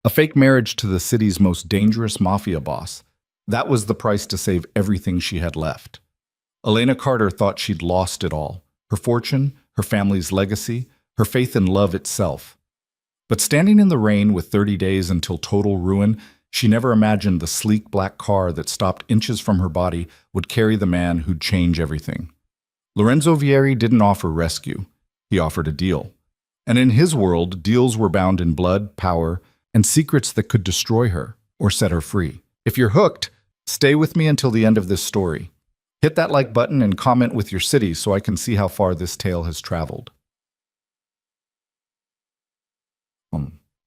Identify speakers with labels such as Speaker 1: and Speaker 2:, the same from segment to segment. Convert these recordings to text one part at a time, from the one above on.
Speaker 1: A fake marriage to the city's most dangerous mafia boss. That was the price to save everything she had left. Elena Carter thought she'd lost it all. Her fortune, her family's legacy, her faith in love itself. But standing in the rain with 30 days until total ruin, she never imagined the sleek black car that stopped inches from her body would carry the man who'd change everything. Lorenzo Vieri didn't offer rescue. He offered a deal. And in his world, deals were bound in blood, power, and secrets that could destroy her or set her free. If you're hooked, stay with me until the end of this story. Hit that like button and comment with your city so I can see how far this tale has traveled.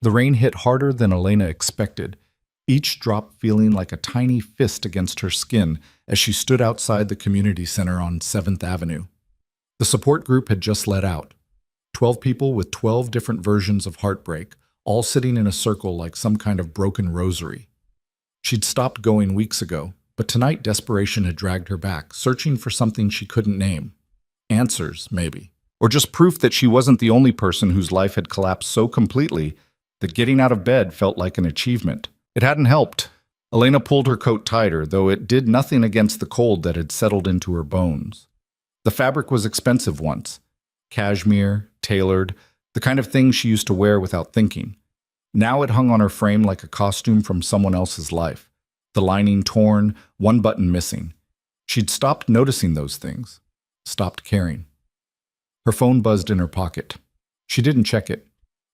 Speaker 1: The rain hit harder than Elena expected, each drop feeling like a tiny fist against her skin as she stood outside the community center on 7th Avenue. The support group had just let out. 12 people with 12 different versions of heartbreak, all sitting in a circle like some kind of broken rosary. She'd stopped going weeks ago, but tonight desperation had dragged her back, searching for something she couldn't name. Answers, maybe. Or just proof that she wasn't the only person whose life had collapsed so completely that getting out of bed felt like an achievement. It hadn't helped. Elena pulled her coat tighter, though it did nothing against the cold that had settled into her bones. The fabric was expensive once. Cashmere, tailored, the kind of thing she used to wear without thinking. Now it hung on her frame like a costume from someone else's life. The lining torn, one button missing. She'd stopped noticing those things. Stopped caring. Her phone buzzed in her pocket. She didn't check it.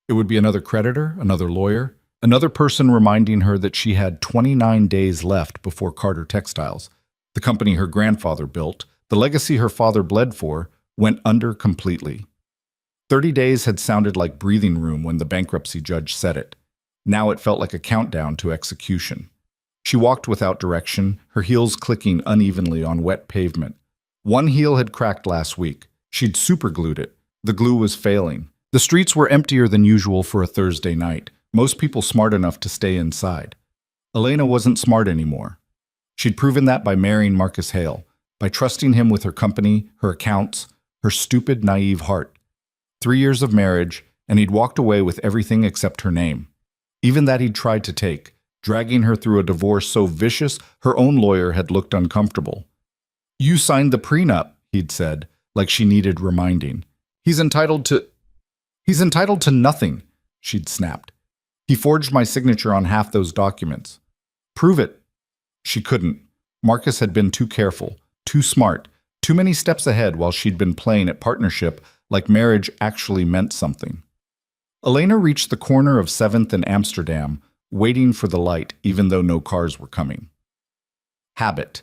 Speaker 1: It would be another creditor, another lawyer, another person reminding her that she had 29 days left before Carter Textiles, the company her grandfather built, the legacy her father bled for, went under completely. 30 days had sounded like breathing room when the bankruptcy judge said it. Now it felt like a countdown to execution. She walked without direction, her heels clicking unevenly on wet pavement. One heel had cracked last week. She'd superglued it. The glue was failing. The streets were emptier than usual for a Thursday night, most people smart enough to stay inside. Elena wasn't smart anymore. She'd proven that by marrying Marcus Hale, by trusting him with her company, her accounts, her stupid, naive heart. 3 years of marriage, and he'd walked away with everything except her name. Even that he'd tried to take, dragging her through a divorce so vicious her own lawyer had looked uncomfortable. "You signed the prenup," he'd said, like she needed reminding. He's entitled to nothing," she'd snapped. "He forged my signature on half those documents." "Prove it." She couldn't. Marcus had been too careful, too smart, too many steps ahead while she'd been playing at partnership like marriage actually meant something. Elena reached the corner of 7th and Amsterdam, waiting for the light even though no cars were coming. Habit.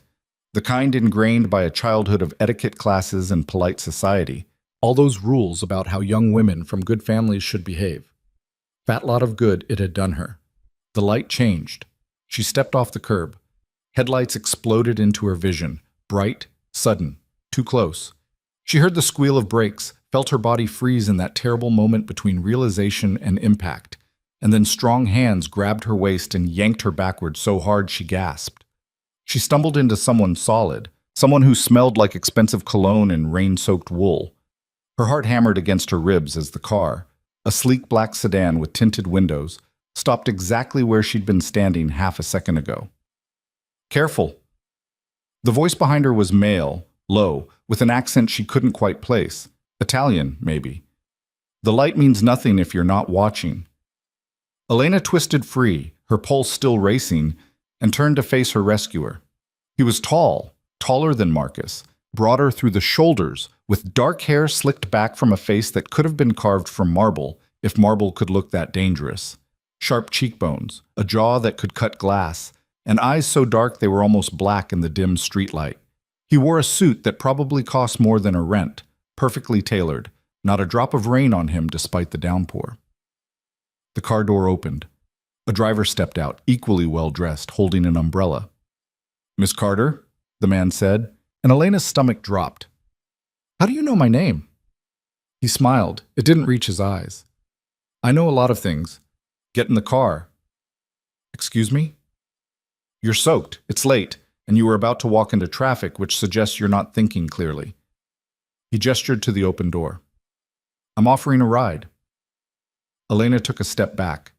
Speaker 1: The kind ingrained by a childhood of etiquette classes and polite society. All those rules about how young women from good families should behave. Fat lot of good it had done her. The light changed. She stepped off the curb. Headlights exploded into her vision, bright, sudden, too close. She heard the squeal of brakes, felt her body freeze in that terrible moment between realization and impact, and then strong hands grabbed her waist and yanked her backward so hard she gasped. She stumbled into someone solid, someone who smelled like expensive cologne and rain-soaked wool. Her heart hammered against her ribs as the car, a sleek black sedan with tinted windows, stopped exactly where she'd been standing half a second ago. "Careful." The voice behind her was male, low, with an accent she couldn't quite place. Italian, maybe. "The light means nothing if you're not watching." Elena twisted free, her pulse still racing, and turned to face her rescuer. He was tall, taller than Marcus, broader through the shoulders, with dark hair slicked back from a face that could have been carved from marble, if marble could look that dangerous. Sharp cheekbones, a jaw that could cut glass, and eyes so dark they were almost black in the dim streetlight. He wore a suit that probably cost more than a rent, perfectly tailored, not a drop of rain on him despite the downpour. The car door opened. A driver stepped out, equally well-dressed, holding an umbrella. "Miss Carter," the man said, and Elena's stomach dropped. "How do you know my name?" He smiled. It didn't reach his eyes. "I know a lot of things. Get in the car." "Excuse me?" "You're soaked. It's late, and you were about to walk into traffic, which suggests you're not thinking clearly." He gestured to the open door. "I'm offering a ride." Elena took a step back.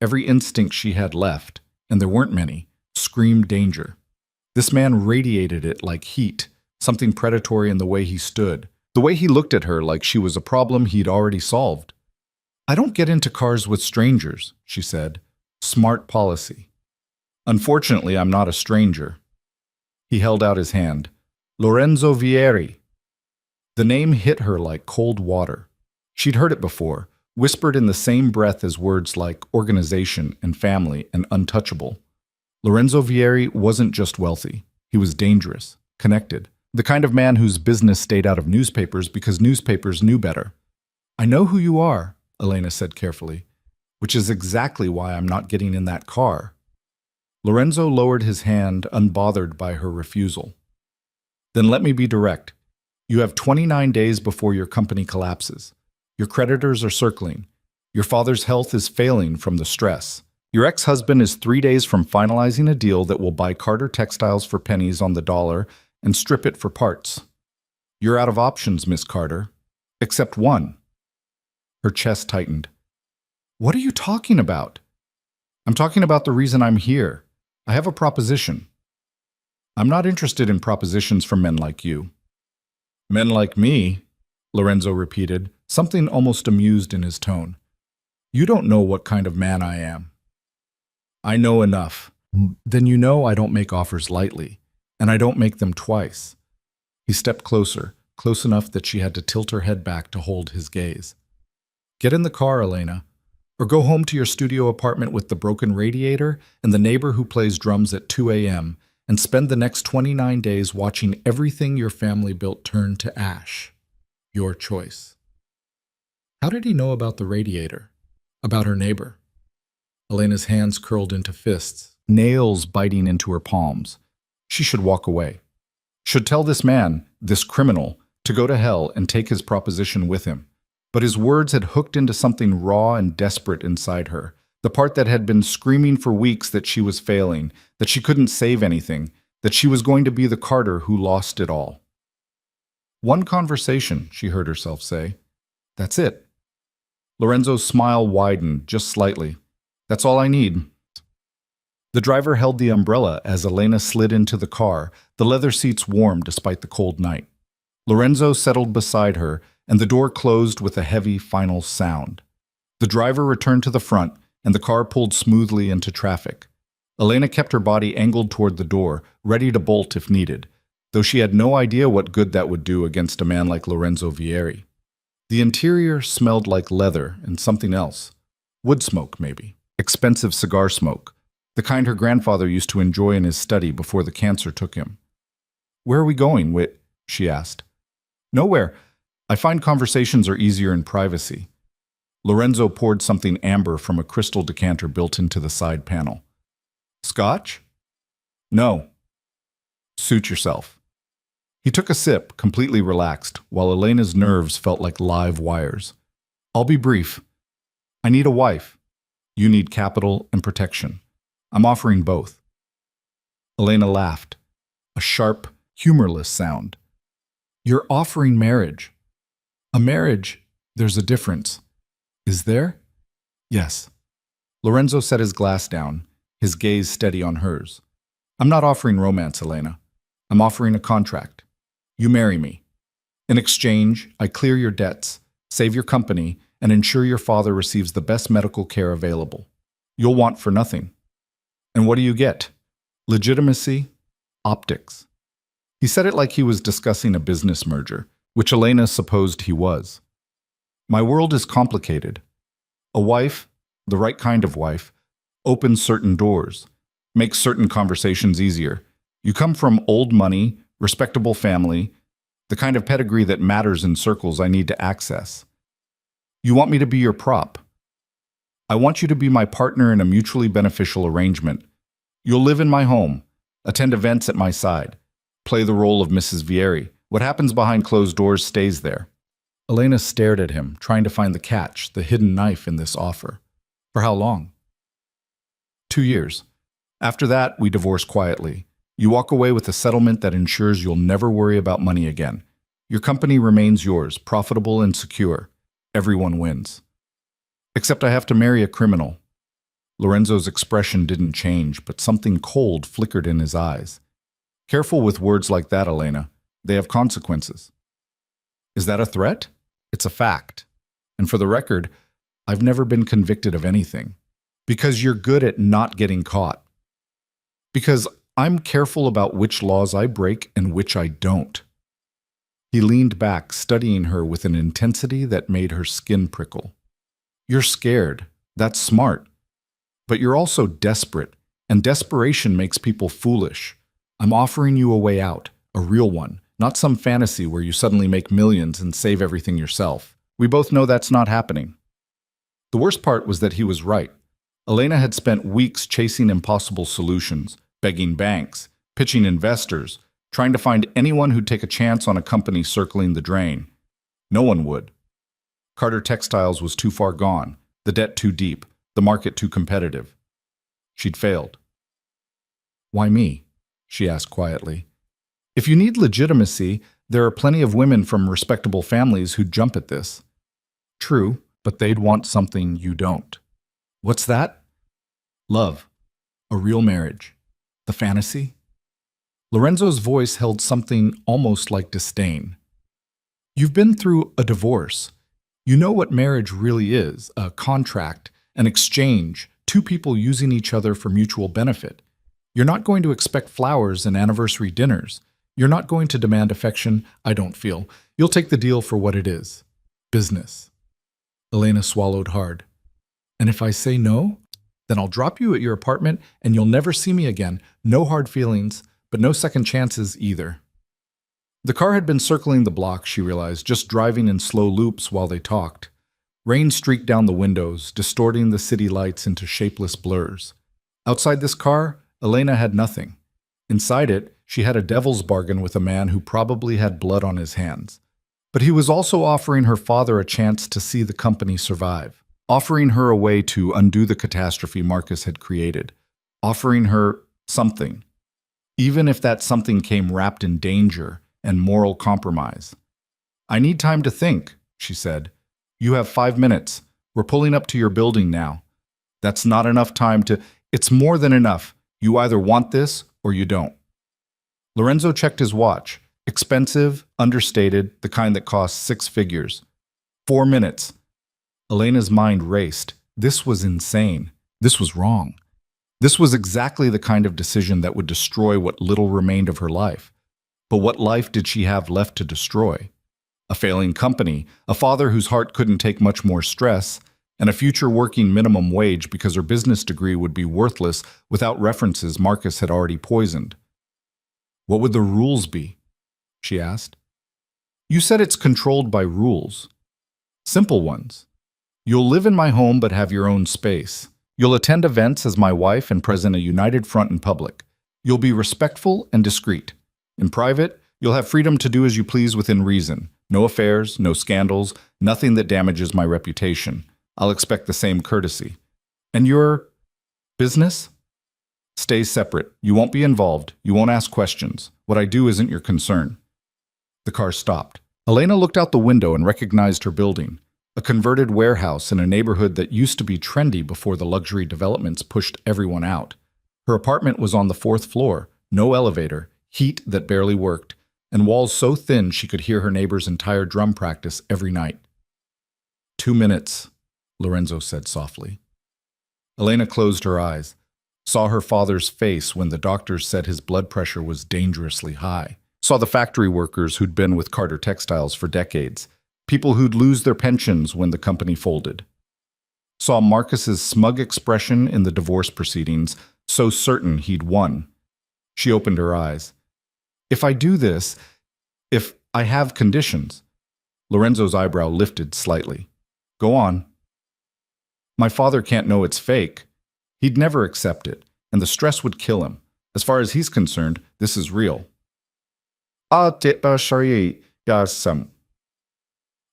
Speaker 1: Every instinct she had left, and there weren't many, screamed danger. This man radiated it like heat, something predatory in the way he stood, the way he looked at her like she was a problem he'd already solved. "I don't get into cars with strangers," she said. "Smart policy." "Unfortunately, I'm not a stranger." He held out his hand. "Lorenzo Vieri." The name hit her like cold water. She'd heard it before, whispered in the same breath as words like organization and family and untouchable. Lorenzo Vieri wasn't just wealthy. He was dangerous, connected, the kind of man whose business stayed out of newspapers because newspapers knew better. "I know who you are," Elena said carefully, "which is exactly why I'm not getting in that car." Lorenzo lowered his hand, unbothered by her refusal. "Then let me be direct. You have 29 days before your company collapses. Your creditors are circling. Your father's health is failing from the stress. Your ex-husband is 3 days from finalizing a deal that will buy Carter Textiles for pennies on the dollar and strip it for parts. You're out of options, Miss Carter. Except one." Her chest tightened. "What are you talking about?" "I'm talking about the reason I'm here. I have a proposition." "I'm not interested in propositions from men like you." "Men like me?" Lorenzo repeated, something almost amused in his tone. "You don't know what kind of man I am." "I know enough." "Then you know I don't make offers lightly, and I don't make them twice." He stepped closer, close enough that she had to tilt her head back to hold his gaze. "Get in the car, Elena, or go home to your studio apartment with the broken radiator and the neighbor who plays drums at 2 a.m., and spend the next 29 days watching everything your family built turn to ash. Your choice." How did he know about the radiator? About her neighbor? Elena's hands curled into fists, nails biting into her palms. She should walk away. Should tell this man, this criminal, to go to hell and take his proposition with him. But his words had hooked into something raw and desperate inside her, the part that had been screaming for weeks that she was failing, that she couldn't save anything, that she was going to be the Carter who lost it all. "One conversation," she heard herself say. "That's it." Lorenzo's smile widened just slightly. "That's all I need." The driver held the umbrella as Elena slid into the car, the leather seats warm despite the cold night. Lorenzo settled beside her, and the door closed with a heavy final sound. The driver returned to the front, and the car pulled smoothly into traffic. Elena kept her body angled toward the door, ready to bolt if needed, though she had no idea what good that would do against a man like Lorenzo Vieri. The interior smelled like leather and something else. Wood smoke, maybe. Expensive cigar smoke. The kind her grandfather used to enjoy in his study before the cancer took him. "Where are we going, Whit?" she asked. "Nowhere. I find conversations are easier in privacy." Lorenzo poured something amber from a crystal decanter built into the side panel. "Scotch?" "No." "Suit yourself." He took a sip, completely relaxed, while Elena's nerves felt like live wires. "I'll be brief. I need a wife. You need capital and protection. I'm offering both." Elena laughed, a sharp, humorless sound. "You're offering marriage." "A marriage, there's a difference." "Is there?" "Yes." Lorenzo set his glass down, his gaze steady on hers. "I'm not offering romance, Elena. I'm offering a contract. You marry me. In exchange, I clear your debts, save your company, and ensure your father receives the best medical care available. You'll want for nothing. And what do you get? Legitimacy, optics." He said it like he was discussing a business merger, which Elena supposed he was. "My world is complicated. A wife, the right kind of wife, opens certain doors, makes certain conversations easier. You come from old money, respectable family, the kind of pedigree that matters in circles I need to access. You want me to be your prop. I want you to be my partner in a mutually beneficial arrangement. You'll live in my home, attend events at my side, play the role of Mrs. Vieri. What happens behind closed doors stays there." Elena stared at him, trying to find the catch, the hidden knife in this offer. "For how long?" 2 years. After that, we divorce quietly. You walk away with a settlement that ensures you'll never worry about money again. Your company remains yours, profitable and secure. Everyone wins. Except I have to marry a criminal." Lorenzo's expression didn't change, but something cold flickered in his eyes. Careful with words like that, Elena. They have consequences. Is that a threat? It's a fact. And for the record, I've never been convicted of anything. Because you're good at not getting caught. Because I'm careful about which laws I break and which I don't. He leaned back, studying her with an intensity that made her skin prickle. You're scared. That's smart. But you're also desperate, and desperation makes people foolish. I'm offering you a way out, a real one, not some fantasy where you suddenly make millions and save everything yourself. We both know that's not happening. The worst part was that he was right. Elena had spent weeks chasing impossible solutions, begging banks, pitching investors, trying to find anyone who'd take a chance on a company circling the drain. No one would. Carter Textiles was too far gone, the debt too deep, the market too competitive. She'd failed. Why me? She asked quietly. If you need legitimacy, there are plenty of women from respectable families who'd jump at this. True, but they'd want something you don't. What's that? Love. A real marriage. The fantasy? Lorenzo's voice held something almost like disdain. You've been through a divorce. You know what marriage really is, a contract, an exchange, two people using each other for mutual benefit. You're not going to expect flowers and anniversary dinners. You're not going to demand affection, I don't feel. You'll take the deal for what it is. Business. Elena swallowed hard. And if I say no, then I'll drop you at your apartment and you'll never see me again. No hard feelings, but no second chances either. The car had been circling the block, she realized, just driving in slow loops while they talked. Rain streaked down the windows, distorting the city lights into shapeless blurs. Outside this car, Elena had nothing. Inside it, she had a devil's bargain with a man who probably had blood on his hands. But he was also offering her father a chance to see the company survive, offering her a way to undo the catastrophe Marcus had created, offering her something, even if that something came wrapped in danger and moral compromise. I need time to think, she said. You have 5 minutes. We're pulling up to your building now. That's not enough time to... It's more than enough. You either want this or you don't. Lorenzo checked his watch. Expensive, understated, the kind that cost 6 figures. 4 minutes. Elena's mind raced. This was insane. This was wrong. This was exactly the kind of decision that would destroy what little remained of her life. But what life did she have left to destroy? A failing company, a father whose heart couldn't take much more stress, and a future working minimum wage because her business degree would be worthless without references Marcus had already poisoned. What would the rules be? She asked. You said it's controlled by rules. Simple ones. You'll live in my home but have your own space. You'll attend events as my wife and present a united front in public. You'll be respectful and discreet. In private, you'll have freedom to do as you please within reason. No affairs, no scandals, nothing that damages my reputation. I'll expect the same courtesy. And your business? Stays separate. You won't be involved. You won't ask questions. What I do isn't your concern. The car stopped. Elena looked out the window and recognized her building. A converted warehouse in a neighborhood that used to be trendy before the luxury developments pushed everyone out. Her apartment was on the 4th floor, no elevator, heat that barely worked, and walls so thin she could hear her neighbor's entire drum practice every night. 2 minutes, Lorenzo said softly. Elena closed her eyes, saw her father's face when the doctors said his blood pressure was dangerously high, saw the factory workers who'd been with Carter Textiles for decades, people who'd lose their pensions when the company folded. Saw Marcus's smug expression in the divorce proceedings, so certain he'd won. She opened her eyes. If I do this, if I have conditions... Lorenzo's eyebrow lifted slightly. Go on. My father can't know it's fake. He'd never accept it, and the stress would kill him. As far as he's concerned, this is real.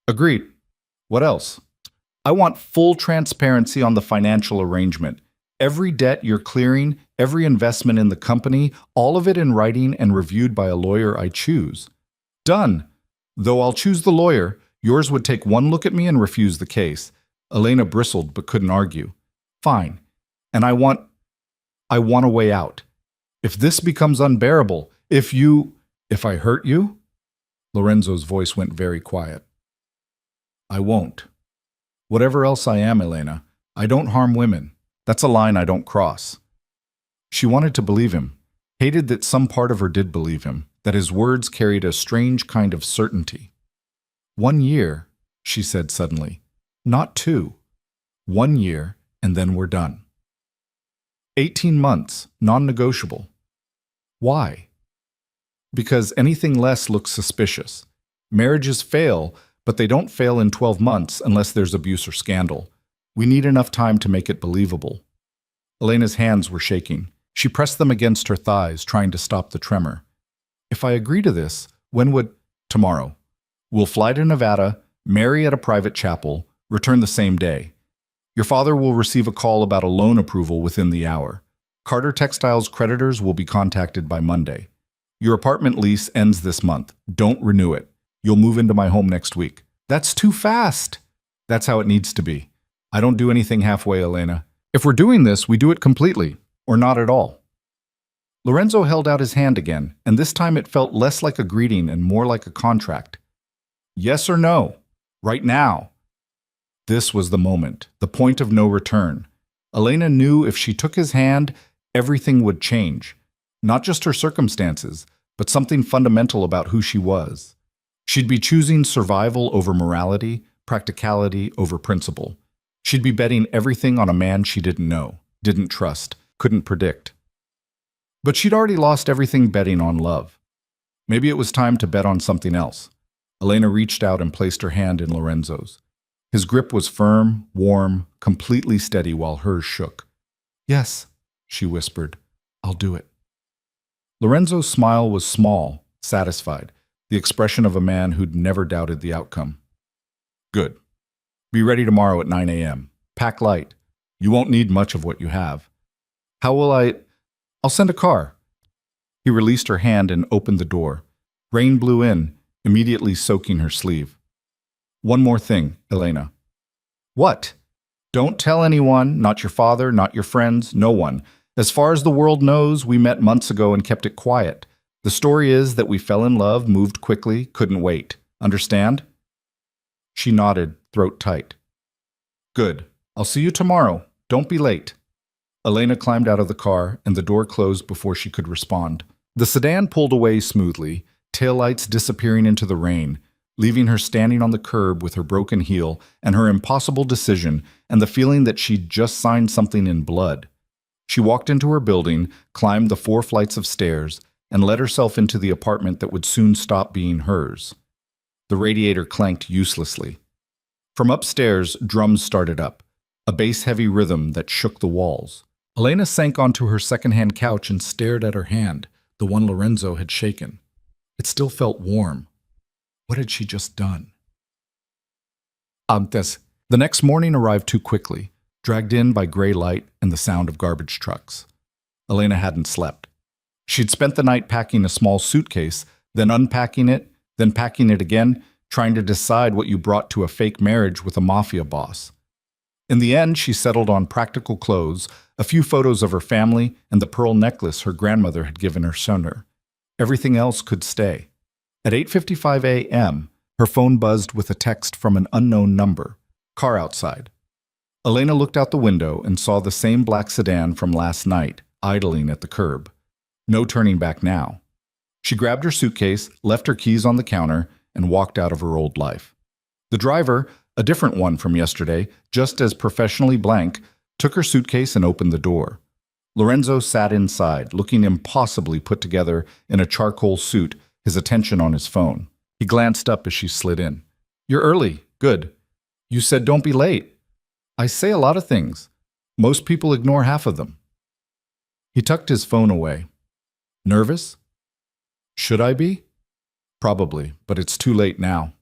Speaker 1: Agreed. What else? I want full transparency on the financial arrangement. Every debt you're clearing, every investment in the company, all of it in writing and reviewed by a lawyer I choose. Done. Though I'll choose the lawyer, yours would take one look at me and refuse the case. Elena bristled but couldn't argue. Fine. And I want a way out. If this becomes unbearable, if I hurt you, Lorenzo's voice went very quiet. I won't. Whatever else I am, Elena, I don't harm women. That's a line I don't cross. She wanted to believe him, hated that some part of her did believe him, that his words carried a strange kind of certainty. 1 year, she said suddenly. Not 2. 1 year, and then we're done. 18 months, non-negotiable. Why? Because anything less looks suspicious. Marriages fail, but they don't fail in 12 months unless there's abuse or scandal. We need enough time to make it believable. Elena's hands were shaking. She pressed them against her thighs, trying to stop the tremor. If I agree to this, when would... Tomorrow. We'll fly to Nevada, marry at a private chapel, return the same day. Your father will receive a call about a loan approval within the hour. Carter Textiles creditors will be contacted by Monday. Your apartment lease ends this month. Don't renew it. You'll move into my home next week. That's too fast. That's how it needs to be. I don't do anything halfway, Elena. If we're doing this, we do it completely, or not at all. Lorenzo held out his hand again, and this time it felt less like a greeting and more like a contract. Yes or no? Right now. This was the moment, the point of no return. Elena knew if she took his hand, everything would change. Not just her circumstances, but something fundamental about who she was. She'd be choosing survival over morality, practicality over principle. She'd be betting everything on a man she didn't know, didn't trust, couldn't predict. But she'd already lost everything betting on love. Maybe it was time to bet on something else. Elena reached out and placed her hand in Lorenzo's. His grip was firm, warm, completely steady while hers shook. Yes, she whispered, I'll do it. Lorenzo's smile was small, satisfied, the expression of a man who'd never doubted the outcome. Good. Be ready tomorrow at 9 a.m. Pack light. You won't need much of what you have. How will I'll send a car. He released her hand and opened the door. Rain blew in, immediately soaking her sleeve. One more thing, Elena. What? Don't tell anyone, not your father, not your friends, no one. As far as the world knows, we met months ago and kept it quiet. The story is that we fell in love, moved quickly, couldn't wait. Understand? She nodded, throat tight. Good. I'll see you tomorrow. Don't be late. Elena climbed out of the car, and the door closed before she could respond. The sedan pulled away smoothly, taillights disappearing into the rain, leaving her standing on the curb with her broken heel and her impossible decision and the feeling that she'd just signed something in blood. She walked into her building, climbed the 4 flights of stairs, and let herself into the apartment that would soon stop being hers. The radiator clanked uselessly. From upstairs, drums started up, a bass-heavy rhythm that shook the walls. Elena sank onto her second-hand couch and stared at her hand, the one Lorenzo had shaken. It still felt warm. What had she just done? The next morning arrived too quickly, dragged in by gray light and the sound of garbage trucks. Elena hadn't slept. She'd spent the night packing a small suitcase, then unpacking it, then packing it again, trying to decide what you brought to a fake marriage with a mafia boss. In the end, she settled on practical clothes, a few photos of her family, and the pearl necklace her grandmother had given her son. Everything else could stay. At 8:55 a.m., her phone buzzed with a text from an unknown number. Car outside. Elena looked out the window and saw the same black sedan from last night, idling at the curb. No turning back now. She grabbed her suitcase, left her keys on the counter, and walked out of her old life. The driver, a different one from yesterday, just as professionally blank, took her suitcase and opened the door. Lorenzo sat inside, looking impossibly put together in a charcoal suit, his attention on his phone. He glanced up as she slid in. You're early. Good. You said don't be late. I say a lot of things. Most people ignore half of them. He tucked his phone away. Nervous? Should I be? Probably, but it's too late now.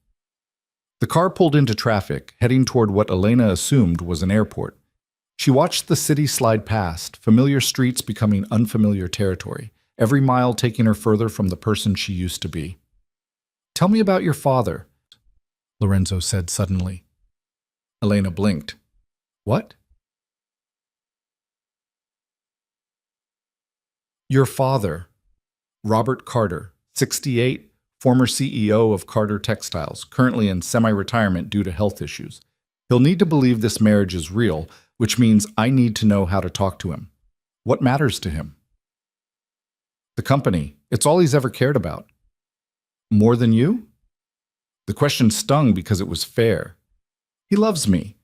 Speaker 1: The car pulled into traffic, heading toward what Elena assumed was an airport. She watched the city slide past, familiar streets becoming unfamiliar territory, every mile taking her further from the person she used to be. Tell me about your father, Lorenzo said suddenly. Elena blinked. What? Your father, Robert Carter, 68, former CEO of Carter Textiles, currently in semi-retirement due to health issues. He'll need to believe this marriage is real, which means I need to know how to talk to him. What matters to him? The company. It's all he's ever cared about. More than you? The question stung because it was fair. He loves me,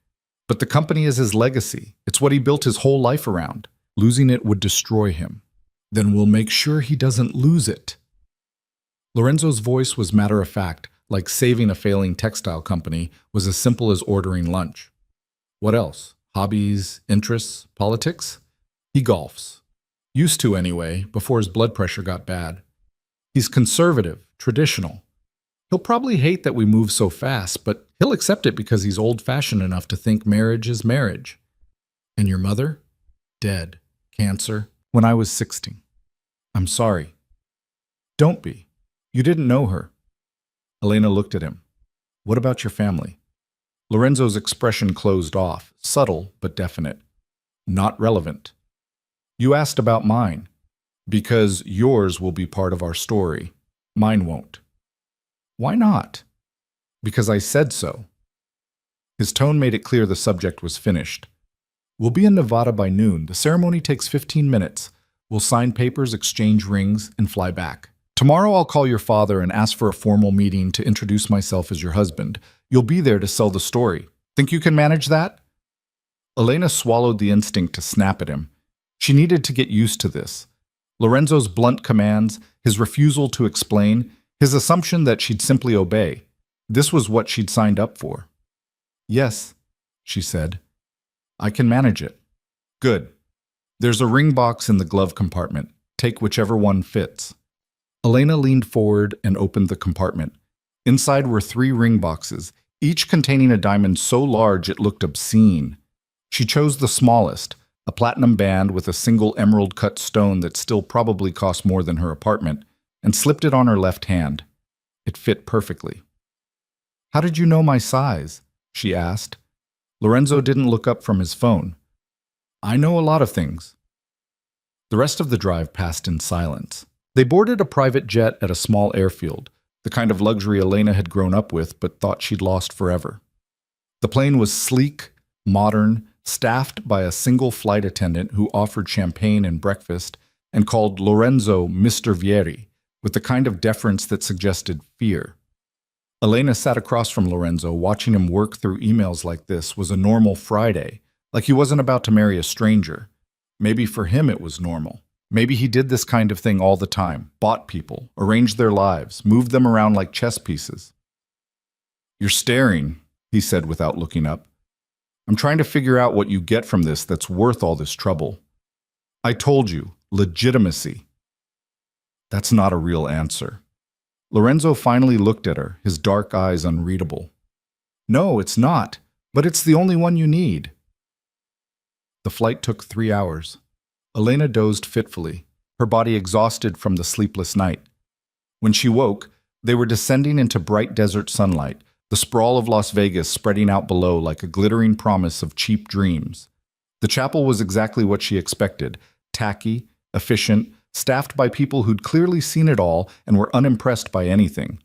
Speaker 1: but the company is his legacy. It's what he built his whole life around. Losing it would destroy him. Then we'll make sure he doesn't lose it. Lorenzo's voice was matter-of-fact, like saving a failing textile company was as simple as ordering lunch. What else? Hobbies, interests, politics? He golfs. Used to anyway, before his blood pressure got bad. He's conservative, traditional. He'll probably hate that we move so fast, but he'll accept it because he's old-fashioned enough to think marriage is marriage. And your mother? Dead. Cancer. When I was 16. I'm sorry. Don't be. You didn't know her. Elena looked at him. What about your family? Lorenzo's expression closed off, subtle but definite. Not relevant. You asked about mine. Because yours will be part of our story. Mine won't. Why not? Because I said so. His tone made it clear the subject was finished. We'll be in Nevada by noon. The ceremony takes 15 minutes. We'll sign papers, exchange rings, and fly back. Tomorrow I'll call your father and ask for a formal meeting to introduce myself as your husband. You'll be there to sell the story. Think you can manage that? Elena swallowed the instinct to snap at him. She needed to get used to this. Lorenzo's blunt commands, his refusal to explain, his assumption that she'd simply obey. This was what she'd signed up for. Yes, she said. I can manage it. Good. There's a ring box in the glove compartment. Take whichever one fits. Elena leaned forward and opened the compartment. Inside were 3 ring boxes, each containing a diamond so large it looked obscene. She chose the smallest, a platinum band with a single emerald-cut stone that still probably cost more than her apartment, and slipped it on her left hand. It fit perfectly. How did you know my size? She asked. Lorenzo didn't look up from his phone. I know a lot of things. The rest of the drive passed in silence. They boarded a private jet at a small airfield, the kind of luxury Elena had grown up with but thought she'd lost forever. The plane was sleek, modern, staffed by a single flight attendant who offered champagne and breakfast and called Lorenzo Mr. Vieri, with the kind of deference that suggested fear. Elena sat across from Lorenzo, watching him work through emails like this was a normal Friday, like he wasn't about to marry a stranger. Maybe for him it was normal. Maybe he did this kind of thing all the time, bought people, arranged their lives, moved them around like chess pieces. You're staring, he said without looking up. I'm trying to figure out what you get from this that's worth all this trouble. I told you, legitimacy. That's not a real answer. Lorenzo finally looked at her, his dark eyes unreadable. No, it's not, but it's the only one you need. The flight took 3 hours. Elena dozed fitfully, her body exhausted from the sleepless night. When she woke, they were descending into bright desert sunlight, the sprawl of Las Vegas spreading out below like a glittering promise of cheap dreams. The chapel was exactly what she expected, tacky, efficient, staffed by people who'd clearly seen it all and were unimpressed by anything.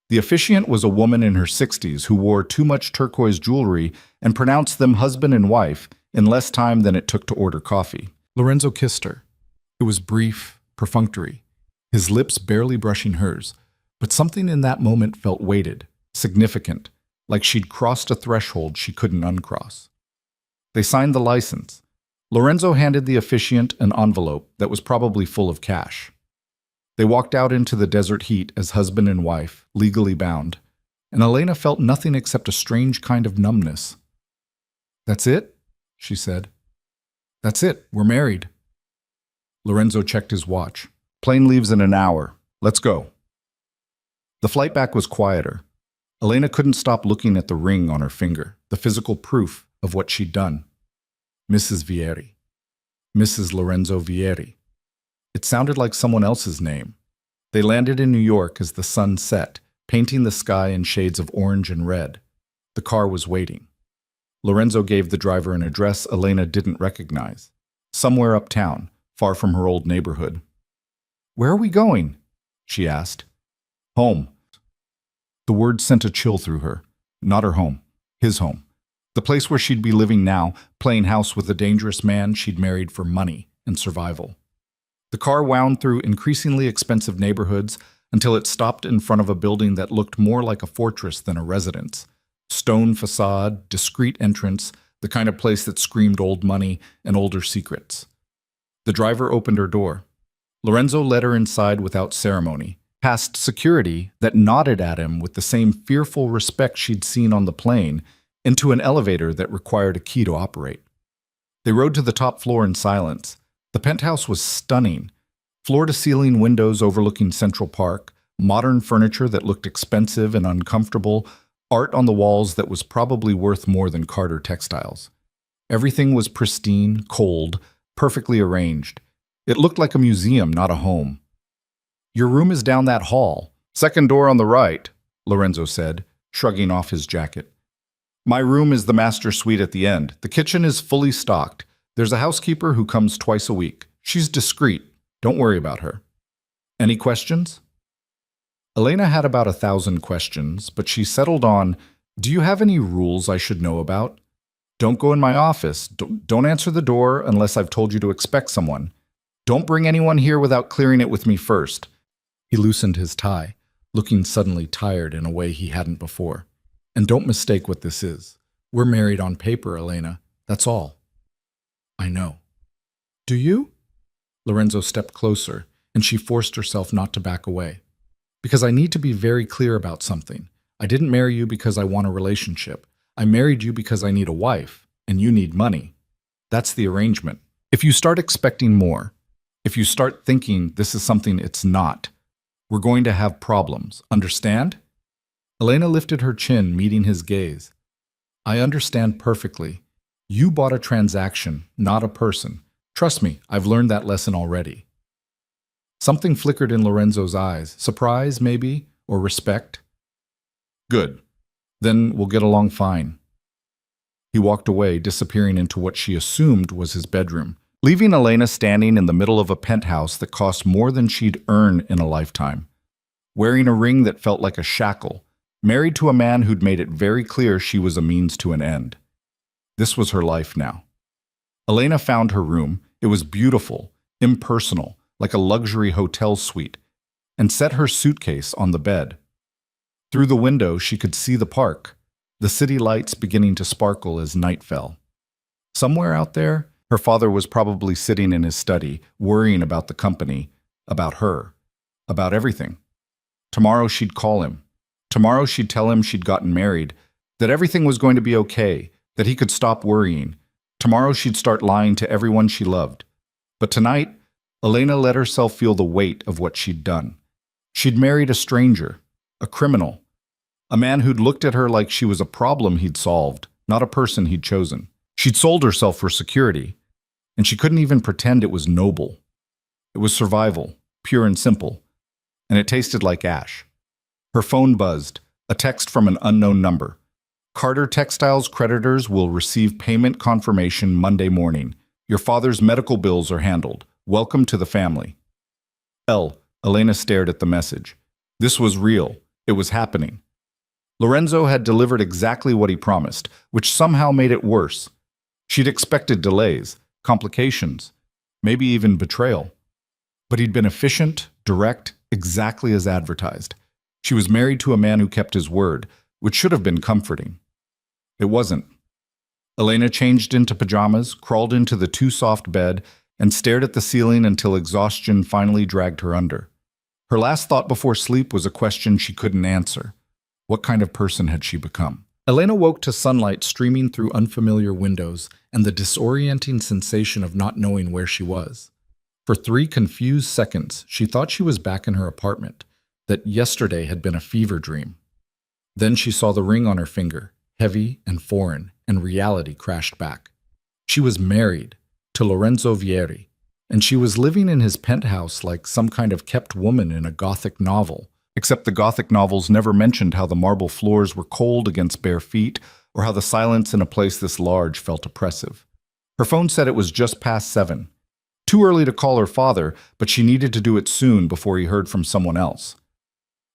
Speaker 1: The officiant was a woman in her 60s who wore too much turquoise jewelry and pronounced them husband and wife in less time than it took to order coffee. Lorenzo kissed her. It was brief, perfunctory, his lips barely brushing hers, but something in that moment felt weighted, significant, like she'd crossed a threshold she couldn't uncross. They signed the license. Lorenzo handed the officiant an envelope that was probably full of cash. They walked out into the desert heat as husband and wife, legally bound, and Elena felt nothing except a strange kind of numbness. That's it? She said. That's it. We're married. Lorenzo checked his watch. Plane leaves in an hour. Let's go. The flight back was quieter. Elena couldn't stop looking at the ring on her finger, the physical proof of what she'd done. Mrs. Vieri. Mrs. Lorenzo Vieri. It sounded like someone else's name. They landed in New York as the sun set, painting the sky in shades of orange and red. The car was waiting. Lorenzo gave the driver an address Elena didn't recognize. Somewhere uptown, far from her old neighborhood. Where are we going? She asked. Home. The word sent a chill through her. Not her home. His home. The place where she'd be living now, playing house with a dangerous man she'd married for money and survival. The car wound through increasingly expensive neighborhoods until it stopped in front of a building that looked more like a fortress than a residence. Stone facade, discreet entrance, the kind of place that screamed old money and older secrets. The driver opened her door. Lorenzo led her inside without ceremony, past security that nodded at him with the same fearful respect she'd seen on the plane, into an elevator that required a key to operate. They rode to the top floor in silence. The penthouse was stunning. Floor-to-ceiling windows overlooking Central Park, modern furniture that looked expensive and uncomfortable, art on the walls that was probably worth more than Carter textiles. Everything was pristine, cold, perfectly arranged. It looked like a museum, not a home. Your room is down that hall. Second door on the right, Lorenzo said, shrugging off his jacket. My room is the master suite at the end. The kitchen is fully stocked. There's a housekeeper who comes twice a week. She's discreet. Don't worry about her. Any questions? Elena had about 1,000 questions, but she settled on, do you have any rules I should know about? Don't go in my office. Don't answer the door unless I've told you to expect someone. Don't bring anyone here without clearing it with me first. He loosened his tie, looking suddenly tired in a way he hadn't before. And don't mistake what this is. We're married on paper, Elena. That's all. I know. Do you? Lorenzo stepped closer, and she forced herself not to back away. Because I need to be very clear about something. I didn't marry you because I want a relationship. I married you because I need a wife, and you need money. That's the arrangement. If you start expecting more, if you start thinking this is something it's not, we're going to have problems. Understand? Elena lifted her chin, meeting his gaze. I understand perfectly. You bought a transaction, not a person. Trust me, I've learned that lesson already. Something flickered in Lorenzo's eyes. Surprise, maybe? Or respect? Good. Then we'll get along fine. He walked away, disappearing into what she assumed was his bedroom, leaving Elena standing in the middle of a penthouse that cost more than she'd earn in a lifetime, wearing a ring that felt like a shackle, married to a man who'd made it very clear she was a means to an end. This was her life now. Elena found her room. It was beautiful, impersonal, like a luxury hotel suite, and set her suitcase on the bed. Through the window, she could see the park, the city lights beginning to sparkle as night fell. Somewhere out there, her father was probably sitting in his study, worrying about the company, about her, about everything. Tomorrow she'd call him. Tomorrow she'd tell him she'd gotten married, that everything was going to be okay, that he could stop worrying. Tomorrow she'd start lying to everyone she loved. But tonight, Elena let herself feel the weight of what she'd done. She'd married a stranger, a criminal, a man who'd looked at her like she was a problem he'd solved, not a person he'd chosen. She'd sold herself for security, and she couldn't even pretend it was noble. It was survival, pure and simple, and it tasted like ash. Her phone buzzed, a text from an unknown number. Carter Textiles creditors will receive payment confirmation Monday morning. Your father's medical bills are handled. Welcome to the family. Elena stared at the message. This was real. It was happening. Lorenzo had delivered exactly what he promised, which somehow made it worse. She'd expected delays, complications, maybe even betrayal. But he'd been efficient, direct, exactly as advertised. She was married to a man who kept his word, which should have been comforting. It wasn't. Elena changed into pajamas, crawled into the too-soft bed, and stared at the ceiling until exhaustion finally dragged her under. Her last thought before sleep was a question she couldn't answer. What kind of person had she become? Elena woke to sunlight streaming through unfamiliar windows and the disorienting sensation of not knowing where she was. For 3 confused seconds, she thought she was back in her apartment, that yesterday had been a fever dream. Then she saw the ring on her finger, heavy and foreign, and reality crashed back. She was married to Lorenzo Vieri, and she was living in his penthouse like some kind of kept woman in a Gothic novel, except the Gothic novels never mentioned how the marble floors were cold against bare feet or how the silence in a place this large felt oppressive. Her phone said it was just past 7. Too early to call her father, but she needed to do it soon before he heard from someone else.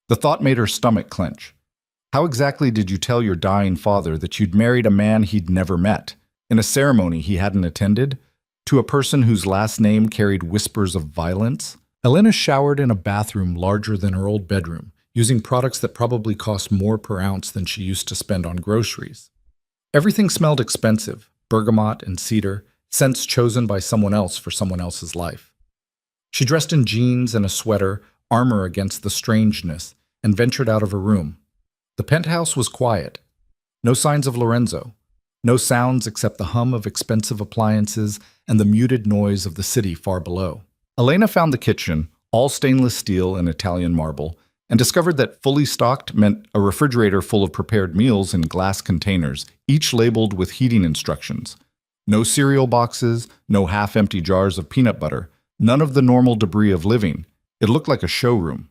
Speaker 1: The thought made her stomach clench. How exactly did you tell your dying father that you'd married a man he'd never met, in a ceremony he hadn't attended, to a person whose last name carried whispers of violence? Elena showered in a bathroom larger than her old bedroom, using products that probably cost more per ounce than she used to spend on groceries. Everything smelled expensive, bergamot and cedar, scents chosen by someone else for someone else's life. She dressed in jeans and a sweater, armor against the strangeness, and ventured out of her room. The penthouse was quiet. No signs of Lorenzo. No sounds except the hum of expensive appliances and the muted noise of the city far below. Elena found the kitchen, all stainless steel and Italian marble, and discovered that fully stocked meant a refrigerator full of prepared meals in glass containers, each labeled with heating instructions. No cereal boxes, no half-empty jars of peanut butter, none of the normal debris of living. It looked like a showroom.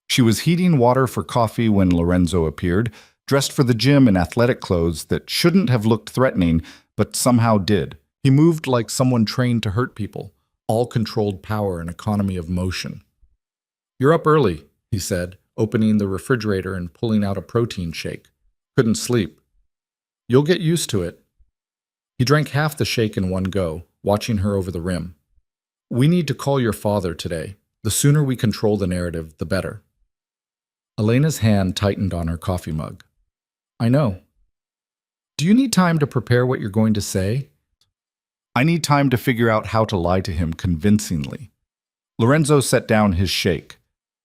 Speaker 1: She was heating water for coffee when Lorenzo appeared, dressed for the gym in athletic clothes that shouldn't have looked threatening, but somehow did. He moved like someone trained to hurt people, all controlled power and economy of motion. "You're up early," he said, opening the refrigerator and pulling out a protein shake. "Couldn't sleep." "You'll get used to it." He drank half the shake in one go, watching her over the rim. "We need to call your father today. The sooner we control the narrative, the better." Elena's hand tightened on her coffee mug. "I know. Do you need time to prepare what you're going to say?" "I need time to figure out how to lie to him convincingly." Lorenzo set down his shake.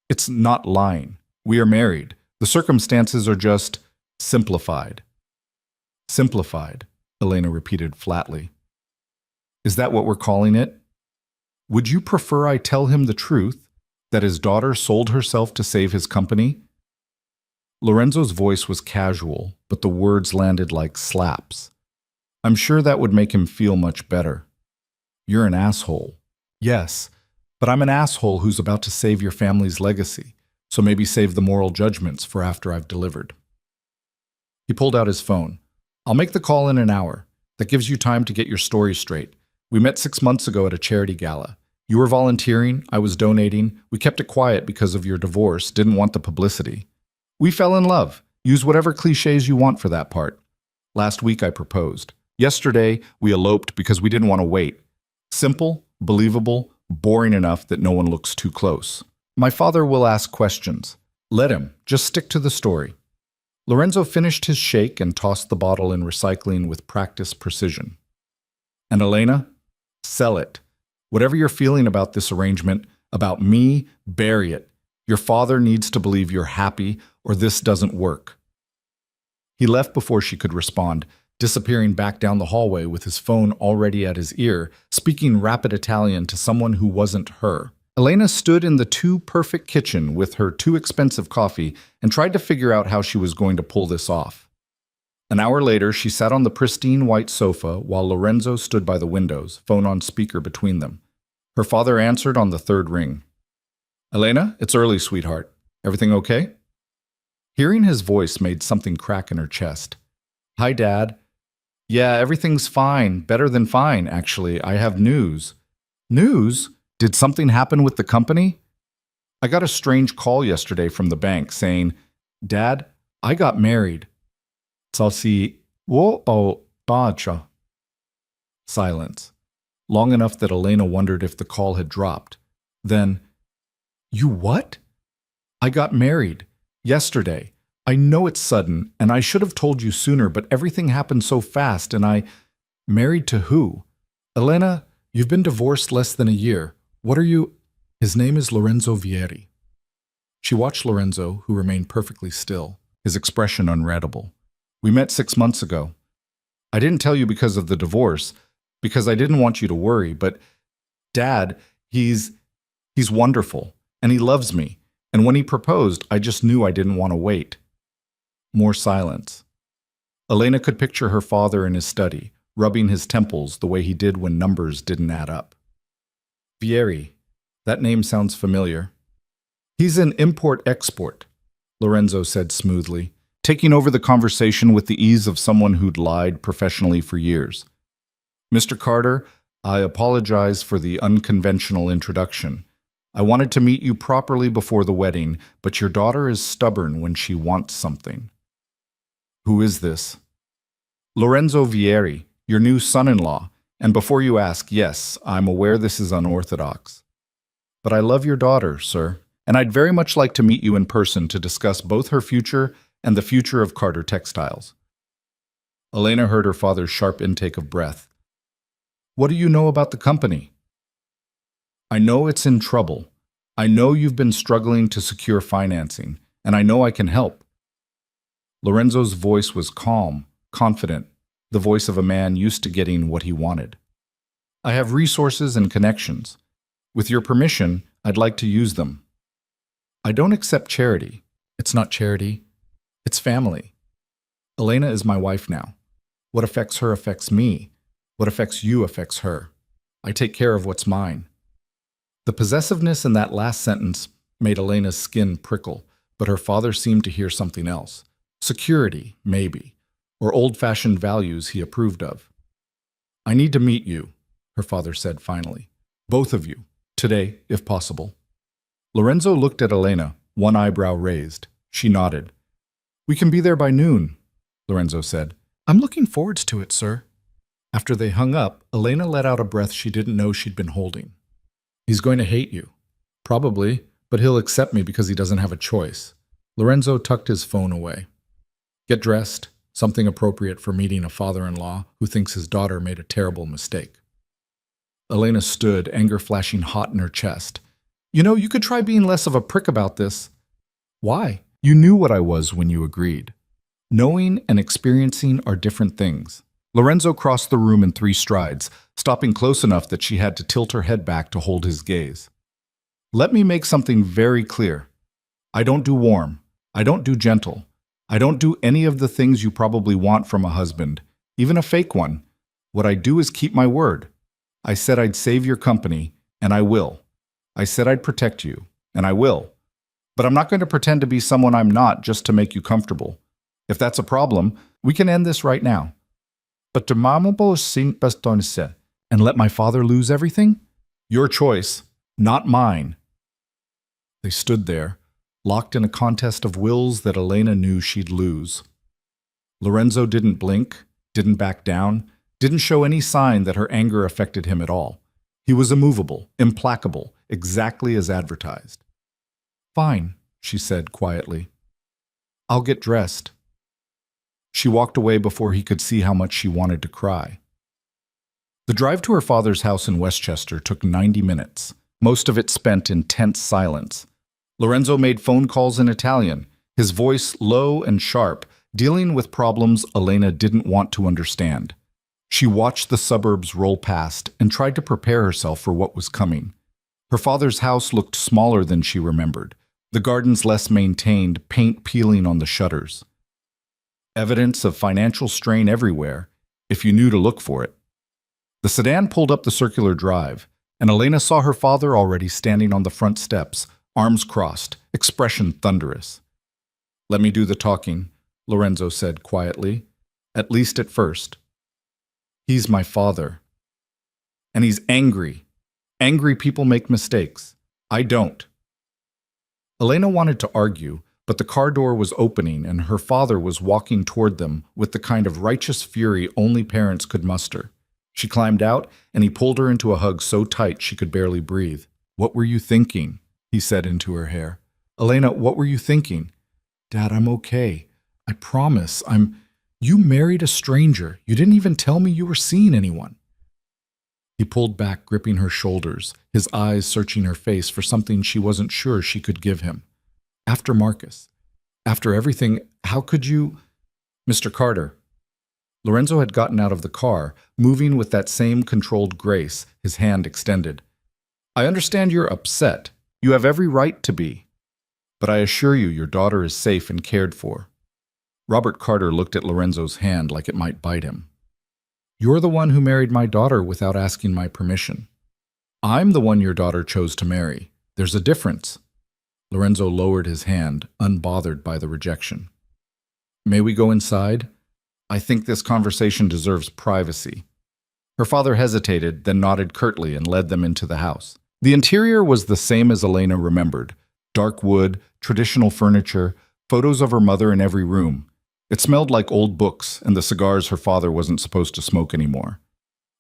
Speaker 1: "It's not lying. We are married. The circumstances are just simplified." "Simplified," Elena repeated flatly. "Is that what we're calling it? Would you prefer I tell him the truth, that his daughter sold herself to save his company?" Lorenzo's voice was casual, but the words landed like slaps. "I'm sure that would make him feel much better." "You're an asshole." "Yes, but I'm an asshole who's about to save your family's legacy, so maybe save the moral judgments for after I've delivered." He pulled out his phone. "I'll make the call in an hour. That gives you time to get your story straight. We met 6 months ago at a charity gala. You were volunteering, I was donating. We kept it quiet because of your divorce, didn't want the publicity. We fell in love. Use whatever cliches you want for that part. Last week I proposed. Yesterday we eloped because we didn't want to wait. Simple, believable, boring enough that no one looks too close. My father will ask questions. Let him. Just stick to the story." Lorenzo finished his shake and tossed the bottle in recycling with practiced precision. "And Elena, sell it. Whatever you're feeling about this arrangement, about me, bury it. Your father needs to believe you're happy, or this doesn't work." He left before she could respond, disappearing back down the hallway with his phone already at his ear, speaking rapid Italian to someone who wasn't her. Elena stood in the too-perfect kitchen with her too-expensive coffee and tried to figure out how she was going to pull this off. An hour later, she sat on the pristine white sofa while Lorenzo stood by the windows, phone on speaker between them. Her father answered on the third ring. "Elena, it's early, sweetheart. Everything okay?" Hearing his voice made something crack in her chest. "Hi, Dad. Yeah, everything's fine. Better than fine, actually. I have news." "News? Did something happen with the company?" "I got a strange call yesterday from the bank saying, 'Dad, I got married.'" Bacia. Silence. Long enough that Elena wondered if the call had dropped. Then, "You what?" "I got married. Yesterday. I know it's sudden, and I should have told you sooner, but everything happened so fast, and I..." "Married to who?" "Elena, you've been divorced less than a year. What are you..." "His name is Lorenzo Vieri." She watched Lorenzo, who remained perfectly still, his expression unreadable. "We met 6 months ago. I didn't tell you because of the divorce, because I didn't want you to worry, but Dad, he's wonderful, and he loves me, and when he proposed, I just knew I didn't want to wait." More silence. Elena could picture her father in his study, rubbing his temples the way he did when numbers didn't add up. "Vieri, that name sounds familiar." "He's an import-export," Lorenzo said smoothly, taking over the conversation with the ease of someone who'd lied professionally for years. "Mr. Carter, I apologize for the unconventional introduction. I wanted to meet you properly before the wedding, but your daughter is stubborn when she wants something. Who is this? Lorenzo Vieri, your new son-in-law. And before you ask, yes, I'm aware this is unorthodox. But I love your daughter, sir, and I'd very much like to meet you in person to discuss both her future and the future of Carter Textiles. Elena heard her father's sharp intake of breath. What do you know about the company? I know it's in trouble. I know you've been struggling to secure financing, and I know I can help. Lorenzo's voice was calm, confident, the voice of a man used to getting what he wanted. I have resources and connections. With your permission, I'd like to use them. I don't accept charity. It's not charity. It's family. Elena is my wife now. What affects her affects me. What affects you affects her. I take care of what's mine. The possessiveness in that last sentence made Elena's skin prickle, but her father seemed to hear something else. Security, maybe, or old-fashioned values he approved of. I need to meet you, her father said finally. Both of you, today, if possible. Lorenzo looked at Elena, one eyebrow raised. She nodded. We can be there by noon, Lorenzo said. I'm looking forward to it, sir. After they hung up, Elena let out a breath she didn't know she'd been holding. He's going to hate you. Probably, but he'll accept me because he doesn't have a choice. Lorenzo tucked his phone away. Get dressed, something appropriate for meeting a father-in-law who thinks his daughter made a terrible mistake. Elena stood, anger flashing hot in her chest. You know, you could try being less of a prick about this. Why? You knew what I was when you agreed. Knowing and experiencing are different things. Lorenzo crossed the room in 3 strides, stopping close enough that she had to tilt her head back to hold his gaze. Let me make something very clear. I don't do warm. I don't do gentle. I don't do any of the things you probably want from a husband, even a fake one. What I do is keep my word. I said I'd save your company, and I will. I said I'd protect you, and I will. But I'm not going to pretend to be someone I'm not just to make you comfortable. If that's a problem, we can end this right now. But and let my father lose everything? Your choice, not mine. They stood there, locked in a contest of wills that Elena knew she'd lose. Lorenzo didn't blink, didn't back down, didn't show any sign that her anger affected him at all. He was immovable, implacable, exactly as advertised. Fine, she said quietly. I'll get dressed. She walked away before he could see how much she wanted to cry. The drive to her father's house in Westchester took 90 minutes, most of it spent in tense silence. Lorenzo made phone calls in Italian, his voice low and sharp, dealing with problems Elena didn't want to understand. She watched the suburbs roll past and tried to prepare herself for what was coming. Her father's house looked smaller than she remembered, the gardens less maintained, paint peeling on the shutters. Evidence of financial strain everywhere, if you knew to look for it. The sedan pulled up the circular drive, and Elena saw her father already standing on the front steps, arms crossed, expression thunderous. Let me do the talking, Lorenzo said quietly, at least at first. He's my father. And he's angry. Angry people make mistakes. I don't. Elena wanted to argue, but the car door was opening and her father was walking toward them with the kind of righteous fury only parents could muster. She climbed out, and he pulled her into a hug so tight she could barely breathe. What were you thinking? He said into her hair. Elena, what were you thinking? Dad, I'm okay. I promise. You married a stranger. You didn't even tell me you were seeing anyone. He pulled back, gripping her shoulders, his eyes searching her face for something she wasn't sure she could give him. After Marcus, after everything, how could you... Mr. Carter. Lorenzo had gotten out of the car, moving with that same controlled grace, his hand extended. I understand you're upset. You have every right to be. But I assure you your daughter is safe and cared for. Robert Carter looked at Lorenzo's hand like it might bite him. You're the one who married my daughter without asking my permission. I'm the one your daughter chose to marry. There's a difference. Lorenzo lowered his hand, unbothered by the rejection. May we go inside? I think this conversation deserves privacy. Her father hesitated, then nodded curtly and led them into the house. The interior was the same as Elena remembered. Dark wood, traditional furniture, photos of her mother in every room. It smelled like old books and the cigars her father wasn't supposed to smoke anymore.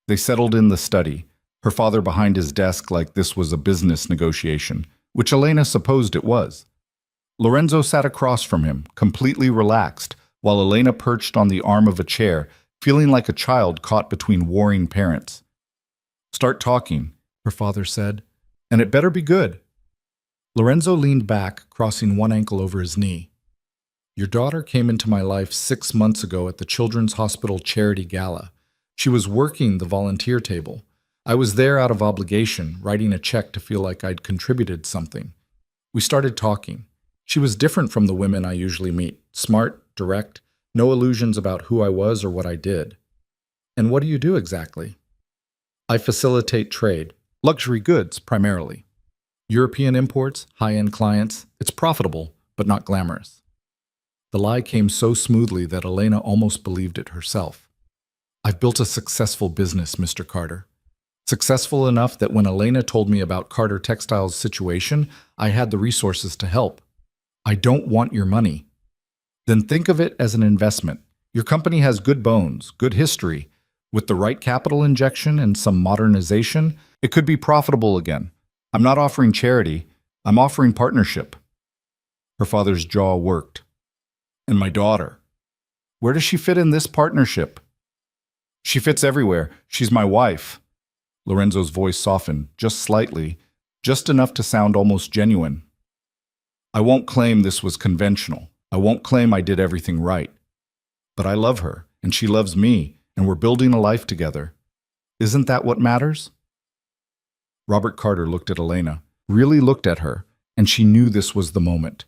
Speaker 1: They settled in the study, her father behind his desk like this was a business negotiation, which Elena supposed it was. Lorenzo sat across from him, completely relaxed, while Elena perched on the arm of a chair, feeling like a child caught between warring parents. "Start talking," her father said, "and it better be good." Lorenzo leaned back, crossing one ankle over his knee. "Your daughter came into my life 6 months ago at the Children's Hospital Charity Gala. She was working the volunteer table. I was there out of obligation, writing a check to feel like I'd contributed something. We started talking. She was different from the women I usually meet, smart, direct, no illusions about who I was or what I did." "And what do you do exactly?" "I facilitate trade, luxury goods primarily. European imports, high-end clients. It's profitable, but not glamorous." The lie came so smoothly that Elena almost believed it herself. "I've built a successful business, Mr. Carter. Successful enough that when Elena told me about Carter Textiles' situation, I had the resources to help. I don't want your money." "Then think of it as an investment. Your company has good bones, good history. With the right capital injection and some modernization, it could be profitable again. I'm not offering charity. I'm offering partnership." Her father's jaw worked. "And my daughter? Where does she fit in this partnership?" "She fits everywhere. She's my wife." Lorenzo's voice softened, just slightly, just enough to sound almost genuine. "I won't claim this was conventional. I won't claim I did everything right. But I love her, and she loves me, and we're building a life together. Isn't that what matters?" Robert Carter looked at Elena, really looked at her, and she knew this was the moment.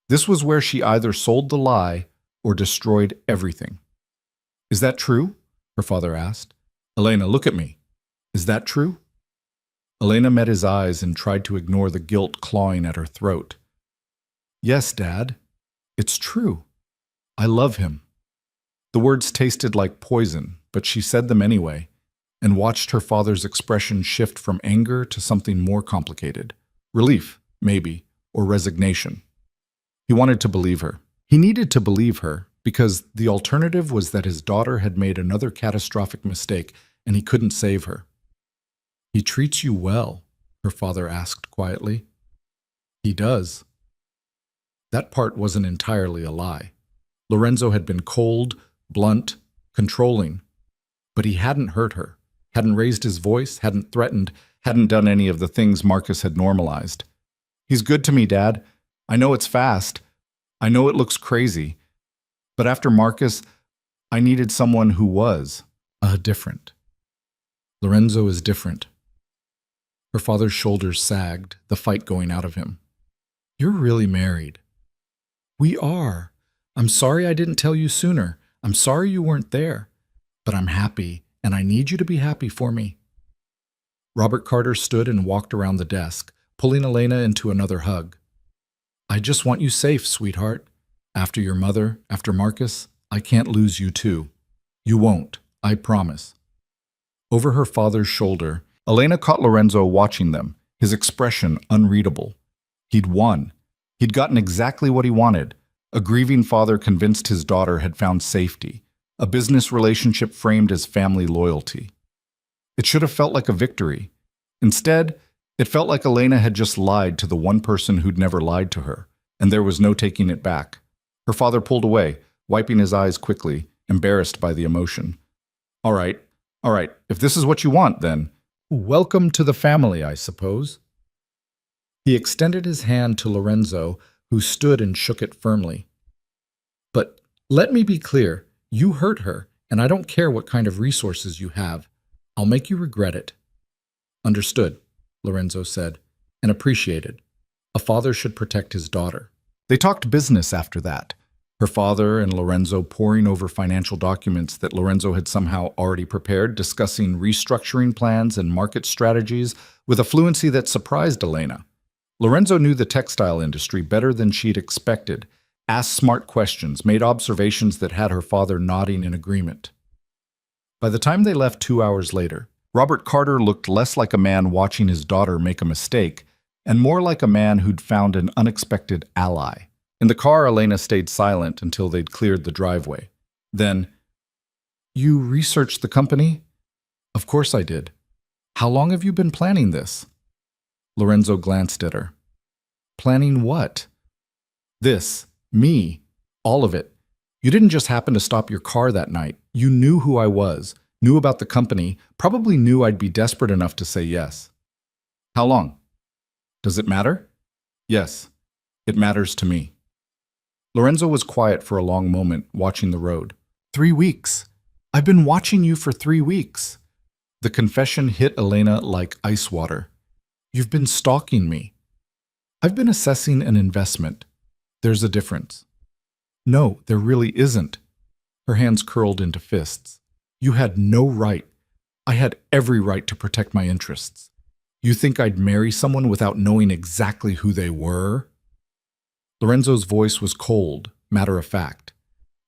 Speaker 1: This was where she either sold the lie or destroyed everything. "Is that true?" her father asked. "Elena, look at me. Is that true?" Elena met his eyes and tried to ignore the guilt clawing at her throat. "Yes, Dad. It's true. I love him." The words tasted like poison, but she said them anyway, and watched her father's expression shift from anger to something more complicated. Relief, maybe, or resignation. He wanted to believe her. He needed to believe her, because the alternative was that his daughter had made another catastrophic mistake and he couldn't save her. "He treats you well?" her father asked quietly. "He does." That part wasn't entirely a lie. Lorenzo had been cold, blunt, controlling, but he hadn't hurt her, hadn't raised his voice, hadn't threatened, hadn't done any of the things Marcus had normalized. "He's good to me, Dad. I know it's fast. I know it looks crazy. But after Marcus, I needed someone who was different. Lorenzo is different." Her father's shoulders sagged, the fight going out of him. "You're really married." "We are. I'm sorry I didn't tell you sooner. I'm sorry you weren't there. But I'm happy, and I need you to be happy for me." Robert Carter stood and walked around the desk, pulling Elena into another hug. "I just want you safe, sweetheart. After your mother, after Marcus, I can't lose you too. You won't, I promise." Over her father's shoulder, Elena caught Lorenzo watching them, his expression unreadable. He'd won. He'd gotten exactly what he wanted. A grieving father convinced his daughter had found safety, a business relationship framed as family loyalty. It should have felt like a victory. Instead, it felt like Elena had just lied to the one person who'd never lied to her, and there was no taking it back. Her father pulled away, wiping his eyes quickly, embarrassed by the emotion. All right, if this is what you want, then welcome to the family, I suppose." He extended his hand to Lorenzo, who stood and shook it firmly. "But let me be clear, you hurt her, and I don't care what kind of resources you have. I'll make you regret it." "Understood," Lorenzo said, "and appreciated. A father should protect his daughter." They talked business after that, her father and Lorenzo poring over financial documents that Lorenzo had somehow already prepared, discussing restructuring plans and market strategies with a fluency that surprised Elena. Lorenzo knew the textile industry better than she'd expected, asked smart questions, made observations that had her father nodding in agreement. By the time they left 2 hours later, Robert Carter looked less like a man watching his daughter make a mistake and more like a man who'd found an unexpected ally. In the car, Elena stayed silent until they'd cleared the driveway. Then, "You researched the company?" "Of course I did." "How long have you been planning this?" Lorenzo glanced at her. "Planning what?" "This. Me. All of it. You didn't just happen to stop your car that night. You knew who I was, knew about the company, probably knew I'd be desperate enough to say yes." "How long?" "Does it matter?" "Yes. It matters to me." Lorenzo was quiet for a long moment, watching the road. 3 weeks. I've been watching you for 3 weeks. The confession hit Elena like ice water. You've been stalking me. I've been assessing an investment. There's a difference. No, there really isn't. Her hands curled into fists. You had no right. I had every right to protect my interests. You think I'd marry someone without knowing exactly who they were? Lorenzo's voice was cold, matter-of-fact.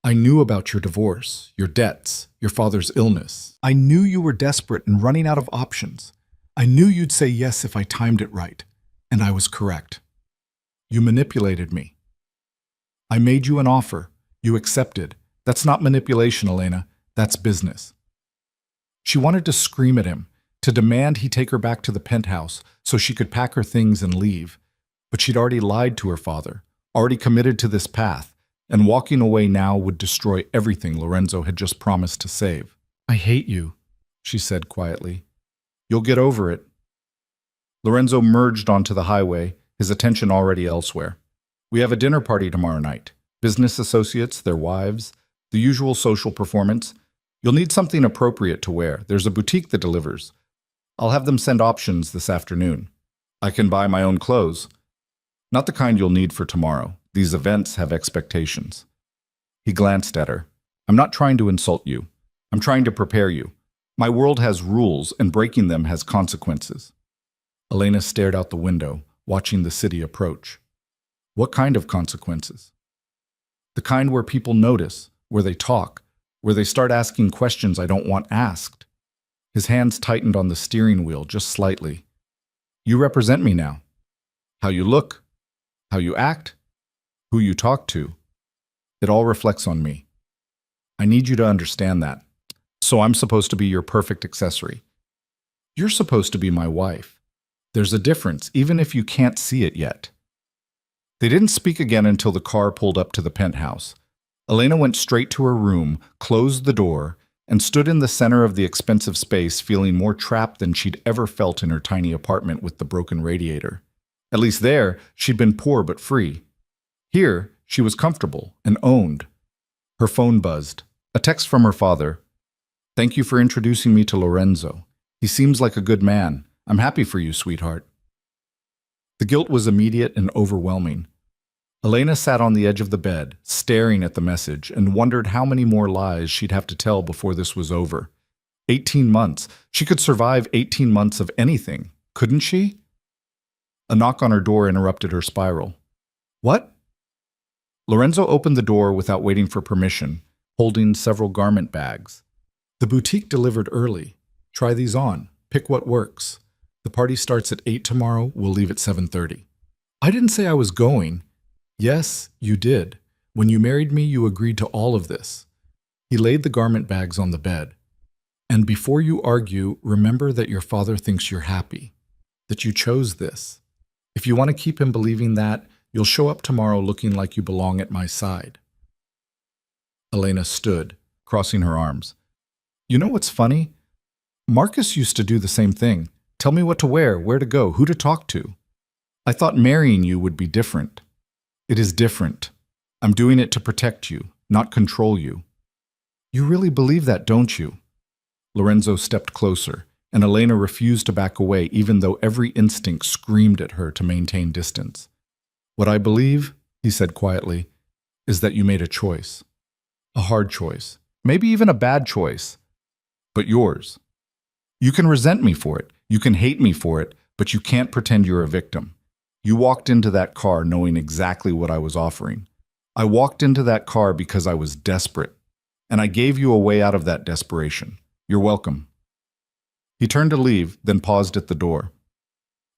Speaker 1: I knew about your divorce, your debts, your father's illness. I knew you were desperate and running out of options. I knew you'd say yes if I timed it right, and I was correct. You manipulated me. I made you an offer. You accepted. That's not manipulation, Elena. That's business. She wanted to scream at him, to demand he take her back to the penthouse so she could pack her things and leave. But she'd already lied to her father, already committed to this path, and walking away now would destroy everything Lorenzo had just promised to save. I hate you, she said quietly. You'll get over it. Lorenzo merged onto the highway, his attention already elsewhere. We have a dinner party tomorrow night. Business associates, their wives, the usual social performance. You'll need something appropriate to wear. There's a boutique that delivers. I'll have them send options this afternoon. I can buy my own clothes. Not the kind you'll need for tomorrow. These events have expectations. He glanced at her. I'm not trying to insult you. I'm trying to prepare you. My world has rules, and breaking them has consequences. Elena stared out the window, watching the city approach. What kind of consequences? The kind where people notice, where they talk, where they start asking questions I don't want asked. His hands tightened on the steering wheel just slightly. You represent me now. How you look, how you act, who you talk to. It all reflects on me. I need you to understand that. So I'm supposed to be your perfect accessory. You're supposed to be my wife. There's a difference, even if you can't see it yet. They didn't speak again until the car pulled up to the penthouse. Elena went straight to her room, closed the door, and stood in the center of the expensive space feeling more trapped than she'd ever felt in her tiny apartment with the broken radiator. At least there, she'd been poor but free. Here, she was comfortable and owned. Her phone buzzed. A text from her father. Thank you for introducing me to Lorenzo. He seems like a good man. I'm happy for you, sweetheart. The guilt was immediate and overwhelming. Elena sat on the edge of the bed, staring at the message, and wondered how many more lies she'd have to tell before this was over. 18 months. She could survive 18 months of anything, couldn't she? A knock on her door interrupted her spiral. What? Lorenzo opened the door without waiting for permission, holding several garment bags. The boutique delivered early. Try these on. Pick what works. The party starts at 8 tomorrow. We'll leave at 7:30. I didn't say I was going. Yes, you did. When you married me, you agreed to all of this. He laid the garment bags on the bed. And before you argue, remember that your father thinks you're happy, that you chose this. If you want to keep him believing that, you'll show up tomorrow looking like you belong at my side. Elena stood, crossing her arms. You know what's funny? Marcus used to do the same thing. Tell me what to wear, where to go, who to talk to. I thought marrying you would be different. It is different. I'm doing it to protect you, not control you. You really believe that, don't you? Lorenzo stepped closer, and Elena refused to back away even though every instinct screamed at her to maintain distance. What I believe, he said quietly, is that you made a choice. A hard choice. Maybe even a bad choice. But yours. You can resent me for it. You can hate me for it, but you can't pretend you're a victim. You walked into that car knowing exactly what I was offering. I walked into that car because I was desperate, and I gave you a way out of that desperation. You're welcome. He turned to leave, then paused at the door.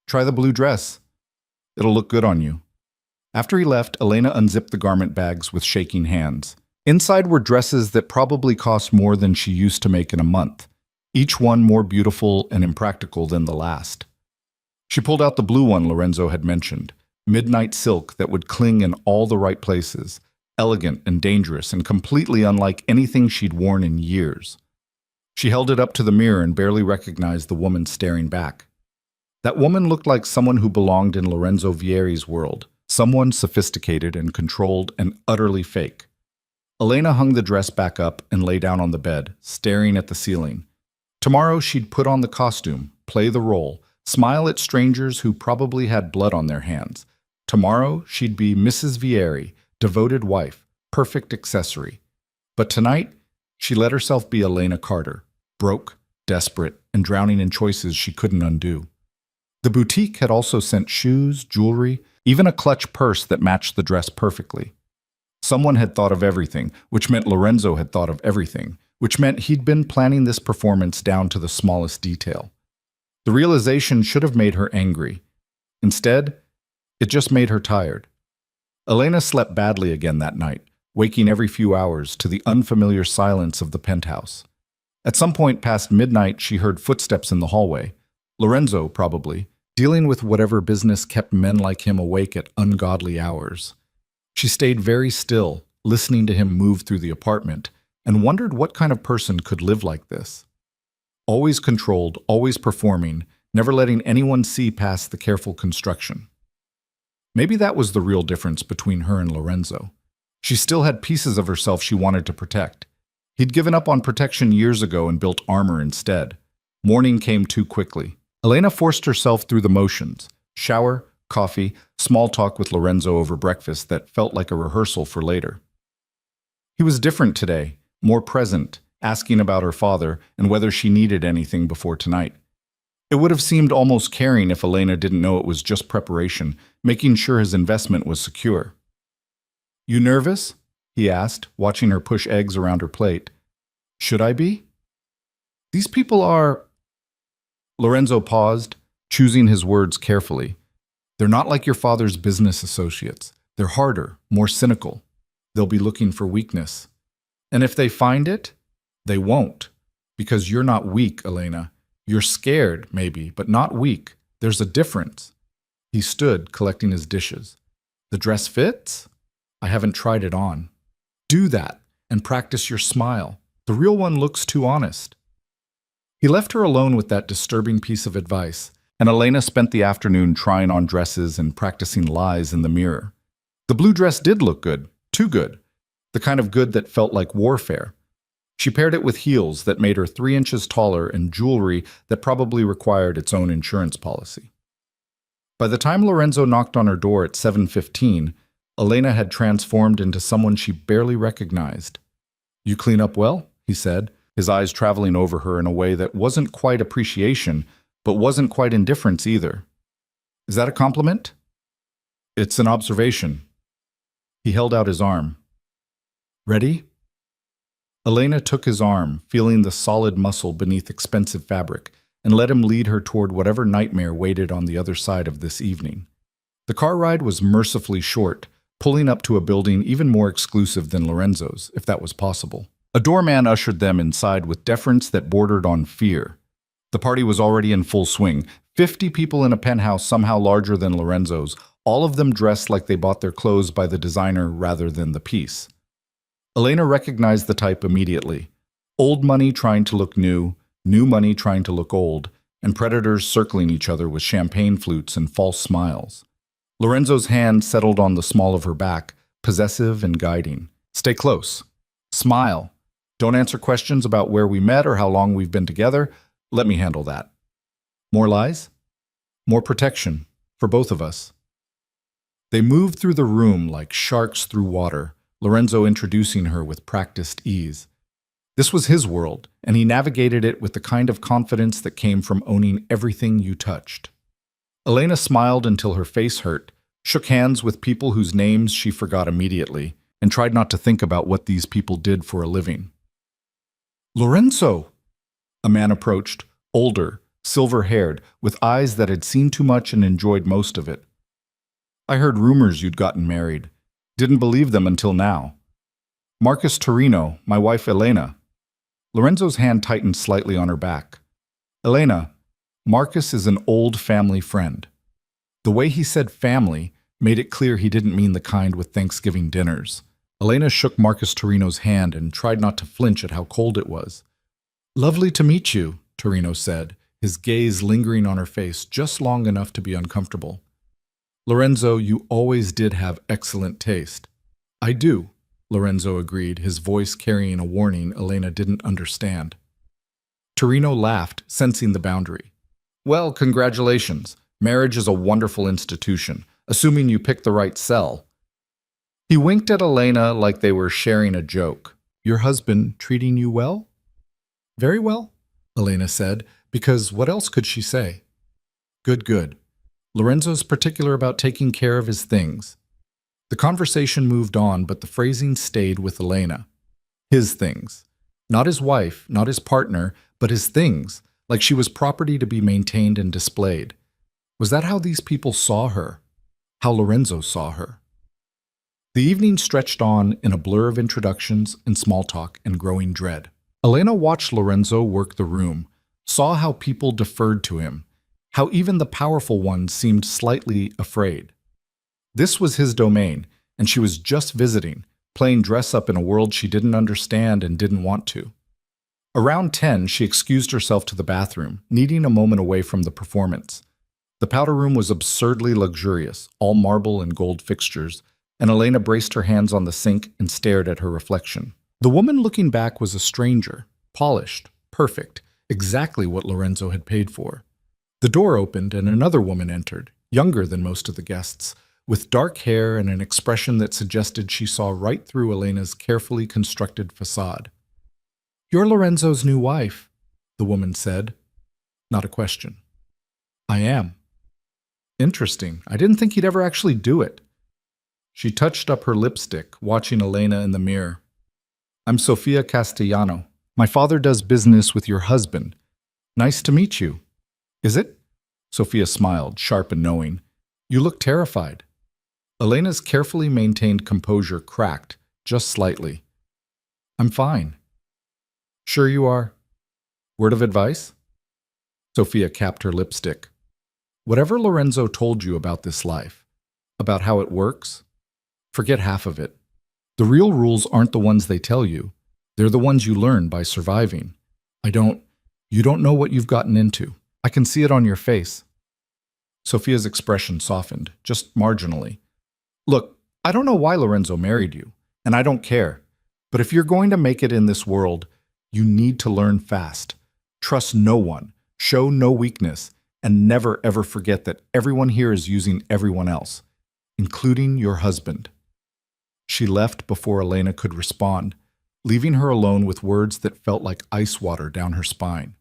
Speaker 1: Try the blue dress. It'll look good on you. After he left, Elena unzipped the garment bags with shaking hands. Inside were dresses that probably cost more than she used to make in a month, each one more beautiful and impractical than the last. She pulled out the blue one Lorenzo had mentioned, midnight silk that would cling in all the right places, elegant and dangerous and completely unlike anything she'd worn in years. She held it up to the mirror and barely recognized the woman staring back. That woman looked like someone who belonged in Lorenzo Vieri's world, someone sophisticated and controlled and utterly fake. Elena hung the dress back up and lay down on the bed, staring at the ceiling. Tomorrow she'd put on the costume, play the role, smile at strangers who probably had blood on their hands. Tomorrow she'd be Mrs. Vieri, devoted wife, perfect accessory. But tonight, she let herself be Elena Carter, broke, desperate, and drowning in choices she couldn't undo. The boutique had also sent shoes, jewelry, even a clutch purse that matched the dress perfectly. Someone had thought of everything, which meant Lorenzo had thought of everything, which meant he'd been planning this performance down to the smallest detail. The realization should have made her angry. Instead, it just made her tired. Elena slept badly again that night, waking every few hours to the unfamiliar silence of the penthouse. At some point past midnight, she heard footsteps in the hallway. Lorenzo, probably, dealing with whatever business kept men like him awake at ungodly hours. She stayed very still, listening to him move through the apartment, and wondered what kind of person could live like this. Always controlled, always performing, never letting anyone see past the careful construction. Maybe that was the real difference between her and Lorenzo. She still had pieces of herself she wanted to protect. He'd given up on protection years ago and built armor instead. Morning came too quickly. Elena forced herself through the motions. Shower, coffee, small talk with Lorenzo over breakfast that felt like a rehearsal for later. He was different today, more present, asking about her father and whether she needed anything before tonight. It would have seemed almost caring if Elena didn't know it was just preparation, making sure his investment was secure. You nervous? He asked, watching her push eggs around her plate. Should I be? These people are... Lorenzo paused, choosing his words carefully. They're not like your father's business associates. They're harder, more cynical. They'll be looking for weakness. And if they find it, they won't. Because you're not weak, Elena. You're scared, maybe, but not weak. There's a difference. He stood, collecting his dishes. The dress fits? I haven't tried it on. Do that, and practice your smile. The real one looks too honest. He left her alone with that disturbing piece of advice, and Elena spent the afternoon trying on dresses and practicing lies in the mirror. The blue dress did look good, too good, the kind of good that felt like warfare. She paired it with heels that made her 3 inches taller and jewelry that probably required its own insurance policy. By the time Lorenzo knocked on her door at 7:15, Elena had transformed into someone she barely recognized. You clean up well, he said, his eyes traveling over her in a way that wasn't quite appreciation, but wasn't quite indifference either. Is that a compliment? It's an observation. He held out his arm. Ready? Elena took his arm, feeling the solid muscle beneath expensive fabric, and let him lead her toward whatever nightmare waited on the other side of this evening. The car ride was mercifully short, pulling up to a building even more exclusive than Lorenzo's, if that was possible. A doorman ushered them inside with deference that bordered on fear. The party was already in full swing, 50 people in a penthouse somehow larger than Lorenzo's, all of them dressed like they bought their clothes by the designer rather than the piece. Elena recognized the type immediately. Old money trying to look new money trying to look old, and predators circling each other with champagne flutes and false smiles. Lorenzo's hand settled on the small of her back, possessive and guiding. Stay close. Smile. Don't answer questions about where we met or how long we've been together. Let me handle that. More lies? More protection, for both of us. They moved through the room like sharks through water, Lorenzo introducing her with practiced ease. This was his world, and he navigated it with the kind of confidence that came from owning everything you touched. Elena smiled until her face hurt, shook hands with people whose names she forgot immediately, and tried not to think about what these people did for a living. Lorenzo! A man approached, older, silver-haired, with eyes that had seen too much and enjoyed most of it. I heard rumors you'd gotten married. Didn't believe them until now. Marcus Torino, my wife Elena. Lorenzo's hand tightened slightly on her back. Elena, Marcus is an old family friend. The way he said family made it clear he didn't mean the kind with Thanksgiving dinners. Elena shook Marcus Torino's hand and tried not to flinch at how cold it was. Lovely to meet you, Torino said, his gaze lingering on her face just long enough to be uncomfortable. Lorenzo, you always did have excellent taste. I do, Lorenzo agreed, his voice carrying a warning Elena didn't understand. Torino laughed, sensing the boundary. Well, congratulations. Marriage is a wonderful institution, assuming you pick the right cell. He winked at Elena like they were sharing a joke. Your husband treating you well? Very well, Elena said, because what else could she say? Good, good. Lorenzo's particular about taking care of his things. The conversation moved on, but the phrasing stayed with Elena. His things. Not his wife, not his partner, but his things, like she was property to be maintained and displayed. Was that how these people saw her? How Lorenzo saw her? The evening stretched on in a blur of introductions and small talk and growing dread. Elena watched Lorenzo work the room, saw how people deferred to him, how even the powerful ones seemed slightly afraid. This was his domain, and she was just visiting, playing dress-up in a world she didn't understand and didn't want to. Around 10, she excused herself to the bathroom, needing a moment away from the performance. The powder room was absurdly luxurious, all marble and gold fixtures, and Elena braced her hands on the sink and stared at her reflection. The woman looking back was a stranger, polished, perfect, exactly what Lorenzo had paid for. The door opened and another woman entered, younger than most of the guests, with dark hair and an expression that suggested she saw right through Elena's carefully constructed facade. You're Lorenzo's new wife, the woman said. Not a question. I am. Interesting. I didn't think he'd ever actually do it. She touched up her lipstick, watching Elena in the mirror. I'm Sofia Castellano. My father does business with your husband. Nice to meet you. Is it? Sofia smiled, sharp and knowing. You look terrified. Elena's carefully maintained composure cracked, just slightly. I'm fine. Sure you are? Word of advice? Sofia capped her lipstick. Whatever Lorenzo told you about this life, about how it works, forget half of it. The real rules aren't the ones they tell you. They're the ones you learn by surviving. You don't know what you've gotten into. I can see it on your face. Sofia's expression softened, just marginally. Look, I don't know why Lorenzo married you, and I don't care. But if you're going to make it in this world, you need to learn fast. Trust no one, show no weakness, and never ever forget that everyone here is using everyone else, including your husband. She left before Elena could respond, leaving her alone with words that felt like ice water down her spine.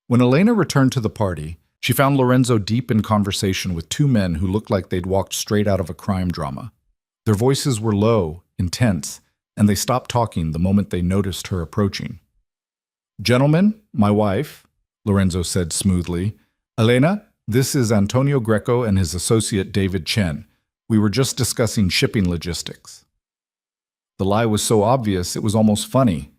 Speaker 1: When Elena returned to the party, she found Lorenzo deep in conversation with two men who looked like they'd walked straight out of a crime drama. Their voices were low, intense, and they stopped talking the moment they noticed her approaching. Gentlemen, my wife, Lorenzo said smoothly. Elena, this is Antonio Greco and his associate David Chen. We were just discussing shipping logistics. The lie was so obvious it was almost funny.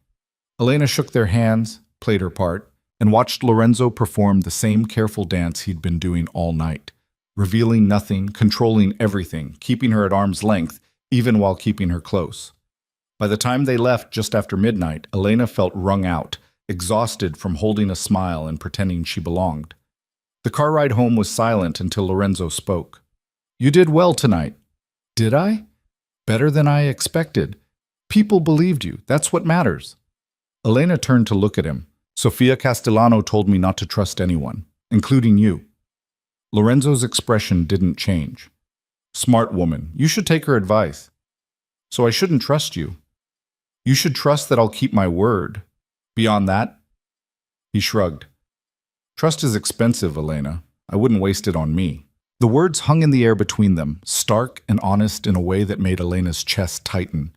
Speaker 1: Elena shook their hands, played her part, and watched Lorenzo perform the same careful dance he'd been doing all night, revealing nothing, controlling everything, keeping her at arm's length, even while keeping her close. By the time they left just after midnight, Elena felt wrung out, exhausted from holding a smile and pretending she belonged. The car ride home was silent until Lorenzo spoke. You did well tonight. Did I? Better than I expected. People believed you. That's what matters. Elena turned to look at him. Sofia Castellano told me not to trust anyone, including you. Lorenzo's expression didn't change. Smart woman, you should take her advice. So I shouldn't trust you. You should trust that I'll keep my word. Beyond that? He shrugged. Trust is expensive, Elena. I wouldn't waste it on me. The words hung in the air between them, stark and honest in a way that made Elena's chest tighten.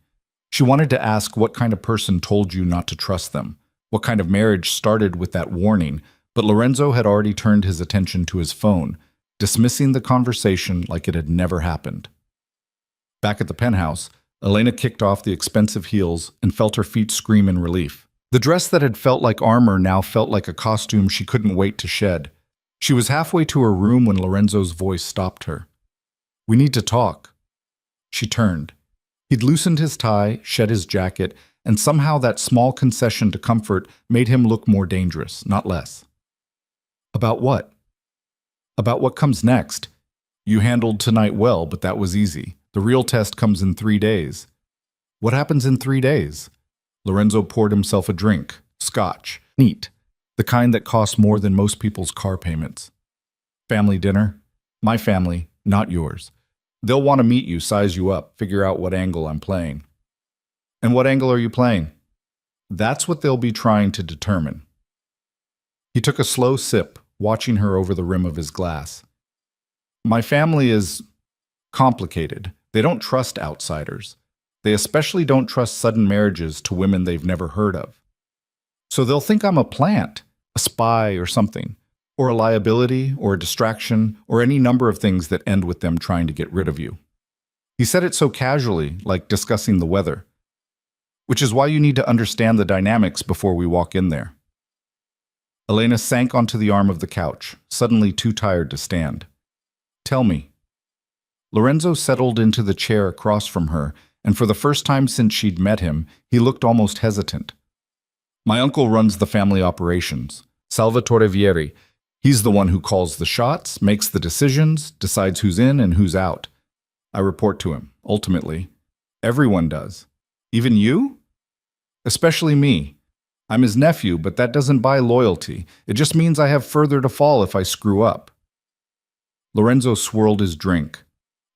Speaker 1: She wanted to ask what kind of person told you not to trust them, What kind of marriage started with that warning, but Lorenzo had already turned his attention to his phone, dismissing the conversation like it had never happened. Back at the penthouse, Elena kicked off the expensive heels and felt her feet scream in relief. The dress that had felt like armor now felt like a costume she couldn't wait to shed. She was halfway to her room when Lorenzo's voice stopped her. "We need to talk." She turned. He'd loosened his tie, shed his jacket, and somehow that small concession to comfort made him look more dangerous, not less. "About what?" "About what comes next. You handled tonight well, but that was easy. The real test comes in 3 days." "What happens in 3 days?" Lorenzo poured himself a drink, scotch, neat, the kind that costs more than most people's car payments. "Family dinner. My family, not yours. They'll want to meet you, size you up, figure out what angle I'm playing." "And what angle are you playing?" "That's what they'll be trying to determine." He took a slow sip, watching her over the rim of his glass. "My family is complicated. They don't trust outsiders. They especially don't trust sudden marriages to women they've never heard of. So they'll think I'm a plant, a spy or something, or a liability or a distraction, or any number of things that end with them trying to get rid of you." He said it so casually, like discussing the weather. "Which is why you need to understand the dynamics before we walk in there." Elena sank onto the arm of the couch, suddenly too tired to stand. "Tell me." Lorenzo settled into the chair across from her, and for the first time since she'd met him, he looked almost hesitant. "My uncle runs the family operations, Salvatore Vieri. He's the one who calls the shots, makes the decisions, decides who's in and who's out. I report to him, ultimately. Everyone does. Even you? Especially me. I'm his nephew, but that doesn't buy loyalty. It just means I have further to fall if I screw up." Lorenzo swirled his drink.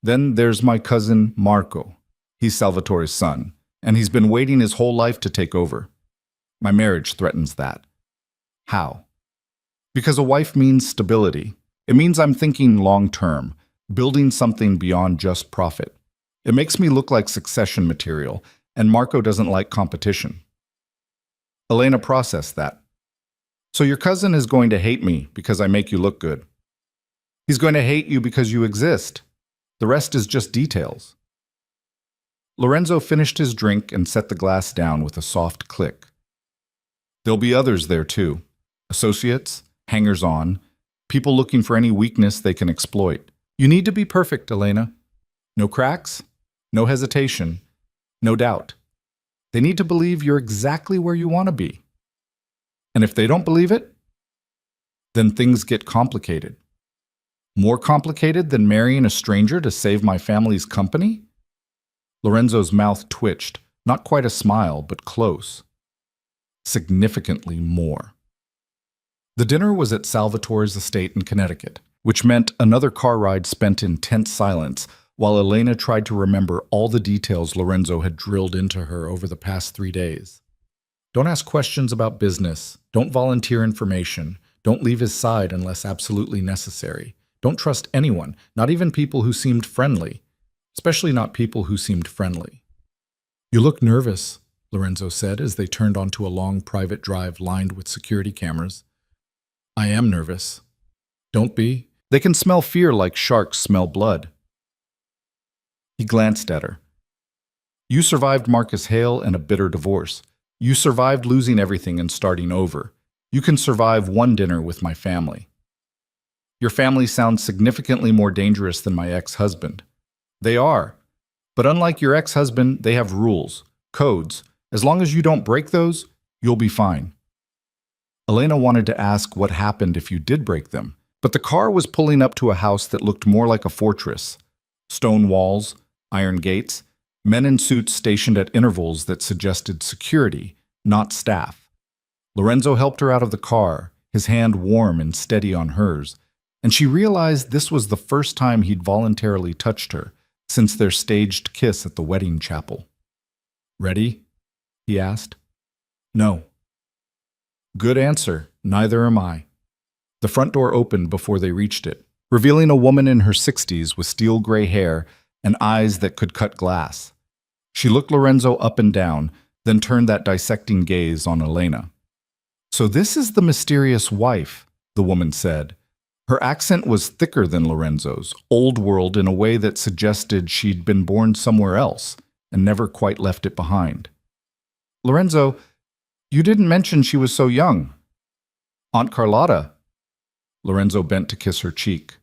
Speaker 1: "Then there's my cousin, Marco. He's Salvatore's son, and he's been waiting his whole life to take over. My marriage threatens that." "How?" "Because a wife means stability. It means I'm thinking long-term, building something beyond just profit. It makes me look like succession material, and Marco doesn't like competition." Elena processed that. "So your cousin is going to hate me because I make you look good. He's going to hate you because you exist. The rest is just details." Lorenzo finished his drink and set the glass down with a soft click. "There'll be others there too. Associates, hangers-on, people looking for any weakness they can exploit. You need to be perfect, Elena. No cracks, no hesitation, no doubt. They need to believe you're exactly where you want to be. And if they don't believe it, then things get complicated. More complicated than marrying a stranger to save my family's company?" Lorenzo's mouth twitched, not quite a smile, but close. Significantly more. The dinner was at Salvatore's estate in Connecticut, which meant another car ride spent in tense silence, while Elena tried to remember all the details Lorenzo had drilled into her over the past 3 days. Don't ask questions about business. Don't volunteer information. Don't leave his side unless absolutely necessary. Don't trust anyone, not even people who seemed friendly, especially not people who seemed friendly. "You look nervous," Lorenzo said as they turned onto a long private drive lined with security cameras. "I am nervous." "Don't be. They can smell fear like sharks smell blood." He glanced at her. "You survived Marcus Hale and a bitter divorce. You survived losing everything and starting over. You can survive one dinner with my family." "Your family sounds significantly more dangerous than my ex-husband." "They are. But unlike your ex-husband, they have rules, codes. As long as you don't break those, you'll be fine." Elena wanted to ask what happened if you did break them, but the car was pulling up to a house that looked more like a fortress. Stone walls, iron gates, men in suits stationed at intervals that suggested security, not staff. Lorenzo helped her out of the car, his hand warm and steady on hers, and she realized this was the first time he'd voluntarily touched her since their staged kiss at the wedding chapel. "Ready?" he asked. "No." "Good answer. Neither am I." The front door opened before they reached it, revealing a woman in her 60s with steel gray hair and eyes that could cut glass. She looked Lorenzo up and down, then turned that dissecting gaze on Elena. So this is the mysterious wife, the woman said. Her accent was thicker than Lorenzo's, old world in a way that suggested she'd been born somewhere else and never quite left it behind. Lorenzo, you didn't mention she was so young. Aunt Carlotta. Lorenzo bent to kiss her cheek.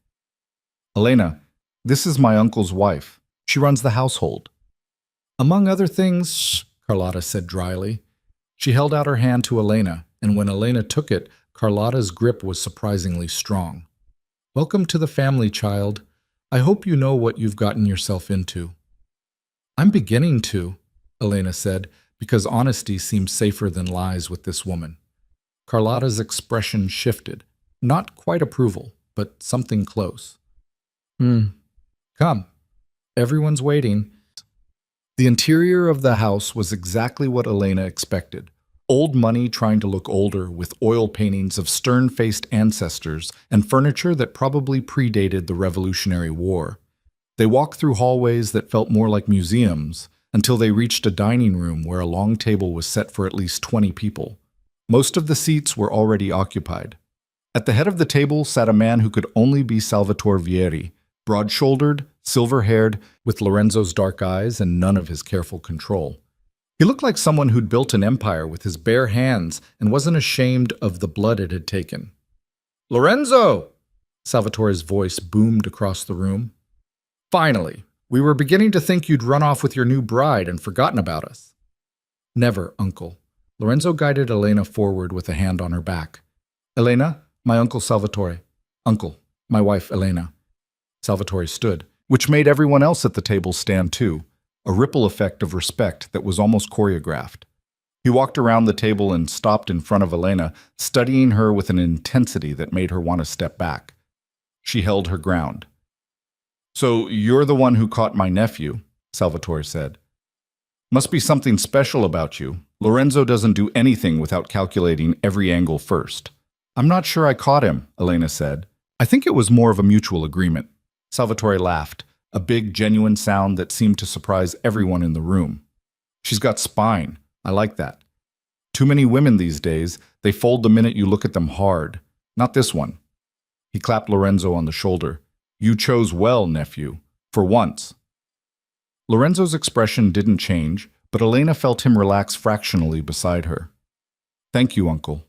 Speaker 1: Elena, this is my uncle's wife. She runs the household. Among other things, Carlotta said dryly. She held out her hand to Elena, and when Elena took it, Carlotta's grip was surprisingly strong. Welcome to the family, child. I hope you know what you've gotten yourself into. I'm beginning to, Elena said, because honesty seemed safer than lies with this woman. Carlotta's expression shifted. Not quite approval, but something close. Come. Everyone's waiting. The interior of the house was exactly what Elena expected. Old money trying to look older with oil paintings of stern-faced ancestors and furniture that probably predated the Revolutionary War. They walked through hallways that felt more like museums until they reached a dining room where a long table was set for at least 20 people. Most of the seats were already occupied. At the head of the table sat a man who could only be Salvatore Vieri, broad-shouldered, silver-haired, with Lorenzo's dark eyes and none of his careful control. He looked like someone who'd built an empire with his bare hands and wasn't ashamed of the blood it had taken. Lorenzo! Salvatore's voice boomed across the room. Finally, we were beginning to think you'd run off with your new bride and forgotten about us. Never, Uncle. Lorenzo guided Elena forward with a hand on her back. Elena, my Uncle Salvatore. Uncle, my wife Elena. Salvatore stood, which made everyone else at the table stand too, a ripple effect of respect that was almost choreographed. He walked around the table and stopped in front of Elena, studying her with an intensity that made her want to step back. She held her ground. So you're the one who caught my nephew, Salvatore said. Must be something special about you. Lorenzo doesn't do anything without calculating every angle first. I'm not sure I caught him, Elena said. I think it was more of a mutual agreement. Salvatore laughed, a big, genuine sound that seemed to surprise everyone in the room. She's got spine. I like that. Too many women these days, they fold the minute you look at them hard. Not this one. He clapped Lorenzo on the shoulder. You chose well, nephew. For once. Lorenzo's expression didn't change, but Elena felt him relax fractionally beside her. Thank you, Uncle.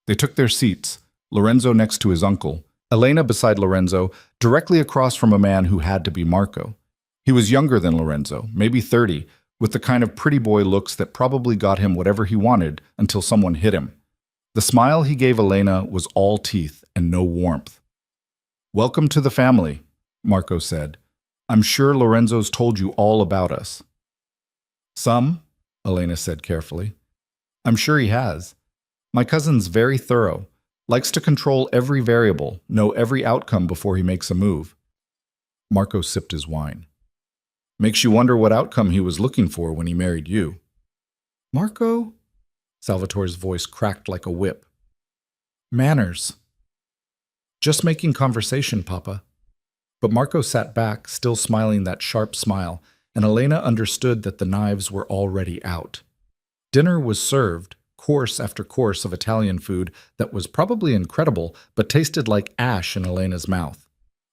Speaker 1: They took their seats, Lorenzo next to his uncle, Elena beside Lorenzo, directly across from a man who had to be Marco. He was younger than Lorenzo, maybe 30, with the kind of pretty boy looks that probably got him whatever he wanted until someone hit him. The smile he gave Elena was all teeth and no warmth. Welcome to the family, Marco said. I'm sure Lorenzo's told you all about us. Some, Elena said carefully. I'm sure he has. My cousin's very thorough. Likes to control every variable, know every outcome before he makes a move. Marco sipped his wine. Makes you wonder what outcome he was looking for when he married you. Marco? Salvatore's voice cracked like a whip. Manners. Just making conversation, Papa. But Marco sat back, still smiling that sharp smile, and Elena understood that the knives were already out. Dinner was served, course after course of Italian food that was probably incredible, but tasted like ash in Elena's mouth.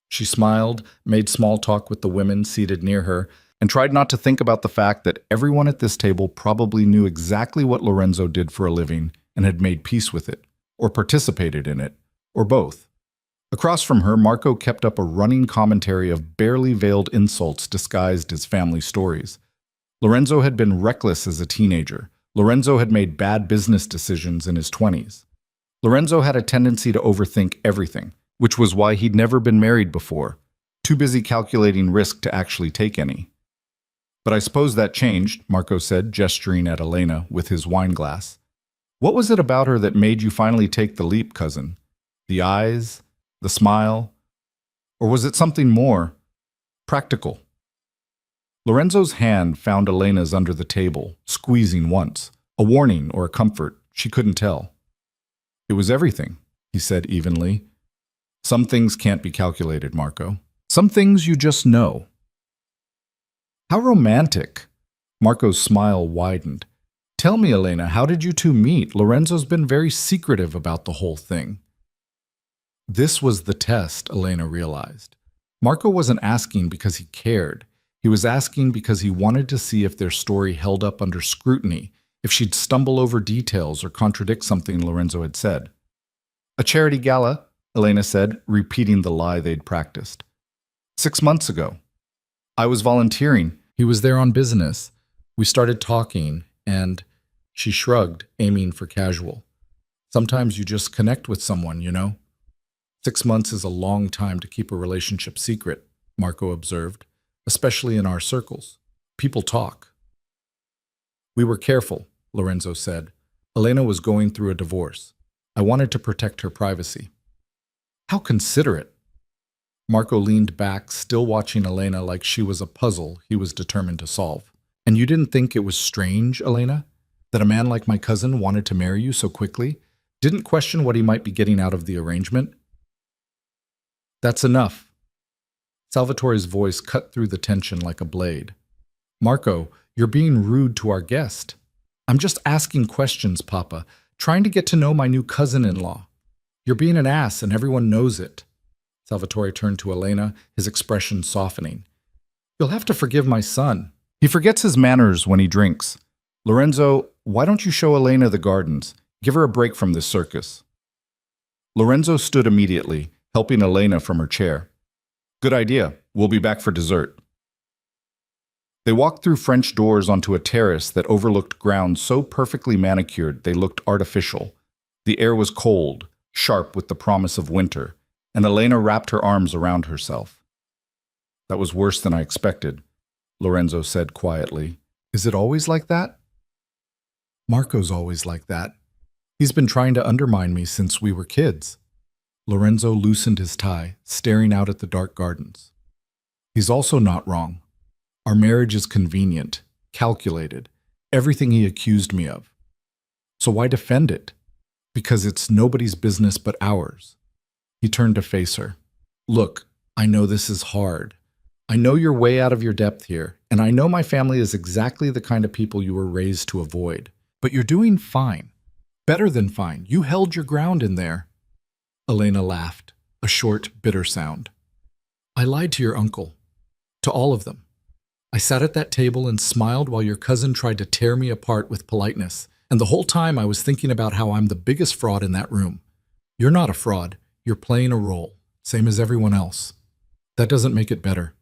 Speaker 1: She smiled, made small talk with the women seated near her, and tried not to think about the fact that everyone at this table probably knew exactly what Lorenzo did for a living and had made peace with it, or participated in it, or both. Across from her, Marco kept up a running commentary of barely veiled insults disguised as family stories. Lorenzo had been reckless as a teenager. Lorenzo had made bad business decisions in his 20s. Lorenzo had a tendency to overthink everything, which was why he'd never been married before, too busy calculating risk to actually take any. But I suppose that changed, Marco said, gesturing at Elena with his wine glass. What was it about her that made you finally take the leap, cousin? The eyes? The smile? Or was it something more practical? Lorenzo's hand found Elena's under the table, squeezing once, a warning or a comfort, she couldn't tell. It was everything, he said evenly. Some things can't be calculated, Marco. Some things you just know. How romantic! Marco's smile widened. Tell me, Elena, how did you two meet? Lorenzo's been very secretive about the whole thing. This was the test, Elena realized. Marco wasn't asking because he cared. He was asking because he wanted to see if their story held up under scrutiny, if she'd stumble over details or contradict something Lorenzo had said. A charity gala, Elena said, repeating the lie they'd practiced. 6 months ago. I was volunteering. He was there on business. We started talking, and she shrugged, aiming for casual. Sometimes you just connect with someone, you know? 6 months is a long time to keep a relationship secret, Marco observed, especially in our circles. People talk. We were careful, Lorenzo said. Elena was going through a divorce. I wanted to protect her privacy. How considerate. Marco leaned back, still watching Elena like she was a puzzle he was determined to solve. And you didn't think it was strange, Elena, that a man like my cousin wanted to marry you so quickly? Didn't question what he might be getting out of the arrangement? That's enough. Salvatore's voice cut through the tension like a blade. Marco, you're being rude to our guest. I'm just asking questions, Papa, trying to get to know my new cousin-in-law. You're being an ass and everyone knows it. Salvatore turned to Elena, his expression softening. You'll have to forgive my son. He forgets his manners when he drinks. Lorenzo, why don't you show Elena the gardens? Give her a break from this circus. Lorenzo stood immediately, helping Elena from her chair. Good idea. We'll be back for dessert. They walked through French doors onto a terrace that overlooked ground so perfectly manicured they looked artificial. The air was cold, sharp with the promise of winter, and Elena wrapped her arms around herself. That was worse than I expected, Lorenzo said quietly. Is it always like that? Marco's always like that. He's been trying to undermine me since we were kids. Lorenzo loosened his tie, staring out at the dark gardens. He's also not wrong. Our marriage is convenient, calculated, everything he accused me of. So why defend it? Because it's nobody's business but ours. He turned to face her. Look, I know this is hard. I know you're way out of your depth here, and I know my family is exactly the kind of people you were raised to avoid. But you're doing fine. Better than fine. You held your ground in there. Elena laughed, a short, bitter sound. I lied to your uncle. To all of them. I sat at that table and smiled while your cousin tried to tear me apart with politeness, and the whole time I was thinking about how I'm the biggest fraud in that room. You're not a fraud. You're playing a role, same as everyone else. That doesn't make it better.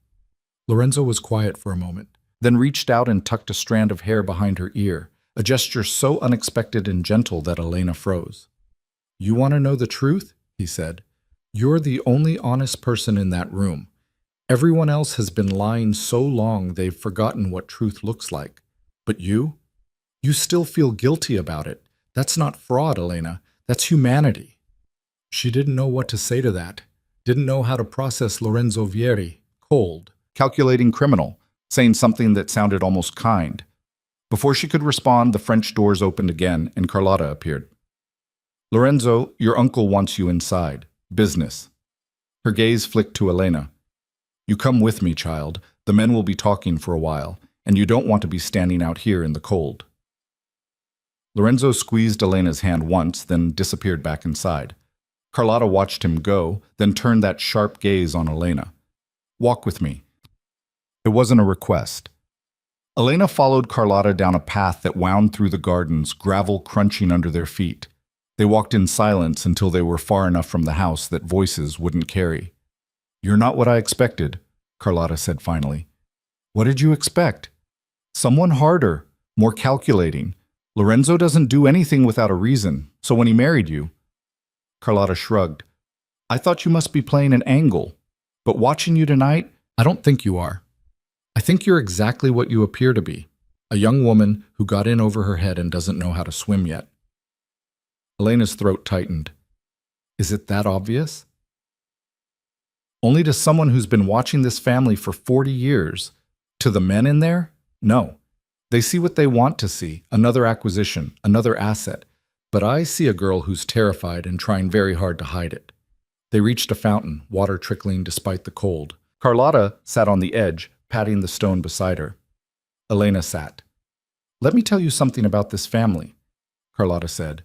Speaker 1: Lorenzo was quiet for a moment, then reached out and tucked a strand of hair behind her ear, a gesture so unexpected and gentle that Elena froze. You want to know the truth? He said. You're the only honest person in that room. Everyone else has been lying so long they've forgotten what truth looks like. But you? You still feel guilty about it. That's not fraud, Elena. That's humanity. She didn't know what to say to that. Didn't know how to process Lorenzo Vieri, cold, calculating criminal, saying something that sounded almost kind. Before she could respond, the French doors opened again and Carlotta appeared. Lorenzo, your uncle wants you inside. Business. Her gaze flicked to Elena. You come with me, child. The men will be talking for a while, and you don't want to be standing out here in the cold. Lorenzo squeezed Elena's hand once, then disappeared back inside. Carlotta watched him go, then turned that sharp gaze on Elena. Walk with me. It wasn't a request. Elena followed Carlotta down a path that wound through the gardens, gravel crunching under their feet. They walked in silence until they were far enough from the house that voices wouldn't carry. You're not what I expected, Carlotta said finally. What did you expect? Someone harder, more calculating. Lorenzo doesn't do anything without a reason, so when he married you... Carlotta shrugged. I thought you must be playing an angle, but watching you tonight, I don't think you are. I think you're exactly what you appear to be, a young woman who got in over her head and doesn't know how to swim yet. Elena's throat tightened. Is it that obvious? Only to someone who's been watching this family for 40 years. To the men in there? No. They see what they want to see, another acquisition, another asset. But I see a girl who's terrified and trying very hard to hide it. They reached a fountain, water trickling despite the cold. Carlotta sat on the edge, patting the stone beside her. Elena sat. Let me tell you something about this family, Carlotta said.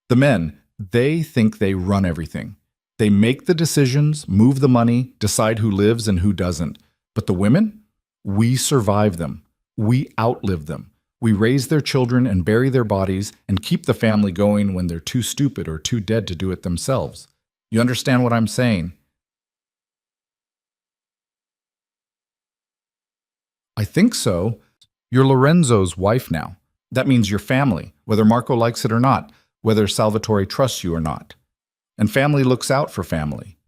Speaker 1: The men, they think they run everything. They make the decisions, move the money, decide who lives and who doesn't. But the women? We survive them. We outlive them. We raise their children and bury their bodies and keep the family going when they're too stupid or too dead to do it themselves. You understand what I'm saying? I think so. You're Lorenzo's wife now. That means your family, whether Marco likes it or not, whether Salvatore trusts you or not. And family looks out for family.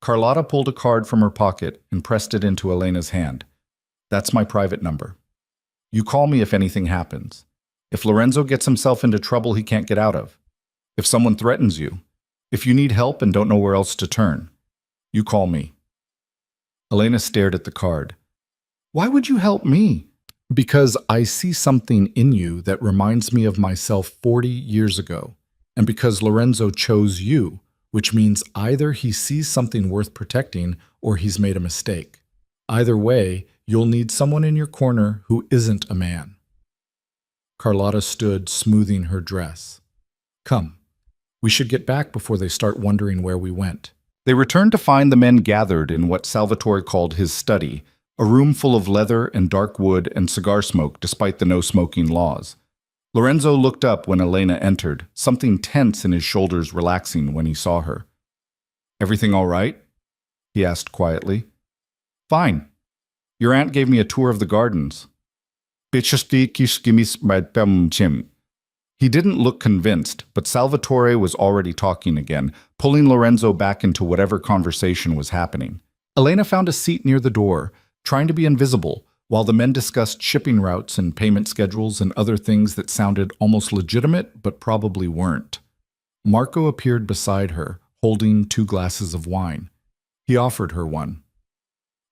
Speaker 1: Carlotta pulled a card from her pocket and pressed it into Elena's hand. That's my private number. You call me if anything happens. If Lorenzo gets himself into trouble he can't get out of. If someone threatens you. If you need help and don't know where else to turn. You call me. Elena stared at the card. Why would you help me? Because I see something in you that reminds me of myself 40 years ago. And because Lorenzo chose you, which means either he sees something worth protecting or he's made a mistake. Either way, you'll need someone in your corner who isn't a man. Carlotta stood, smoothing her dress. Come, we should get back before they start wondering where we went. They returned to find the men gathered in what Salvatore called his study, a room full of leather and dark wood and cigar smoke despite the no-smoking laws. Lorenzo looked up when Elena entered, something tense in his shoulders relaxing when he saw her. Everything all right? He asked quietly. Fine. Your aunt gave me a tour of the gardens. He didn't look convinced, but Salvatore was already talking again, pulling Lorenzo back into whatever conversation was happening. Elena found a seat near the door, trying to be invisible, while the men discussed shipping routes and payment schedules and other things that sounded almost legitimate but probably weren't. Marco appeared beside her, holding 2 glasses of wine. He offered her one.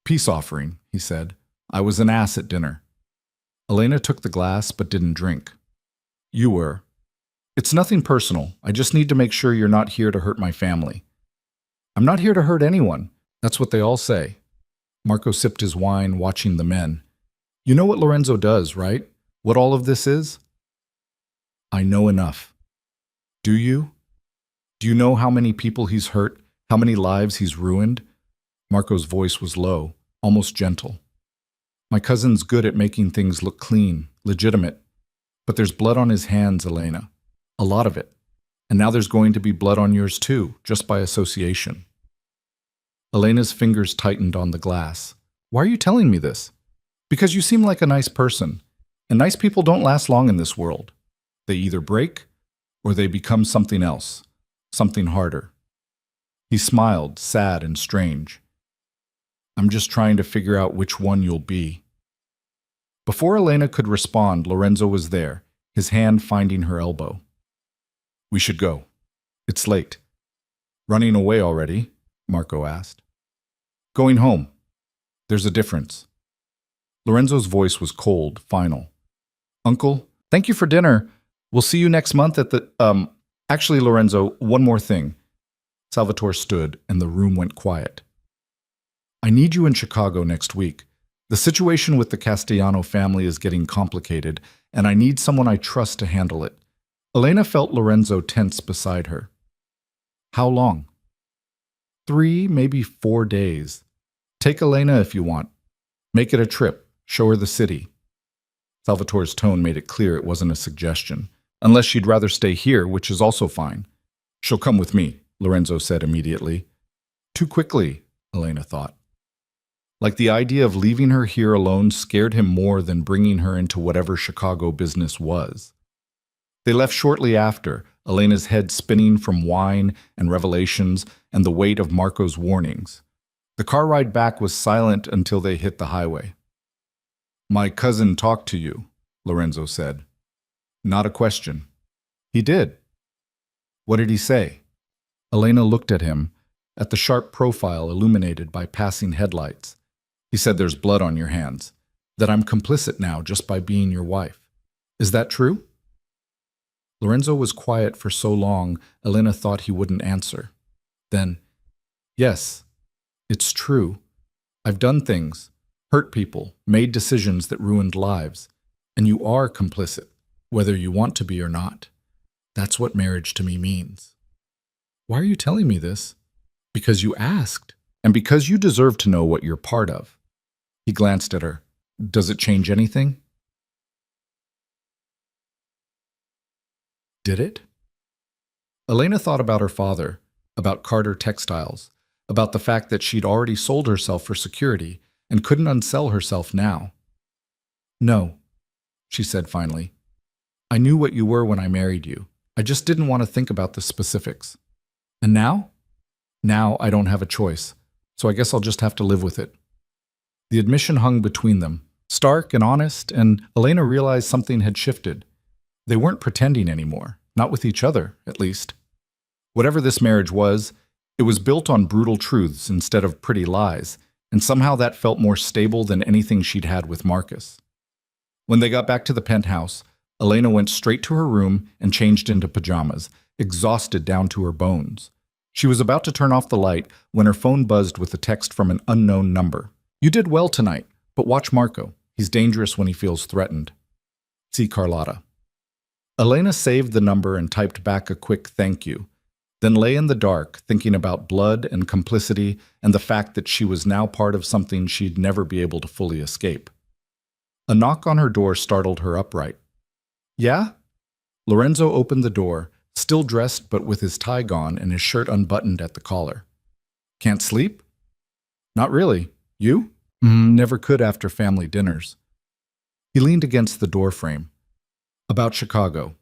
Speaker 1: Peace offering, he said. I was an ass at dinner. Elena took the glass but didn't drink. You were. It's nothing personal. I just need to make sure you're not here to hurt my family. I'm not here to hurt anyone. That's what they all say. Marco sipped his wine, watching the men. You know what Lorenzo does, right? What all of this is? I know enough. Do you? Do you know how many people he's hurt, how many lives he's ruined? Marco's voice was low, almost gentle. My cousin's good at making things look clean, legitimate. But there's blood on his hands, Elena. A lot of it. And now there's going to be blood on yours too, just by association. Elena's fingers tightened on the glass. Why are you telling me this? Because you seem like a nice person. And nice people don't last long in this world. They either break, or they become something else. Something harder. He smiled, sad and strange. I'm just trying to figure out which one you'll be. Before Elena could respond, Lorenzo was there, his hand finding her elbow. We should go. It's late. Running away already? Marco asked. Going home. There's a difference. Lorenzo's voice was cold, final. Uncle, thank you for dinner. We'll see you next month at the, Actually, Lorenzo, one more thing. Salvatore stood, and the room went quiet. I need you in Chicago next week. The situation with the Castellano family is getting complicated, and I need someone I trust to handle it. Elena felt Lorenzo tense beside her. How long? 3, maybe 4 days. Take Elena if you want. Make it a trip. Show her the city. Salvatore's tone made it clear it wasn't a suggestion. Unless she'd rather stay here, which is also fine. She'll come with me, Lorenzo said immediately. Too quickly, Elena thought. Like the idea of leaving her here alone scared him more than bringing her into whatever Chicago business was. They left shortly after, Elena's head spinning from wine and revelations and the weight of Marco's warnings. The car ride back was silent until they hit the highway. My cousin talked to you, Lorenzo said. Not a question. He did. What did he say? Elena looked at him, at the sharp profile illuminated by passing headlights. He said there's blood on your hands, that I'm complicit now just by being your wife. Is that true? Lorenzo was quiet for so long, Elena thought he wouldn't answer. Then, yes, it's true. I've done things, hurt people, made decisions that ruined lives. And you are complicit, whether you want to be or not. That's what marriage to me means. Why are you telling me this? Because you asked, and because you deserve to know what you're part of. He glanced at her. Does it change anything? Did it? Elena thought about her father, about Carter Textiles, about the fact that she'd already sold herself for security and couldn't unsell herself now. No, she said finally. I knew what you were when I married you. I just didn't want to think about the specifics. And now? Now I don't have a choice, so I guess I'll just have to live with it. The admission hung between them, stark and honest, and Elena realized something had shifted. They weren't pretending anymore, not with each other, at least. Whatever this marriage was, it was built on brutal truths instead of pretty lies, and somehow that felt more stable than anything she'd had with Marcus. When they got back to the penthouse, Elena went straight to her room and changed into pajamas, exhausted down to her bones. She was about to turn off the light when her phone buzzed with a text from an unknown number. You did well tonight, but watch Marco. He's dangerous when he feels threatened. See Carlotta. Elena saved the number and typed back a quick thank you, then lay in the dark thinking about blood and complicity and the fact that she was now part of something she'd never be able to fully escape. A knock on her door startled her upright. Yeah? Lorenzo opened the door, still dressed but with his tie gone and his shirt unbuttoned at the collar. Can't sleep? Not really. You? Never could after family dinners. He leaned against the doorframe. About Chicago.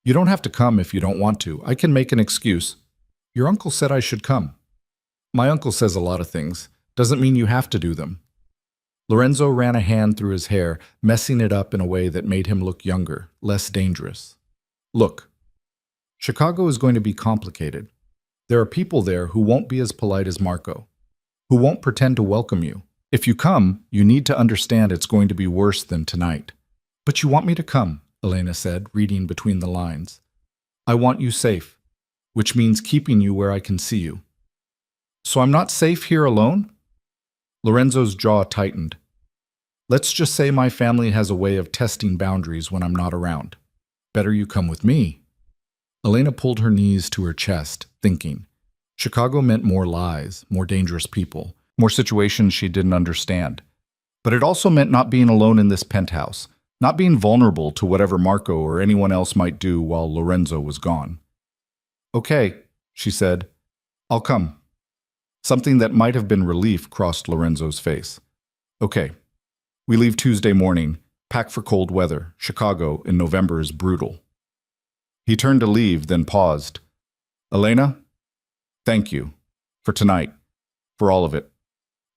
Speaker 1: You don't have to come if you don't want to. I can make an excuse. Your uncle said I should come. My uncle says a lot of things. Doesn't mean you have to do them. Lorenzo ran a hand through his hair, messing it up in a way that made him look younger, less dangerous. Look, Chicago is going to be complicated. There are people there who won't be as polite as Marco, who won't pretend to welcome you. If you come, you need to understand it's going to be worse than tonight. But you want me to come, Elena said, reading between the lines. I want you safe, which means keeping you where I can see you. So I'm not safe here alone? Lorenzo's jaw tightened. Let's just say my family has a way of testing boundaries when I'm not around. Better you come with me. Elena pulled her knees to her chest, thinking. Chicago meant more lies, more dangerous people, more situations she didn't understand. But it also meant not being alone in this penthouse, not being vulnerable to whatever Marco or anyone else might do while Lorenzo was gone. Okay, she said. I'll come. Something that might have been relief crossed Lorenzo's face. Okay. We leave Tuesday morning. Pack for cold weather. Chicago in November is brutal. He turned to leave, then paused. Elena, thank you. For tonight. For all of it.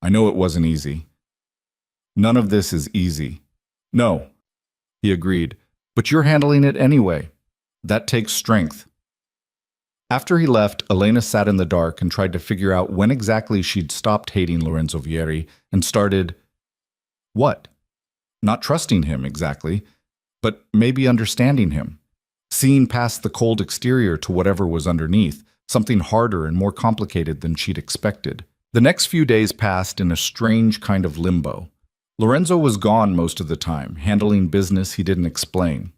Speaker 1: I know it wasn't easy. None of this is easy. No, he agreed. But you're handling it anyway. That takes strength. After he left, Elena sat in the dark and tried to figure out when exactly she'd stopped hating Lorenzo Vieri and started... what? Not trusting him, exactly, but maybe understanding him. Seeing past the cold exterior to whatever was underneath, something harder and more complicated than she'd expected. The next few days passed in a strange kind of limbo. Lorenzo was gone most of the time, handling business he didn't explain.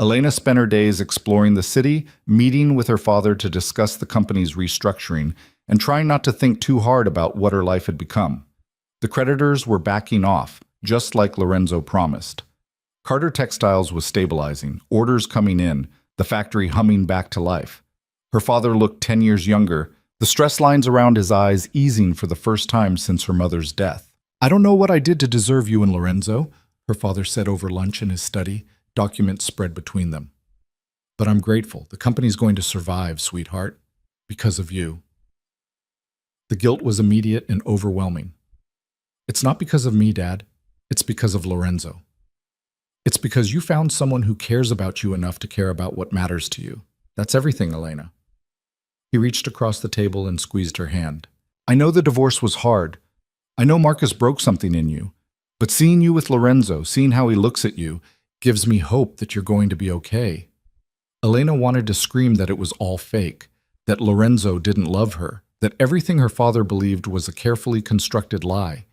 Speaker 1: Elena spent her days exploring the city, meeting with her father to discuss the company's restructuring, and trying not to think too hard about what her life had become. The creditors were backing off, just like Lorenzo promised. Carter Textiles was stabilizing, orders coming in, the factory humming back to life. Her father looked 10 years younger, the stress lines around his eyes easing for the first time since her mother's death. I don't know what I did to deserve you and Lorenzo, her father said over lunch in his study, documents spread between them. But I'm grateful. The company's going to survive, sweetheart, because of you. The guilt was immediate and overwhelming. It's not because of me, Dad. It's because of Lorenzo. It's because you found someone who cares about you enough to care about what matters to you. That's everything, Elena. He reached across the table and squeezed her hand. I know the divorce was hard. I know Marcus broke something in you. But seeing you with Lorenzo, seeing how he looks at you, gives me hope that you're going to be okay. Elena wanted to scream that it was all fake, that Lorenzo didn't love her, that everything her father believed was a carefully constructed lie.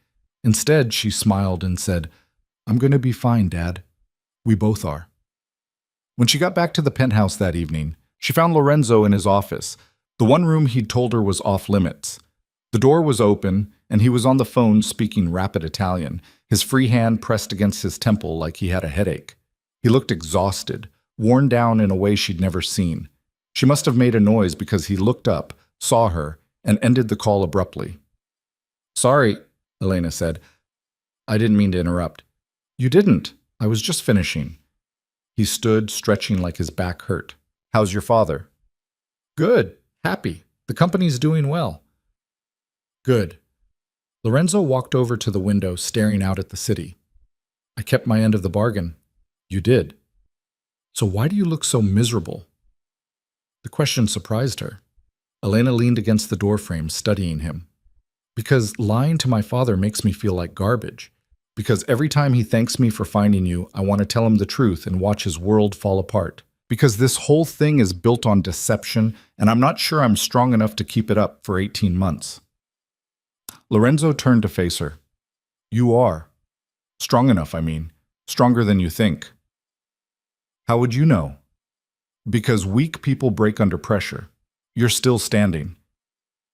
Speaker 1: Instead, she smiled and said, I'm going to be fine, Dad. We both are. When she got back to the penthouse that evening, she found Lorenzo in his office, the one room he'd told her was off limits. The door was open, and he was on the phone speaking rapid Italian, his free hand pressed against his temple like he had a headache. He looked exhausted, worn down in a way she'd never seen. She must have made a noise because he looked up, saw her, and ended the call abruptly. "Sorry," Elena said. "I didn't mean to interrupt." "You didn't. I was just finishing." He stood, stretching like his back hurt. "How's your father?" "Good. Happy. The company's doing well." "Good." Lorenzo walked over to the window, staring out at the city. "I kept my end of the bargain." "You did. So why do you look so miserable?" The question surprised her. Elena leaned against the doorframe, studying him. "Because lying to my father makes me feel like garbage. Because every time he thanks me for finding you, I want to tell him the truth and watch his world fall apart. Because this whole thing is built on deception, and I'm not sure I'm strong enough to keep it up for 18 months. Lorenzo turned to face her. "You are. Strong enough, I mean. Stronger than you think." "How would you know?" "Because weak people break under pressure. You're still standing."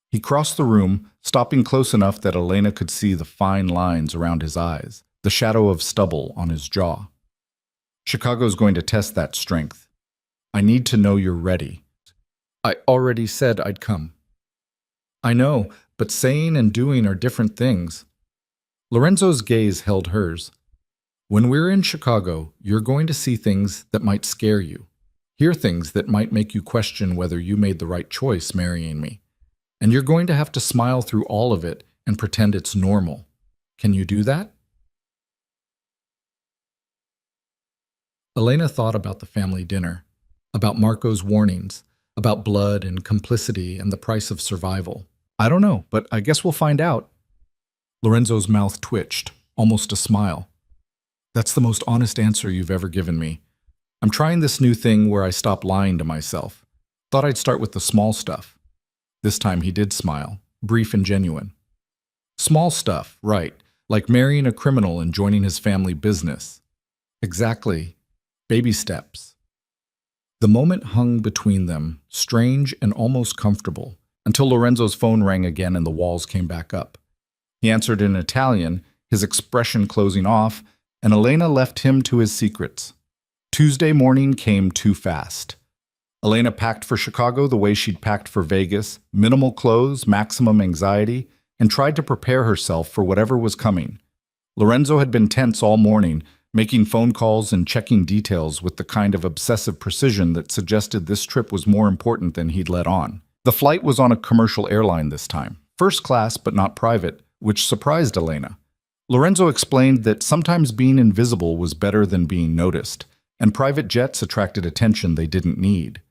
Speaker 1: He crossed the room, stopping close enough that Elena could see the fine lines around his eyes, the shadow of stubble on his jaw. "Chicago's going to test that strength. I need to know you're ready." "I already said I'd come." "I know, but saying and doing are different things." Lorenzo's gaze held hers. "When we're in Chicago, you're going to see things that might scare you, hear things that might make you question whether you made the right choice marrying me. And you're going to have to smile through all of it and pretend it's normal. Can you do that?" Elena thought about the family dinner, about Marco's warnings, about blood and complicity and the price of survival. "I don't know, but I guess we'll find out." Lorenzo's mouth twitched, almost a smile. "That's the most honest answer you've ever given me. I'm trying this new thing where I stop lying to myself. Thought I'd start with the small stuff." This time he did smile, brief and genuine. "Small stuff, right, like marrying a criminal and joining his family business." "Exactly. Baby steps." The moment hung between them, strange and almost comfortable, until Lorenzo's phone rang again and the walls came back up. He answered in Italian, his expression closing off, and Elena left him to his secrets. Tuesday morning came too fast. Elena packed for Chicago the way she'd packed for Vegas, minimal clothes, maximum anxiety, and tried to prepare herself for whatever was coming. Lorenzo had been tense all morning, making phone calls and checking details with the kind of obsessive precision that suggested this trip was more important than he'd let on. The flight was on a commercial airline this time, first class but not private, which surprised Elena. Lorenzo explained that sometimes being invisible was better than being noticed, and private jets attracted attention they didn't need.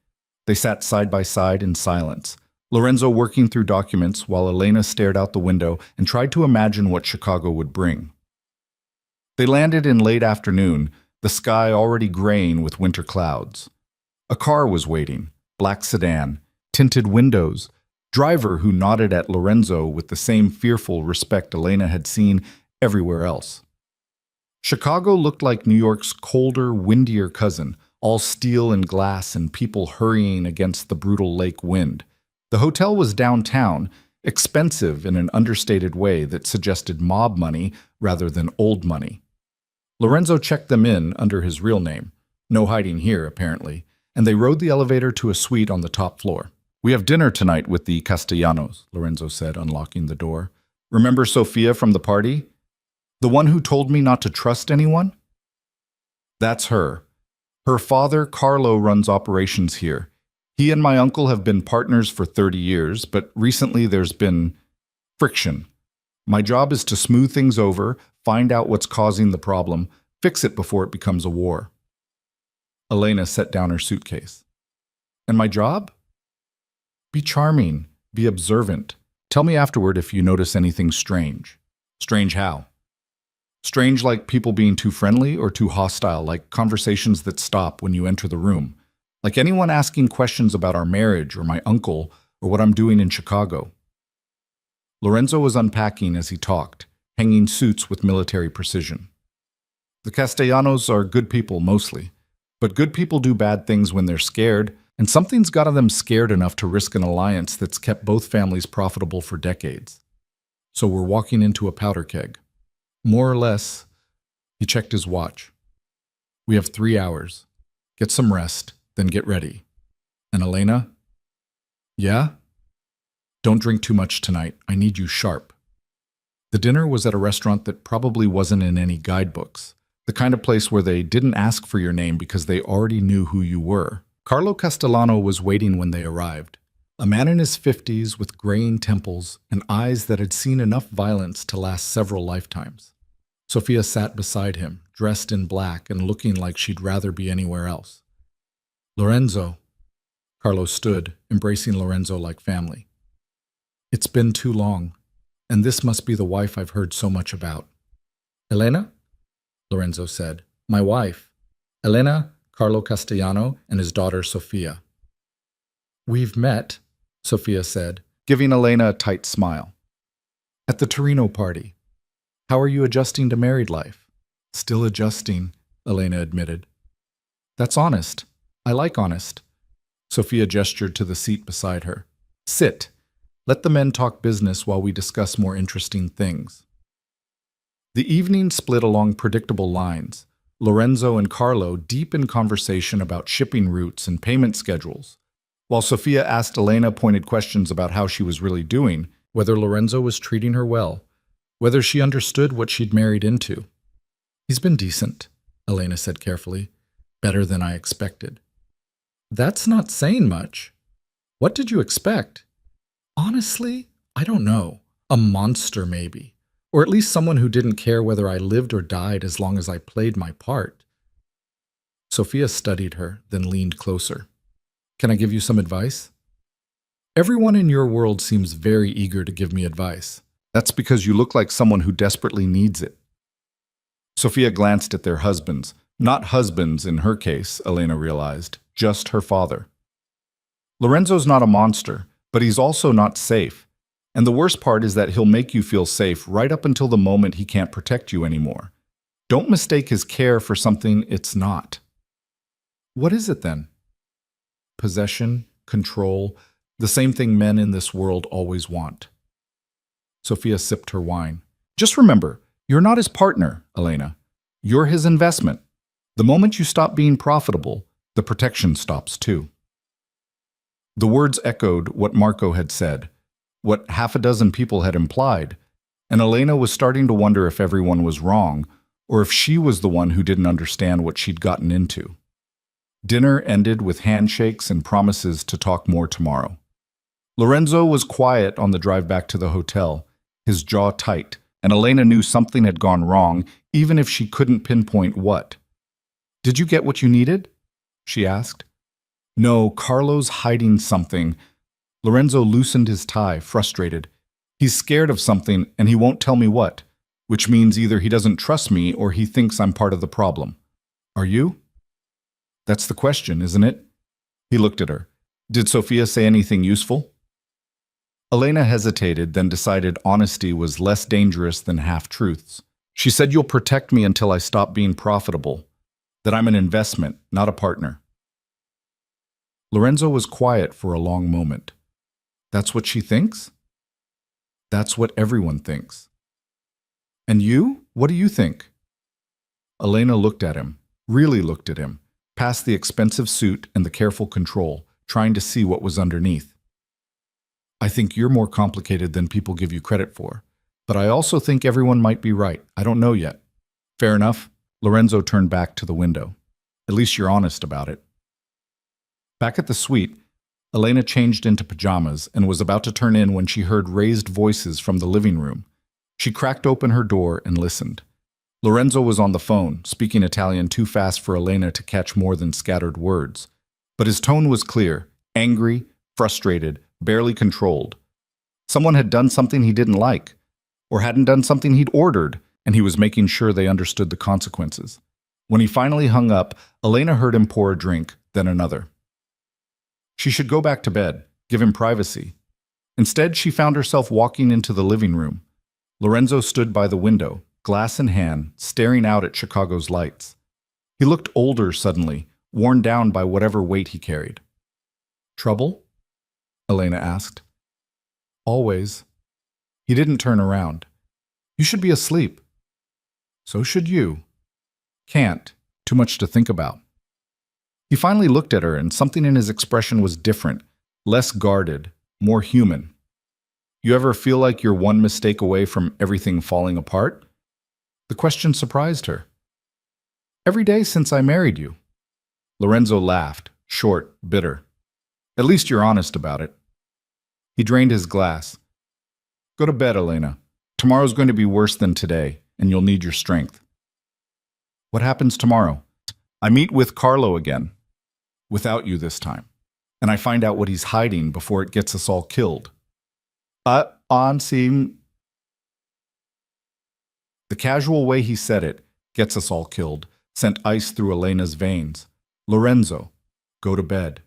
Speaker 1: They sat side by side in silence, Lorenzo working through documents while Elena stared out the window and tried to imagine what Chicago would bring. They landed in late afternoon, the sky already graying with winter clouds. A car was waiting, black sedan, tinted windows, driver who nodded at Lorenzo with the same fearful respect Elena had seen everywhere else. Chicago looked like New York's colder, windier cousin, all steel and glass and people hurrying against the brutal lake wind. The hotel was downtown, expensive in an understated way that suggested mob money rather than old money. Lorenzo checked them in under his real name. No hiding here, apparently, and they rode the elevator to a suite on the top floor. "We have dinner tonight with the Castellanos," Lorenzo said, unlocking the door. "Remember Sophia from the party? The one who told me not to trust anyone?" "That's her. Her father, Carlo, runs operations here. He and my uncle have been partners for 30 years, but recently there's been friction. My job is to smooth things over, find out what's causing the problem, fix it before it becomes a war." Elena set down her suitcase. "And my job?" "Be charming, be observant. Tell me afterward if you notice anything strange." "Strange how?" "Strange like people being too friendly or too hostile, like conversations that stop when you enter the room. Like anyone asking questions about our marriage or my uncle or what I'm doing in Chicago." Lorenzo was unpacking as he talked, hanging suits with military precision. The Castellanos are good people mostly, but good people do bad things when they're scared, and something's gotten them scared enough to risk an alliance that's kept both families profitable for decades. So we're walking into a powder keg. More or less, he checked his watch. We have 3 hours. Get some rest, then get ready. And Elena? Yeah? Don't drink too much tonight. I need you sharp. The dinner was at a restaurant that probably wasn't in any guidebooks. The kind of place where they didn't ask for your name because they already knew who you were. Carlo Castellano was waiting when they arrived. A man in his 50s with graying temples and eyes that had seen enough violence to last several lifetimes. Sofia sat beside him, dressed in black and looking like she'd rather be anywhere else. Lorenzo. Carlo stood, embracing Lorenzo like family. It's been too long, and this must be the wife I've heard so much about. Elena? Lorenzo said. My wife. Elena, Carlo Castellano, and his daughter Sofia. We've met, Sofia said, giving Elena a tight smile. At the Torino party. How are you adjusting to married life? Still adjusting, Elena admitted. That's honest. I like honest. Sofia gestured to the seat beside her. Sit. Let the men talk business while we discuss more interesting things. The evening split along predictable lines, Lorenzo and Carlo deep in conversation about shipping routes and payment schedules, while Sofia asked Elena pointed questions about how she was really doing, whether Lorenzo was treating her well, whether she understood what she'd married into. He's been decent, Elena said carefully. Better than I expected. That's not saying much. What did you expect? Honestly, I don't know. A monster, maybe. Or at least someone who didn't care whether I lived or died as long as I played my part. Sofia studied her, then leaned closer. Can I give you some advice? Everyone in your world seems very eager to give me advice. That's because you look like someone who desperately needs it. Sofia glanced at their husbands. Not husbands in her case, Elena realized, just her father. Lorenzo's not a monster, but he's also not safe. And the worst part is that he'll make you feel safe right up until the moment he can't protect you anymore. Don't mistake his care for something it's not. What is it then? Possession, control, the same thing men in this world always want. Sofia sipped her wine. Just remember, you're not his partner, Elena. You're his investment. The moment you stop being profitable, the protection stops too. The words echoed what Marco had said, what half a dozen people had implied, and Elena was starting to wonder if everyone was wrong, or if she was the one who didn't understand what she'd gotten into. Dinner ended with handshakes and promises to talk more tomorrow. Lorenzo was quiet on the drive back to the hotel, his jaw tight, and Elena knew something had gone wrong, even if she couldn't pinpoint what. Did you get what you needed? She asked. No, Carlo's hiding something. Lorenzo loosened his tie, frustrated. He's scared of something, and he won't tell me what, which means either he doesn't trust me or he thinks I'm part of the problem. Are you? That's the question, isn't it? He looked at her. Did Sofia say anything useful? Elena hesitated, then decided honesty was less dangerous than half-truths. She said, you'll protect me until I stop being profitable, that I'm an investment, not a partner. Lorenzo was quiet for a long moment. That's what she thinks? That's what everyone thinks. And you? What do you think? Elena looked at him, really looked at him, past the expensive suit and the careful control, trying to see what was underneath. I think you're more complicated than people give you credit for, but I also think everyone might be right. I don't know yet. Fair enough. Lorenzo turned back to the window. At least you're honest about it. Back at the suite, Elena changed into pajamas and was about to turn in when she heard raised voices from the living room. She cracked open her door and listened. Lorenzo was on the phone, speaking Italian too fast for Elena to catch more than scattered words. But his tone was clear, angry, frustrated, barely controlled. Someone had done something he didn't like, or hadn't done something he'd ordered, and he was making sure they understood the consequences. When he finally hung up, Elena heard him pour a drink, then another. She should go back to bed, give him privacy. Instead, she found herself walking into the living room. Lorenzo stood by the window, glass in hand, staring out at Chicago's lights. He looked older suddenly, worn down by whatever weight he carried. "Trouble?" Elena asked. "Always." He didn't turn around. "You should be asleep." "So should you." "Can't. Too much to think about." He finally looked at her, and something in his expression was different, less guarded, more human. "You ever feel like you're one mistake away from everything falling apart?" The question surprised her. "Every day since I married you." Lorenzo laughed, short, bitter. "At least you're honest about it." He drained his glass. "Go to bed, Elena. Tomorrow's going to be worse than today, and you'll need your strength." "What happens tomorrow?" "I meet with Carlo again. Without you this time. And I find out what he's hiding before it gets us all killed." On seem. The casual way he said it, "gets us all killed," sent ice through Elena's veins. "Lorenzo, go to bed."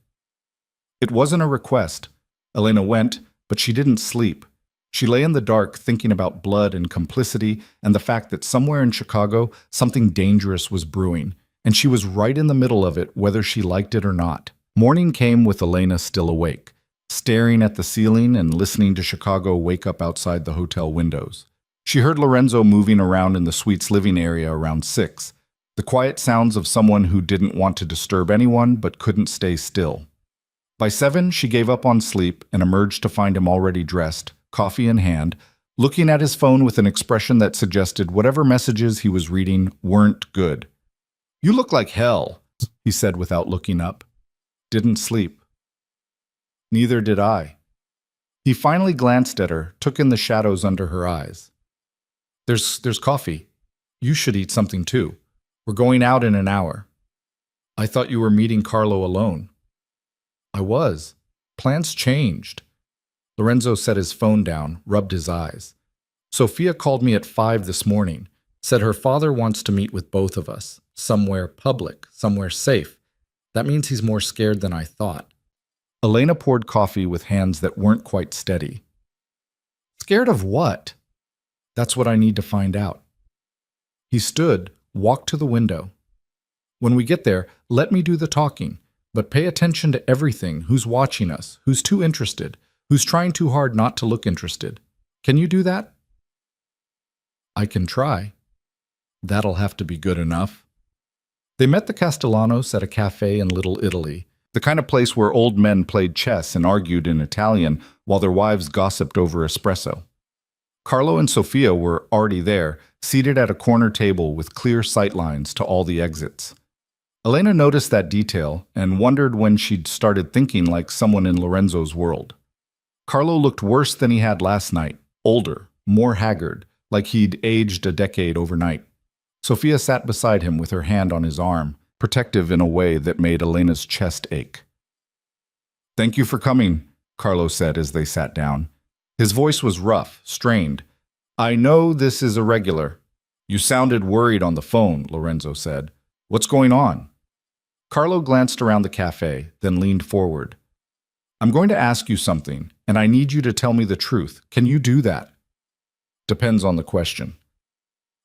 Speaker 1: It wasn't a request. Elena went, but she didn't sleep. She lay in the dark thinking about blood and complicity and the fact that somewhere in Chicago something dangerous was brewing, and she was right in the middle of it whether she liked it or not. Morning came with Elena still awake, staring at the ceiling and listening to Chicago wake up outside the hotel windows. She heard Lorenzo moving around in the suite's living area around 6, the quiet sounds of someone who didn't want to disturb anyone but couldn't stay still. By 7, she gave up on sleep and emerged to find him already dressed, coffee in hand, looking at his phone with an expression that suggested whatever messages he was reading weren't good. "You look like hell," he said without looking up. "Didn't sleep." "Neither did I." He finally glanced at her, took in the shadows under her eyes. There's coffee. You should eat something too. We're going out in an hour." "I thought you were meeting Carlo alone." "I was. Plans changed." Lorenzo set his phone down, rubbed his eyes. "Sophia called me at 5 this morning, said her father wants to meet with both of us, somewhere public, somewhere safe. That means he's more scared than I thought." Elena poured coffee with hands that weren't quite steady. "Scared of what?" "That's what I need to find out." He stood, walked to the window. "When we get there, let me do the talking, but pay attention to everything, who's watching us, who's too interested, who's trying too hard not to look interested. Can you do that?" "I can try." "That'll have to be good enough." They met the Castellanos at a cafe in Little Italy, the kind of place where old men played chess and argued in Italian while their wives gossiped over espresso. Carlo and Sophia were already there, seated at a corner table with clear sightlines to all the exits. Elena noticed that detail and wondered when she'd started thinking like someone in Lorenzo's world. Carlo looked worse than he had last night, older, more haggard, like he'd aged a decade overnight. Sophia sat beside him with her hand on his arm, protective in a way that made Elena's chest ache. "Thank you for coming," Carlo said as they sat down. His voice was rough, strained. "I know this is irregular." "You sounded worried on the phone," Lorenzo said. "What's going on?" Carlo glanced around the cafe, then leaned forward. "I'm going to ask you something, and I need you to tell me the truth. Can you do that?" "Depends on the question."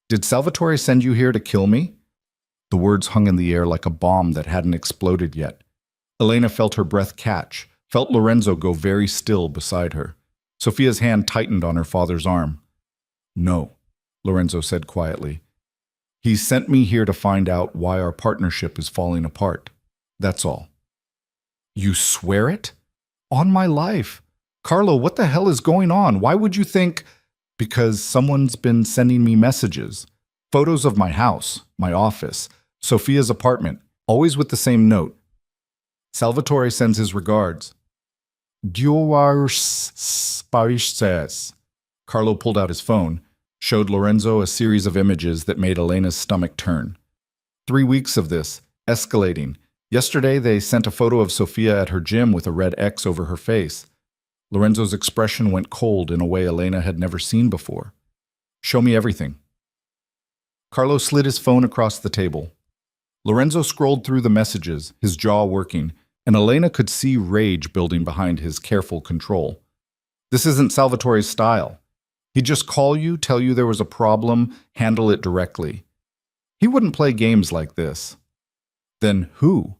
Speaker 1: "Did Salvatore send you here to kill me?" The words hung in the air like a bomb that hadn't exploded yet. Elena felt her breath catch, felt Lorenzo go very still beside her. Sophia's hand tightened on her father's arm. "No," Lorenzo said quietly. "He sent me here to find out why our partnership is falling apart. That's all." "You swear it?" "On my life." "Carlo, what the hell is going on? Why would you think—" "Because someone's been sending me messages. Photos of my house, my office, Sophia's apartment, always with the same note. Salvatore sends his regards. Says. Carlo pulled out his phone, showed Lorenzo a series of images that made Elena's stomach turn. 3 weeks of this, escalating. Yesterday they sent a photo of Sophia at her gym with a red X over her face. Lorenzo's expression went cold in a way Elena had never seen before. "Show me everything." Carlo slid his phone across the table. Lorenzo scrolled through the messages, his jaw working, and Elena could see rage building behind his careful control. "This isn't Salvatore's style. He'd just call you, tell you there was a problem, handle it directly. He wouldn't play games like this. Then who?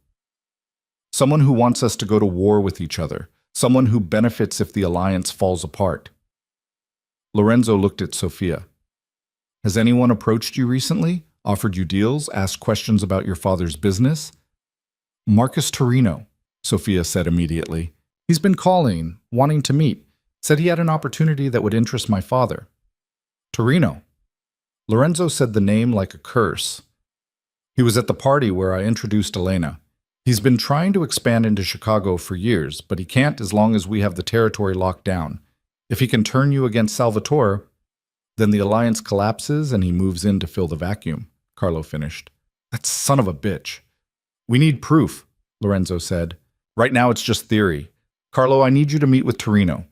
Speaker 1: Someone who wants us to go to war with each other. Someone who benefits if the alliance falls apart. Lorenzo looked at Sofia. Has anyone approached you recently? Offered you deals? Asked questions about your father's business? Marcus Torino, Sofia said immediately. He's been calling, wanting to meet. Said he had an opportunity that would interest my father. Torino. Lorenzo said the name like a curse. He was at the party where I introduced Elena. He's been trying to expand into Chicago for years, but he can't as long as we have the territory locked down. If he can turn you against Salvatore, then the alliance collapses and he moves in to fill the vacuum, Carlo finished. That son of a bitch. We need proof, Lorenzo said. Right now it's just theory. Carlo, I need you to meet with Torino.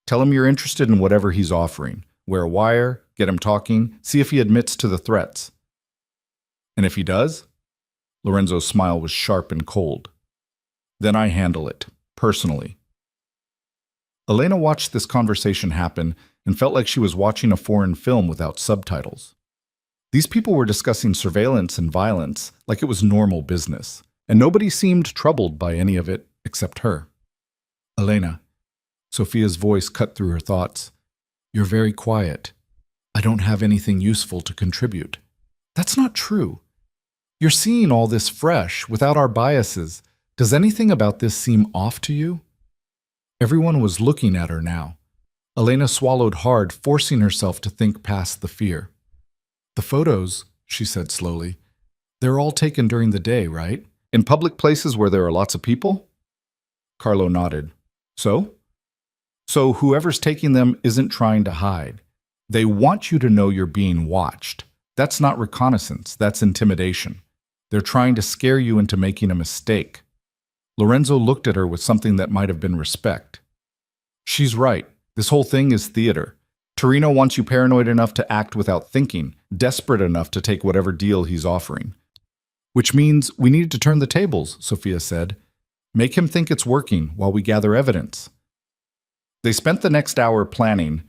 Speaker 1: Tell him you're interested in whatever he's offering. Wear a wire, get him talking, see if he admits to the threats. And if he does? Lorenzo's smile was sharp and cold. Then I handle it, personally. Elena watched this conversation happen and felt like she was watching a foreign film without subtitles. These people were discussing surveillance and violence like it was normal business, and nobody seemed troubled by any of it except her. Elena, Sofia's voice cut through her thoughts. You're very quiet. I don't have anything useful to contribute. That's not true. You're seeing all this fresh, without our biases. Does anything about this seem off to you? Everyone was looking at her now. Elena swallowed hard, forcing herself to think past the fear. The photos, she said slowly, they're all taken during the day, right? In public places where there are lots of people? Carlo nodded. So? So whoever's taking them isn't trying to hide. They want you to know you're being watched. That's not reconnaissance, that's intimidation. They're trying to scare you into making a mistake. Lorenzo looked at her with something that might have been respect. She's right. This whole thing is theater. Torino wants you paranoid enough to act without thinking, desperate enough to take whatever deal he's offering. Which means we need to turn the tables, Sofia said. Make him think it's working while we gather evidence. They spent the next hour planning,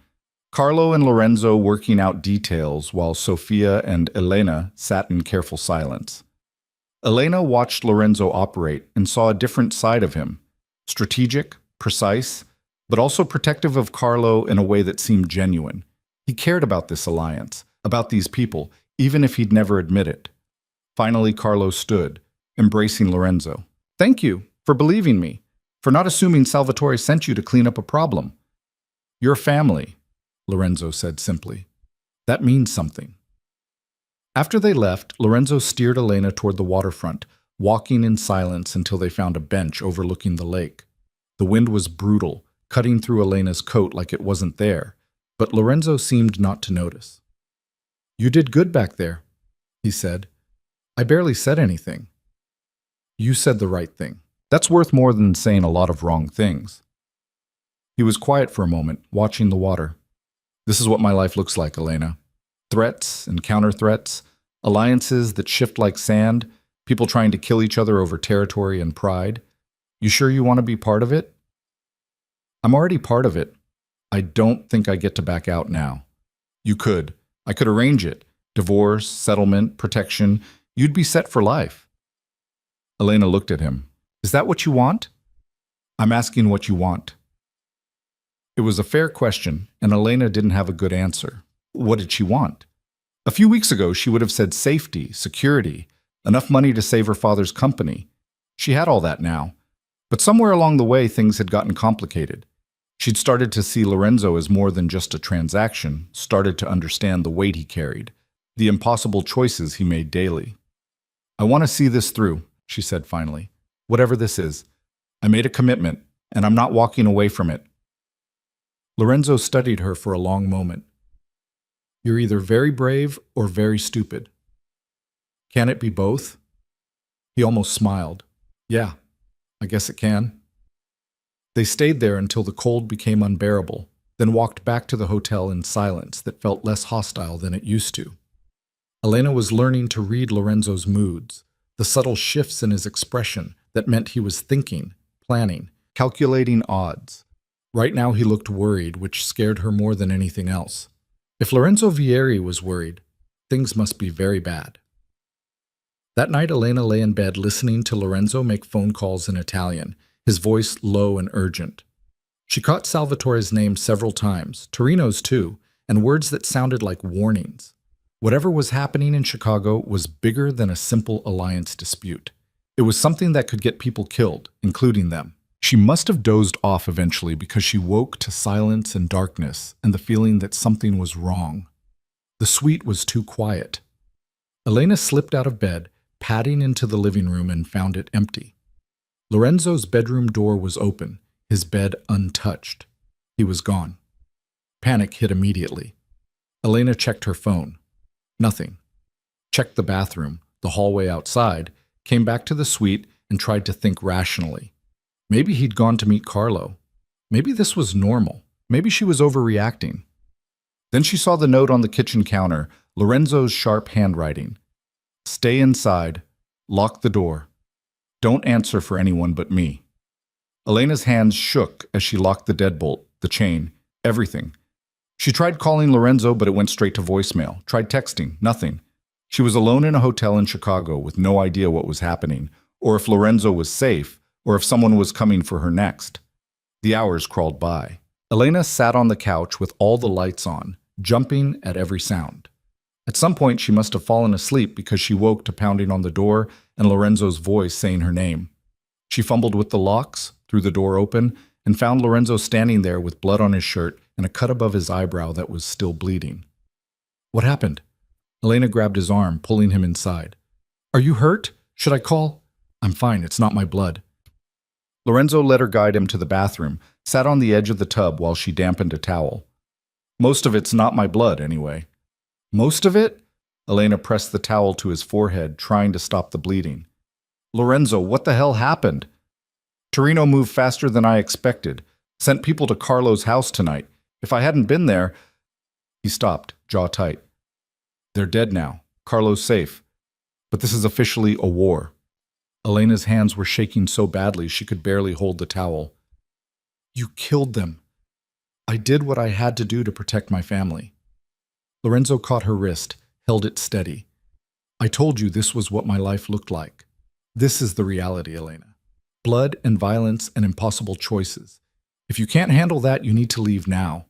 Speaker 1: Carlo and Lorenzo working out details while Sofia and Elena sat in careful silence. Elena watched Lorenzo operate and saw a different side of him, strategic, precise, but also protective of Carlo in a way that seemed genuine. He cared about this alliance, about these people, even if he'd never admit it. Finally, Carlo stood, embracing Lorenzo. Thank you for believing me, for not assuming Salvatore sent you to clean up a problem. You're family, Lorenzo said simply. That means something. After they left, Lorenzo steered Elena toward the waterfront, walking in silence until they found a bench overlooking the lake. The wind was brutal, cutting through Elena's coat like it wasn't there, but Lorenzo seemed not to notice. You did good back there, he said. I barely said anything. You said the right thing. That's worth more than saying a lot of wrong things. He was quiet for a moment, watching the water. This is what my life looks like, Elena. Threats and counter-threats, alliances that shift like sand, people trying to kill each other over territory and pride. You sure you want to be part of it? I'm already part of it. I don't think I get to back out now. You could. I could arrange it. Divorce, settlement, protection. You'd be set for life. Elena looked at him. Is that what you want? I'm asking what you want. It was a fair question, and Elena didn't have a good answer. What did she want? A few weeks ago, she would have said safety, security, enough money to save her father's company. She had all that now. But somewhere along the way, things had gotten complicated. She'd started to see Lorenzo as more than just a transaction, started to understand the weight he carried, the impossible choices he made daily. I want to see this through, she said finally. Whatever this is. I made a commitment, and I'm not walking away from it. Lorenzo studied her for a long moment. You're either very brave or very stupid. Can it be both? He almost smiled. Yeah, I guess it can. They stayed there until the cold became unbearable, then walked back to the hotel in silence that felt less hostile than it used to. Elena was learning to read Lorenzo's moods, the subtle shifts in his expression that meant he was thinking, planning, calculating odds. Right now he looked worried, which scared her more than anything else. If Lorenzo Vieri was worried, things must be very bad. That night, Elena lay in bed listening to Lorenzo make phone calls in Italian, his voice low and urgent. She caught Salvatore's name several times, Torino's too, and words that sounded like warnings. Whatever was happening in Chicago was bigger than a simple alliance dispute. It was something that could get people killed, including them. She must have dozed off eventually because she woke to silence and darkness and the feeling that something was wrong. The suite was too quiet. Elena slipped out of bed, padding into the living room, and found it empty. Lorenzo's bedroom door was open, his bed untouched. He was gone. Panic hit immediately. Elena checked her phone. Nothing. Checked the bathroom, the hallway outside, came back to the suite, and tried to think rationally. Maybe he'd gone to meet Carlo. Maybe this was normal. Maybe she was overreacting. Then she saw the note on the kitchen counter, Lorenzo's sharp handwriting. Stay inside. Lock the door. Don't answer for anyone but me. Elena's hands shook as she locked the deadbolt, the chain, everything. She tried calling Lorenzo, but it went straight to voicemail. Tried texting, nothing. She was alone in a hotel in Chicago with no idea what was happening, or if Lorenzo was safe, or if someone was coming for her next. The hours crawled by. Elena sat on the couch with all the lights on, jumping at every sound. At some point, she must have fallen asleep because she woke to pounding on the door and Lorenzo's voice saying her name. She fumbled with the locks, threw the door open, and found Lorenzo standing there with blood on his shirt and a cut above his eyebrow that was still bleeding. What happened? Elena grabbed his arm, pulling him inside. Are you hurt? Should I call? I'm fine, it's not my blood. Lorenzo let her guide him to the bathroom, sat on the edge of the tub while she dampened a towel. Most of it's not my blood, anyway. Most of it? Elena pressed the towel to his forehead, trying to stop the bleeding. Lorenzo, what the hell happened? Torino moved faster than I expected. Sent people to Carlo's house tonight. If I hadn't been there... He stopped, jaw tight. They're dead now. Carlo's safe. But this is officially a war. Elena's hands were shaking so badly she could barely hold the towel. You killed them. I did what I had to do to protect my family. Lorenzo caught her wrist, held it steady. I told you this was what my life looked like. This is the reality, Elena. Blood and violence and impossible choices. If you can't handle that, you need to leave now.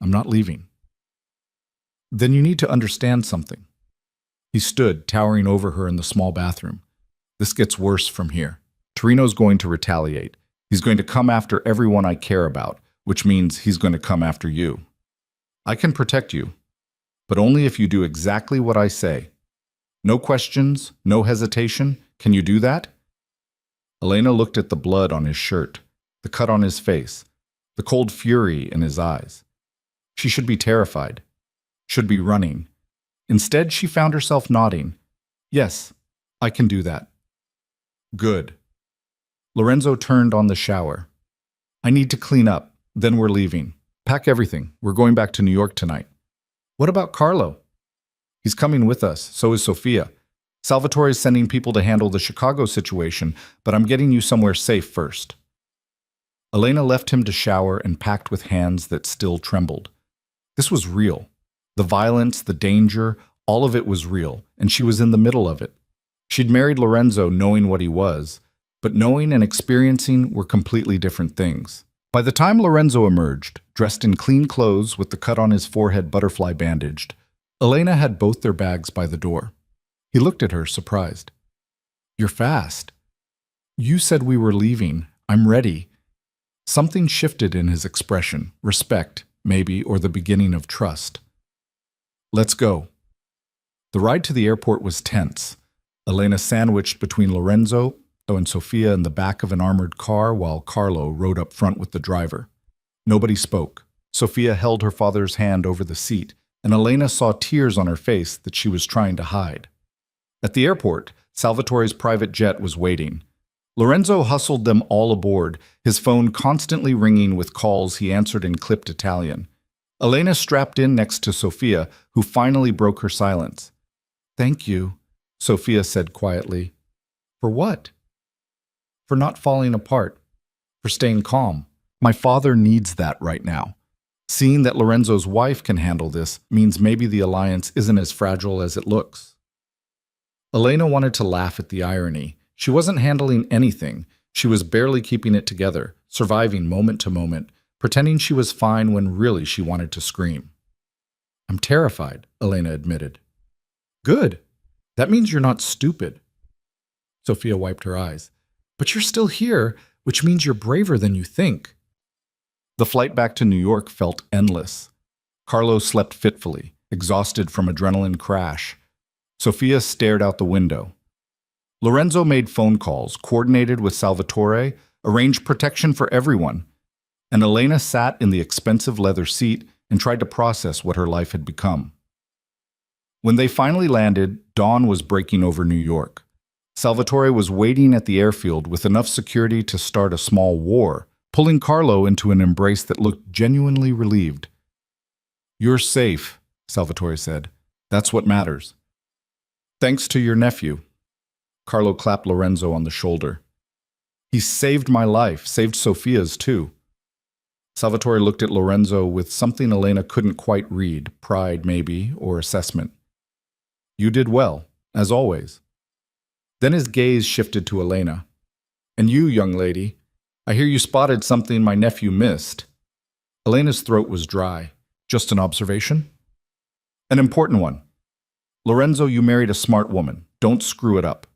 Speaker 1: I'm not leaving. Then you need to understand something. He stood, towering over her in the small bathroom. This gets worse from here. Torino's going to retaliate. He's going to come after everyone I care about, which means he's going to come after you. I can protect you, but only if you do exactly what I say. No questions, no hesitation. Can you do that? Elena looked at the blood on his shirt, the cut on his face, the cold fury in his eyes. She should be terrified, should be running. Instead, she found herself nodding. Yes, I can do that. Good. Lorenzo turned on the shower. I need to clean up, then we're leaving. Pack everything. We're going back to New York tonight. What about Carlo? He's coming with us, so is Sofia. Salvatore is sending people to handle the Chicago situation, but I'm getting you somewhere safe first. Elena left him to shower and packed with hands that still trembled. This was real. The violence, the danger, all of it was real, and she was in the middle of it. She'd married Lorenzo knowing what he was, but knowing and experiencing were completely different things. By the time Lorenzo emerged, dressed in clean clothes with the cut on his forehead butterfly bandaged, Elena had both their bags by the door. He looked at her, surprised. You're fast. You said we were leaving. I'm ready. Something shifted in his expression, respect, maybe, or the beginning of trust. Let's go. The ride to the airport was tense. Elena sandwiched between Lorenzo and Sofia in the back of an armored car while Carlo rode up front with the driver. Nobody spoke. Sofia held her father's hand over the seat, and Elena saw tears on her face that she was trying to hide. At the airport, Salvatore's private jet was waiting. Lorenzo hustled them all aboard, his phone constantly ringing with calls he answered in clipped Italian. Elena strapped in next to Sofia, who finally broke her silence. Thank you, Sofia said quietly. For what? For not falling apart. For staying calm. My father needs that right now. Seeing that Lorenzo's wife can handle this means maybe the alliance isn't as fragile as it looks. Elena wanted to laugh at the irony. She wasn't handling anything. She was barely keeping it together, surviving moment to moment, pretending she was fine when really she wanted to scream. "I'm terrified," Elena admitted. "Good. That means you're not stupid." Sophia wiped her eyes. "But you're still here, which means you're braver than you think." The flight back to New York felt endless. Carlo slept fitfully, exhausted from adrenaline crash. Sophia stared out the window. Lorenzo made phone calls, coordinated with Salvatore, arranged protection for everyone, and Elena sat in the expensive leather seat and tried to process what her life had become. When they finally landed, dawn was breaking over New York. Salvatore was waiting at the airfield with enough security to start a small war, pulling Carlo into an embrace that looked genuinely relieved. "You're safe," Salvatore said. "That's what matters." "Thanks to your nephew." Carlo clapped Lorenzo on the shoulder. "He saved my life, saved Sophia's too." Salvatore looked at Lorenzo with something Elena couldn't quite read, pride maybe, or assessment. "You did well, as always." Then his gaze shifted to Elena. "And you, young lady, I hear you spotted something my nephew missed." Elena's throat was dry. "Just an observation?" "An important one. Lorenzo, you married a smart woman. Don't screw it up."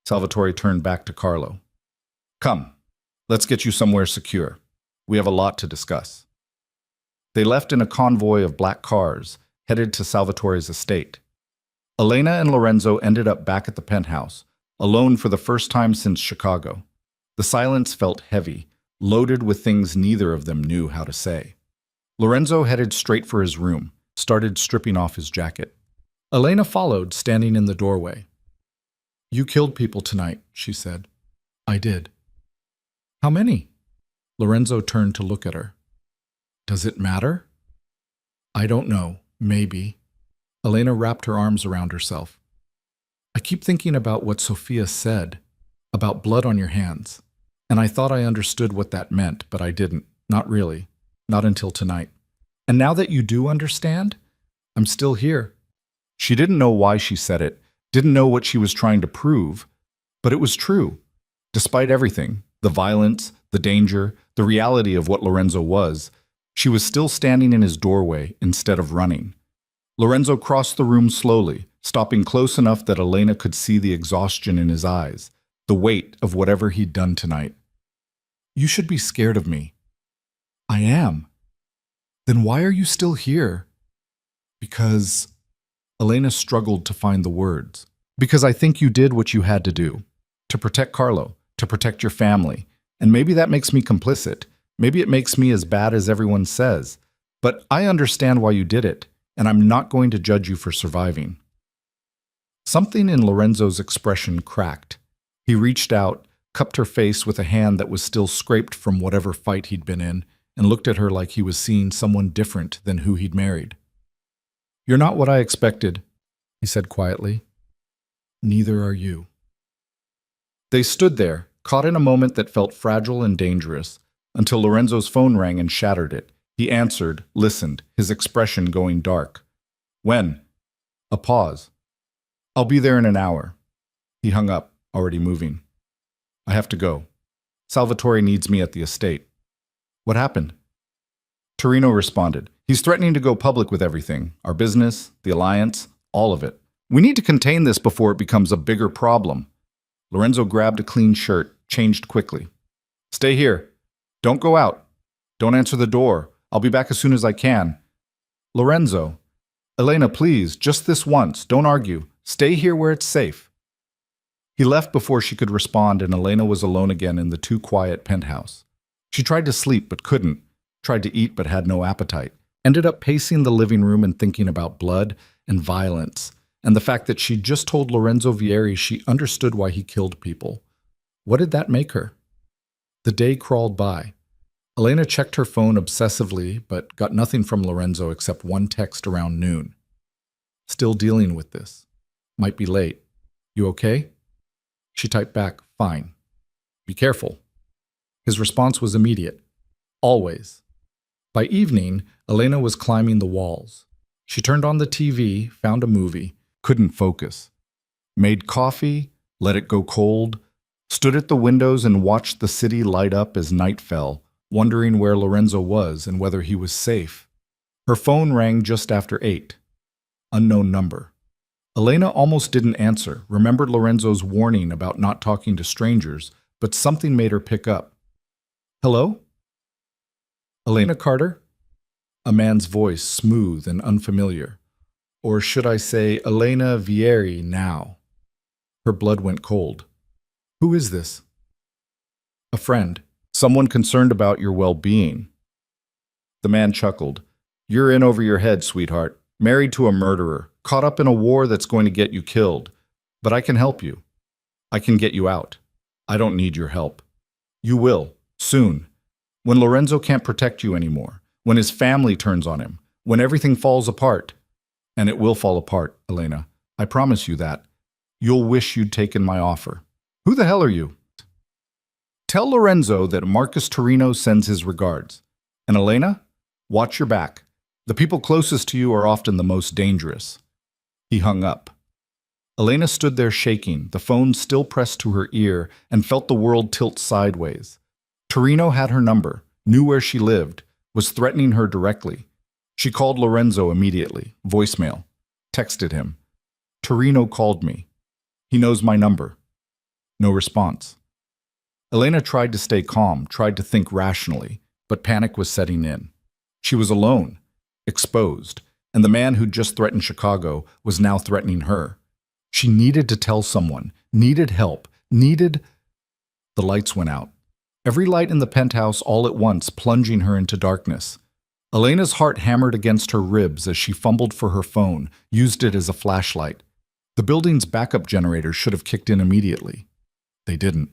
Speaker 1: Salvatore turned back to Carlo. "Come, let's get you somewhere secure. We have a lot to discuss." They left in a convoy of black cars, headed to Salvatore's estate. Elena and Lorenzo ended up back at the penthouse, alone for the first time since Chicago. The silence felt heavy, loaded with things neither of them knew how to say. Lorenzo headed straight for his room, started stripping off his jacket. Elena followed, standing in the doorway. "You killed people tonight," she said. "I did." "How many?" Lorenzo turned to look at her. "Does it matter?" "I don't know. Maybe." Elena wrapped her arms around herself. "I keep thinking about what Sophia said, about blood on your hands. And I thought I understood what that meant, but I didn't. Not really. Not until tonight. And now that you do understand, I'm still here." She didn't know why she said it, didn't know what she was trying to prove, but it was true. Despite everything, the violence, the danger, the reality of what Lorenzo was, she was still standing in his doorway instead of running. Lorenzo crossed the room slowly, stopping close enough that Elena could see the exhaustion in his eyes, the weight of whatever he'd done tonight. "You should be scared of me." "I am." "Then why are you still here?" "Because..." Elena struggled to find the words. "Because I think you did what you had to do. To protect Carlo, to protect your family. And maybe that makes me complicit. Maybe it makes me as bad as everyone says. But I understand why you did it, and I'm not going to judge you for surviving." Something in Lorenzo's expression cracked. He reached out, cupped her face with a hand that was still scraped from whatever fight he'd been in, and looked at her like he was seeing someone different than who he'd married. "You're not what I expected," he said quietly. "Neither are you." They stood there, caught in a moment that felt fragile and dangerous, until Lorenzo's phone rang and shattered it. He answered, listened, his expression going dark. "When?" A pause. "I'll be there in an hour." He hung up, already moving. "I have to go. Salvatore needs me at the estate." "What happened?" Torino responded. "He's threatening to go public with everything. Our business, the alliance, all of it. We need to contain this before it becomes a bigger problem." Lorenzo grabbed a clean shirt, changed quickly. "Stay here. Don't go out. Don't answer the door. I'll be back as soon as I can." "Lorenzo." "Elena, please, just this once. Don't argue. Stay here where it's safe." He left before she could respond, and Elena was alone again in the too quiet penthouse. She tried to sleep but couldn't, tried to eat but had no appetite, ended up pacing the living room and thinking about blood and violence, and the fact that she'd just told Lorenzo Vieri she understood why he killed people. What did that make her? The day crawled by. Elena checked her phone obsessively, but got nothing from Lorenzo except one text around noon. "Still dealing with this. Might be late. You okay?" She typed back, "Fine. Be careful." His response was immediate. "Always." By evening, Elena was climbing the walls. She turned on the TV, found a movie, couldn't focus. Made coffee, let it go cold, stood at the windows and watched the city light up as night fell, wondering where Lorenzo was and whether he was safe. Her phone rang just after 8. Unknown number. Elena almost didn't answer, remembered Lorenzo's warning about not talking to strangers, but something made her pick up. Hello? Elena Carter? A man's voice, smooth and unfamiliar. Or should I say, Elena Vieri now? Her blood went cold. Who is this? A friend. Someone concerned about your well-being. The man chuckled. You're in over your head, sweetheart. Married to a murderer. Caught up in a war that's going to get you killed. But I can help you. I can get you out. I don't need your help. You will. Soon. When Lorenzo can't protect you anymore. When his family turns on him. When everything falls apart. And it will fall apart, Elena. I promise you that. You'll wish you'd taken my offer. Who the hell are you? Tell Lorenzo that Marcus Torino sends his regards. And Elena, watch your back. The people closest to you are often the most dangerous. He hung up. Elena stood there shaking, the phone still pressed to her ear, and felt the world tilt sideways. Torino had her number, knew where she lived, was threatening her directly. She called Lorenzo immediately, voicemail, texted him. Torino called me. He knows my number. No response. Elena tried to stay calm, tried to think rationally, but panic was setting in. She was alone, exposed, and the man who'd just threatened Chicago was now threatening her. She needed to tell someone, needed help, needed... The lights went out. Every light in the penthouse all at once plunging her into darkness. Elena's heart hammered against her ribs as she fumbled for her phone, used it as a flashlight. The building's backup generator should have kicked in immediately. They didn't.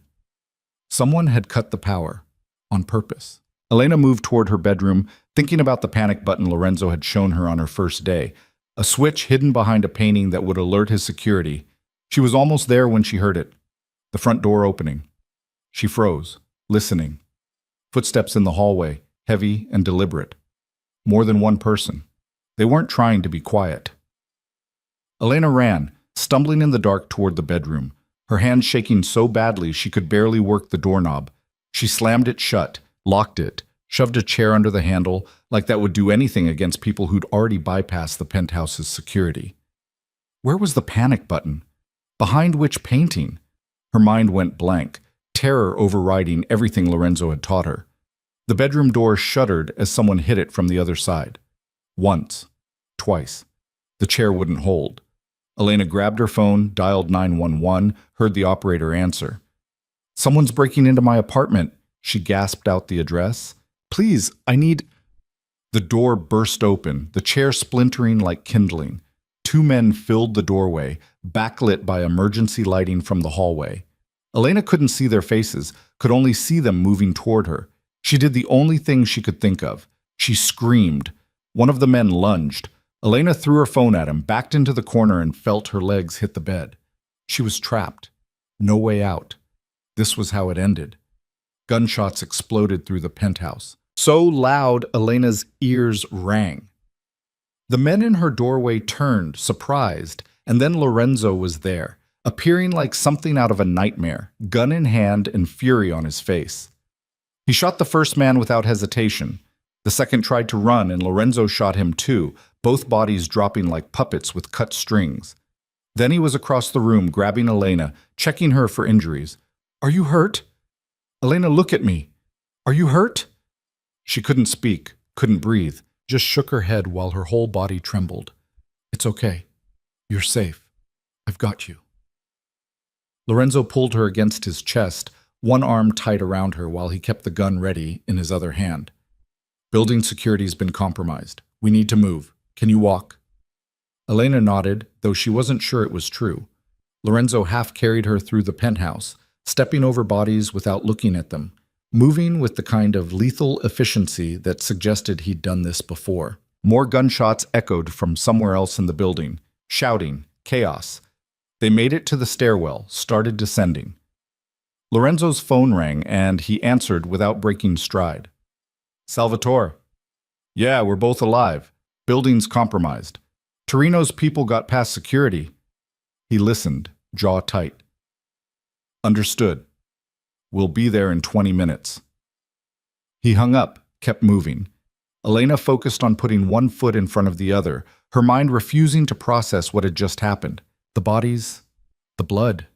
Speaker 1: Someone had cut the power, on purpose. Elena moved toward her bedroom, thinking about the panic button Lorenzo had shown her on her first day, a switch hidden behind a painting that would alert his security. She was almost there when she heard it. The front door opening. She froze, listening. Footsteps in the hallway, heavy and deliberate. More than one person. They weren't trying to be quiet. Elena ran, stumbling in the dark toward the bedroom, her hands shaking so badly she could barely work the doorknob. She slammed it shut, locked it, shoved a chair under the handle, like that would do anything against people who'd already bypassed the penthouse's security. Where was the panic button? Behind which painting? Her mind went blank, terror overriding everything Lorenzo had taught her. The bedroom door shuddered as someone hit it from the other side. Once. Twice. The chair wouldn't hold. Elena grabbed her phone, dialed 911, heard the operator answer. Someone's breaking into my apartment. She gasped out the address. Please, I need... The door burst open, the chair splintering like kindling. Two men filled the doorway, backlit by emergency lighting from the hallway. Elena couldn't see their faces, could only see them moving toward her. She did the only thing she could think of. She screamed. One of the men lunged. Elena threw her phone at him, backed into the corner, and felt her legs hit the bed. She was trapped. No way out. This was how it ended. Gunshots exploded through the penthouse. So loud, Elena's ears rang. The men in her doorway turned, surprised, and then Lorenzo was there, appearing like something out of a nightmare, gun in hand and fury on his face. He shot the first man without hesitation. The second tried to run, and Lorenzo shot him too, both bodies dropping like puppets with cut strings. Then he was across the room, grabbing Elena, checking her for injuries. Are you hurt? Elena, look at me. Are you hurt? She couldn't speak, couldn't breathe, just shook her head while her whole body trembled. It's okay. You're safe. I've got you. Lorenzo pulled her against his chest, one arm tight around her while he kept the gun ready in his other hand. Building security's been compromised. We need to move. Can you walk? Elena nodded, though she wasn't sure it was true. Lorenzo half carried her through the penthouse, stepping over bodies without looking at them, moving with the kind of lethal efficiency that suggested he'd done this before. More gunshots echoed from somewhere else in the building, shouting, chaos. They made it to the stairwell, started descending. Lorenzo's phone rang, and he answered without breaking stride. Salvatore. Yeah, we're both alive. Building's compromised. Torino's people got past security. He listened, jaw tight. Understood. We'll be there in 20 minutes. He hung up, kept moving. Elena focused on putting one foot in front of the other, her mind refusing to process what had just happened. The bodies, the blood.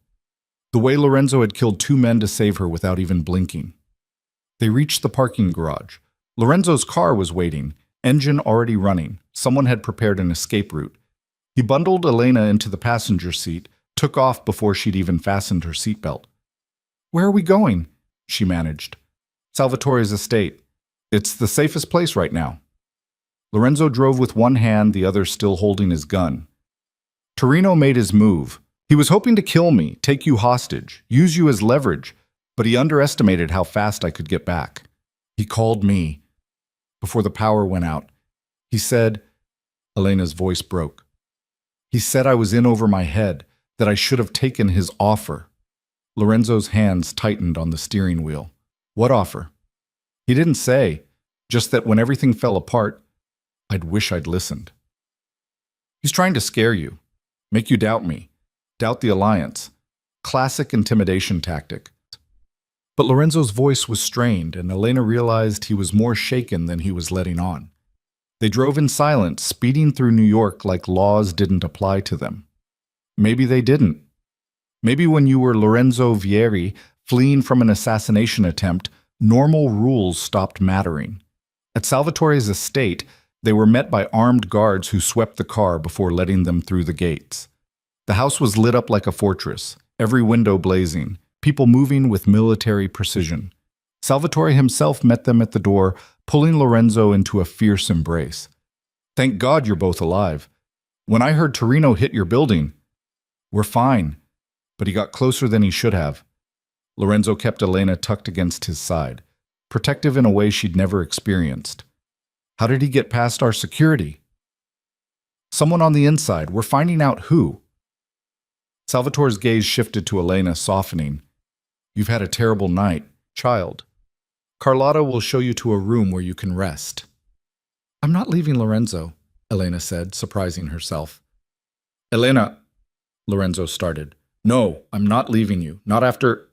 Speaker 1: The way Lorenzo had killed two men to save her without even blinking. They reached the parking garage. Lorenzo's car was waiting, engine already running. Someone had prepared an escape route. He bundled Elena into the passenger seat, took off before she'd even fastened her seatbelt. Where are we going? She managed. Salvatore's estate. It's the safest place right now. Lorenzo drove with one hand, the other still holding his gun. Torino made his move. He was hoping to kill me, take you hostage, use you as leverage, but he underestimated how fast I could get back. He called me. Before the power went out, he said, Elena's voice broke. He said I was in over my head, that I should have taken his offer. Lorenzo's hands tightened on the steering wheel. What offer? He didn't say, just that when everything fell apart, I'd wish I'd listened. He's trying to scare you, make you doubt me, doubt the alliance. Classic intimidation tactic. But Lorenzo's voice was strained, and Elena realized he was more shaken than he was letting on. They drove in silence, speeding through New York like laws didn't apply to them. Maybe they didn't. Maybe when you were Lorenzo Vieri, fleeing from an assassination attempt, normal rules stopped mattering. At Salvatore's estate, they were met by armed guards who swept the car before letting them through the gates. The house was lit up like a fortress, every window blazing, people moving with military precision. Salvatore himself met them at the door, pulling Lorenzo into a fierce embrace. Thank God you're both alive. When I heard Torino hit your building, we're fine, but he got closer than he should have. Lorenzo kept Elena tucked against his side, protective in a way she'd never experienced. How did he get past our security? Someone on the inside. We're finding out who. Salvatore's gaze shifted to Elena, softening. You've had a terrible night, child. Carlotta will show you to a room where you can rest. I'm not leaving Lorenzo, Elena said, surprising herself. Elena, Lorenzo started. No, I'm not leaving you. Not after...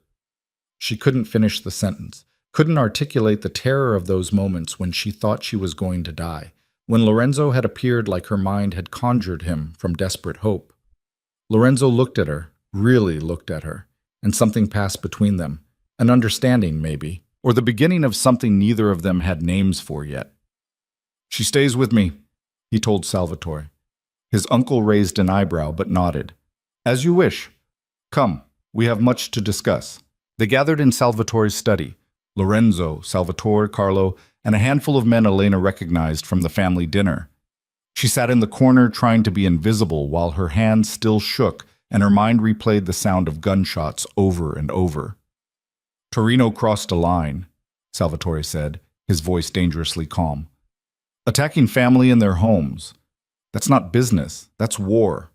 Speaker 1: She couldn't finish the sentence, couldn't articulate the terror of those moments when she thought she was going to die, when Lorenzo had appeared like her mind had conjured him from desperate hope. Lorenzo looked at her, really looked at her, and something passed between them, an understanding maybe, or the beginning of something neither of them had names for yet. She stays with me, he told Salvatore. His uncle raised an eyebrow but nodded. As you wish. Come, we have much to discuss. They gathered in Salvatore's study. Lorenzo, Salvatore, Carlo, and a handful of men Elena recognized from the family dinner. She sat in the corner trying to be invisible while her hands still shook and her mind replayed the sound of gunshots over and over. Torino crossed a line, Salvatore said, his voice dangerously calm. Attacking family in their homes. That's not business, that's war.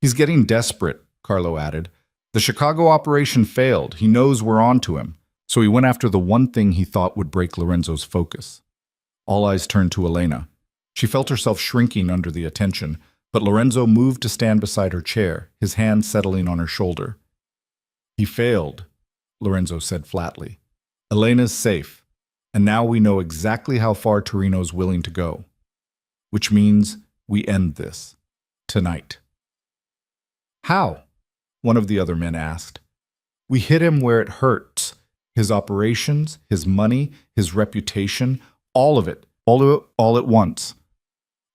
Speaker 1: He's getting desperate, Carlo added. The Chicago operation failed. He knows we're on to him. So he went after the one thing he thought would break Lorenzo's focus. All eyes turned to Elena. She felt herself shrinking under the attention, but Lorenzo moved to stand beside her chair, his hand settling on her shoulder. He failed, Lorenzo said flatly. Elena's safe, and now we know exactly how far Torino's willing to go. Which means we end this. Tonight. How? One of the other men asked. We hit him where it hurts. His operations, his money, his reputation, all of it, all at once.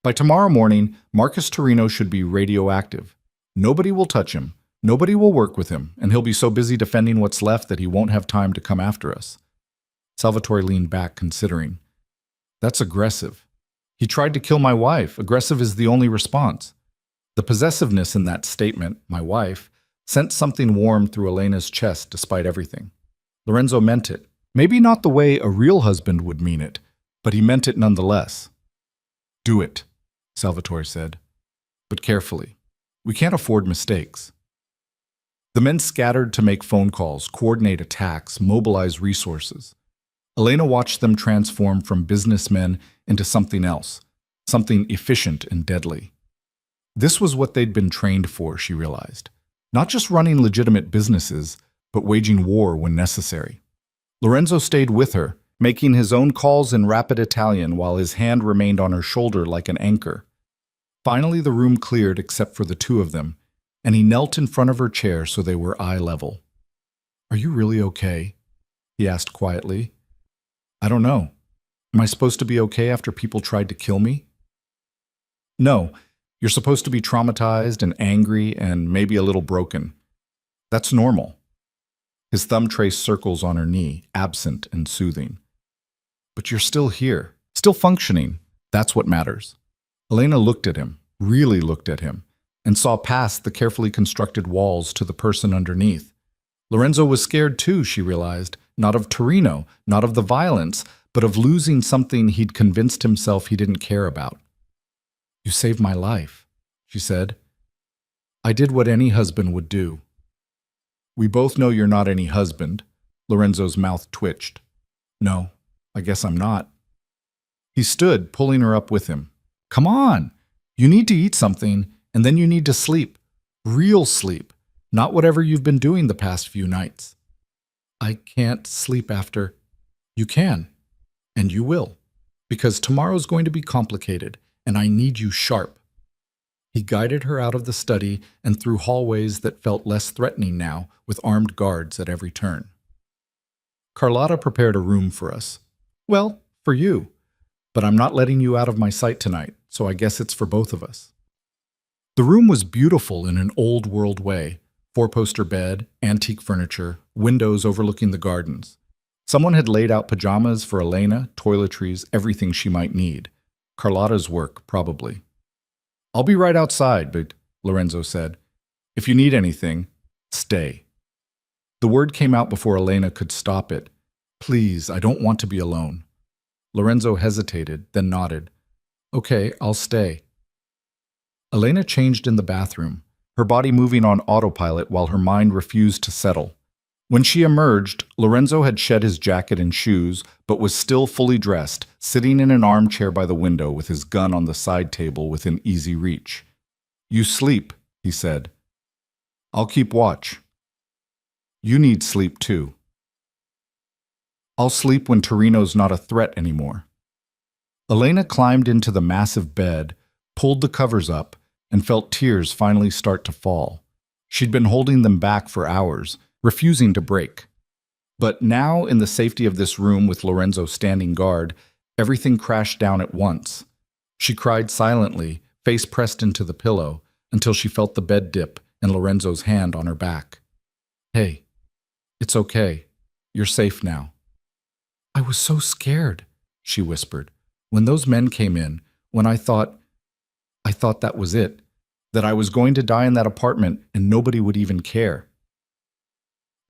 Speaker 1: By tomorrow morning, Marcus Torino should be radioactive. Nobody will touch him, nobody will work with him, and he'll be so busy defending what's left that he won't have time to come after us. Salvatore leaned back, considering. That's aggressive. He tried to kill my wife. Aggressive is the only response. The possessiveness in that statement, my wife, sent something warm through Elena's chest despite everything. Lorenzo meant it. Maybe not the way a real husband would mean it, but he meant it nonetheless. Do it, Salvatore said. But carefully. We can't afford mistakes. The men scattered to make phone calls, coordinate attacks, mobilize resources. Elena watched them transform from businessmen into something else, something efficient and deadly. This was what they'd been trained for, she realized. Not just running legitimate businesses, but waging war when necessary. Lorenzo stayed with her, making his own calls in rapid Italian while his hand remained on her shoulder like an anchor. Finally, the room cleared except for the two of them, and he knelt in front of her chair so they were eye level. "Are you really okay?" he asked quietly. "I don't know. Am I supposed to be okay after people tried to kill me?" "No, you're supposed to be traumatized and angry and maybe a little broken. That's normal." His thumb traced circles on her knee, absent and soothing. "But you're still here, still functioning. That's what matters." Elena looked at him, really looked at him, and saw past the carefully constructed walls to the person underneath. Lorenzo was scared too, she realized, not of Torino, not of the violence, but of losing something he'd convinced himself he didn't care about. "You saved my life," she said. "I did what any husband would do." "We both know you're not any husband." Lorenzo's mouth twitched. "No, I guess I'm not." He stood, pulling her up with him. "Come on! You need to eat something, and then you need to sleep. Real sleep, not whatever you've been doing the past few nights." "I can't sleep after." "You can, and you will, because tomorrow's going to be complicated, and I need you sharp." He guided her out of the study and through hallways that felt less threatening now, with armed guards at every turn. "Carlotta prepared a room for us. Well, for you. But I'm not letting you out of my sight tonight, so I guess it's for both of us." The room was beautiful in an old-world way. Four-poster bed, antique furniture, windows overlooking the gardens. Someone had laid out pajamas for Elena, toiletries, everything she might need. Carlotta's work, probably. "I'll be right outside," but Lorenzo said. "If you need anything, stay." The word came out before Elena could stop it. "Please, I don't want to be alone." Lorenzo hesitated, then nodded. "Okay, I'll stay." Elena changed in the bathroom, her body moving on autopilot while her mind refused to settle. When she emerged, Lorenzo had shed his jacket and shoes, but was still fully dressed, sitting in an armchair by the window with his gun on the side table within easy reach. "You sleep," he said. "I'll keep watch." "You need sleep too." "I'll sleep when Torino's not a threat anymore." Elena climbed into the massive bed, pulled the covers up, and felt tears finally start to fall. She'd been holding them back for hours, refusing to break. But now, in the safety of this room with Lorenzo standing guard, everything crashed down at once. She cried silently, face pressed into the pillow, until she felt the bed dip and Lorenzo's hand on her back. "Hey, it's okay. You're safe now." "I was so scared," she whispered. "When those men came in, when I thought that was it, that I was going to die in that apartment and nobody would even care."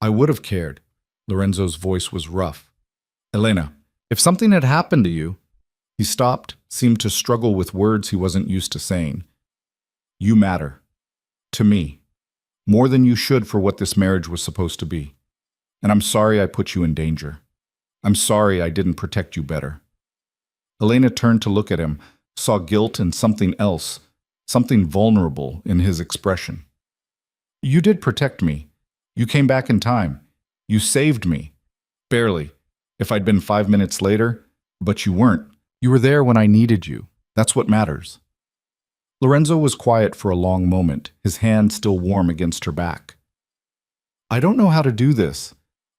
Speaker 1: "I would have cared." Lorenzo's voice was rough. "Elena, if something had happened to you..." He stopped, seemed to struggle with words he wasn't used to saying. "You matter. To me. More than you should for what this marriage was supposed to be. And I'm sorry I put you in danger. I'm sorry I didn't protect you better." Elena turned to look at him, saw guilt and something else, something vulnerable in his expression. "You did protect me. You came back in time. You saved me. Barely. If I'd been 5 minutes later, but you weren't. You were there when I needed you. That's what matters." Lorenzo was quiet for a long moment, his hand still warm against her back. "I don't know how to do this,"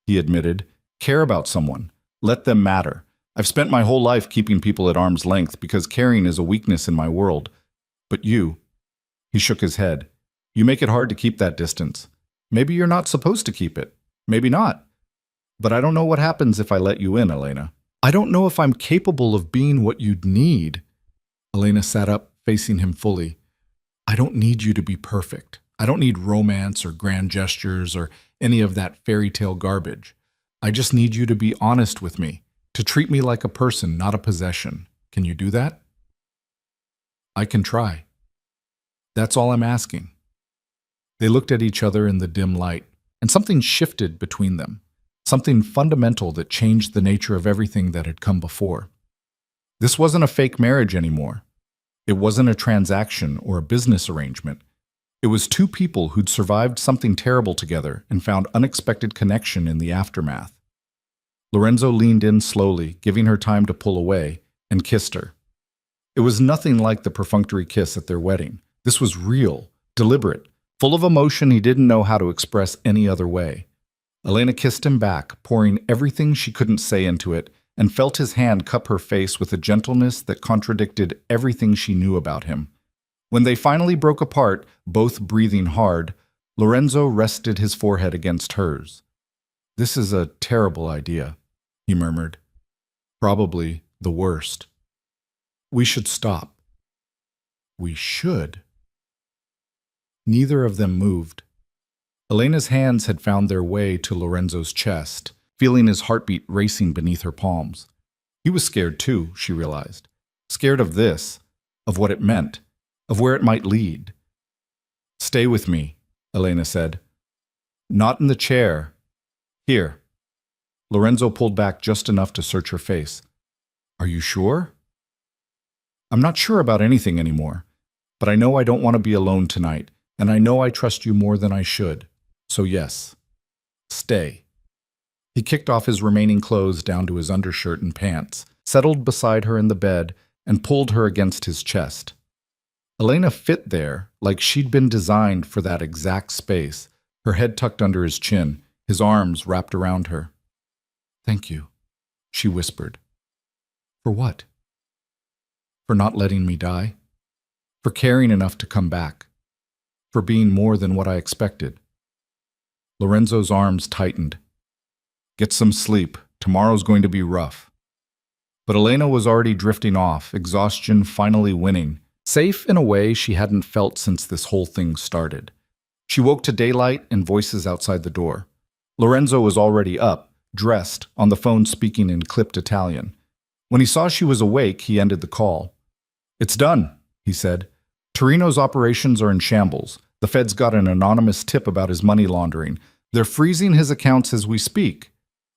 Speaker 1: he admitted. "Care about someone. Let them matter. I've spent my whole life keeping people at arm's length because caring is a weakness in my world. But you..." He shook his head. "You make it hard to keep that distance. Maybe you're not supposed to keep it. Maybe not. But I don't know what happens if I let you in, Elena. I don't know if I'm capable of being what you'd need." Elena sat up, facing him fully. "I don't need you to be perfect. I don't need romance or grand gestures or any of that fairy tale garbage. I just need you to be honest with me, to treat me like a person, not a possession. Can you do that?" "I can try. That's all I'm asking." They looked at each other in the dim light, and something shifted between them. something fundamental that changed the nature of everything that had come before. This wasn't a fake marriage anymore. It wasn't a transaction or a business arrangement. It was two people who'd survived something terrible together and found unexpected connection in the aftermath. Lorenzo leaned in slowly, giving her time to pull away, and kissed her. It was nothing like the perfunctory kiss at their wedding. This was real, deliberate, full of emotion he didn't know how to express any other way. Elena kissed him back, pouring everything she couldn't say into it, and felt his hand cup her face with a gentleness that contradicted everything she knew about him. When they finally broke apart, both breathing hard, Lorenzo rested his forehead against hers. "This is a terrible idea," he murmured. "Probably the worst. We should stop." "We should?" Neither of them moved. Elena's hands had found their way to Lorenzo's chest, feeling his heartbeat racing beneath her palms. He was scared too, she realized. Scared of this, of what it meant, of where it might lead. "Stay with me," Elena said. "Not in the chair. Here." Lorenzo pulled back just enough to search her face. "Are you sure?" "I'm not sure about anything anymore, but I know I don't want to be alone tonight, and I know I trust you more than I should. So yes, stay." He kicked off his remaining clothes down to his undershirt and pants, settled beside her in the bed, and pulled her against his chest. Elena fit there like she'd been designed for that exact space, her head tucked under his chin, his arms wrapped around her. "Thank you," she whispered. "For what?" "For not letting me die. For caring enough to come back. For being more than what I expected." Lorenzo's arms tightened. "Get some sleep. Tomorrow's going to be rough." But Elena was already drifting off, exhaustion finally winning, safe in a way she hadn't felt since this whole thing started. She woke to daylight and voices outside the door. Lorenzo was already up, dressed, on the phone speaking in clipped Italian. When he saw she was awake, he ended the call. "It's done," he said. "Torino's operations are in shambles. The Fed's got an anonymous tip about his money laundering. They're freezing his accounts as we speak.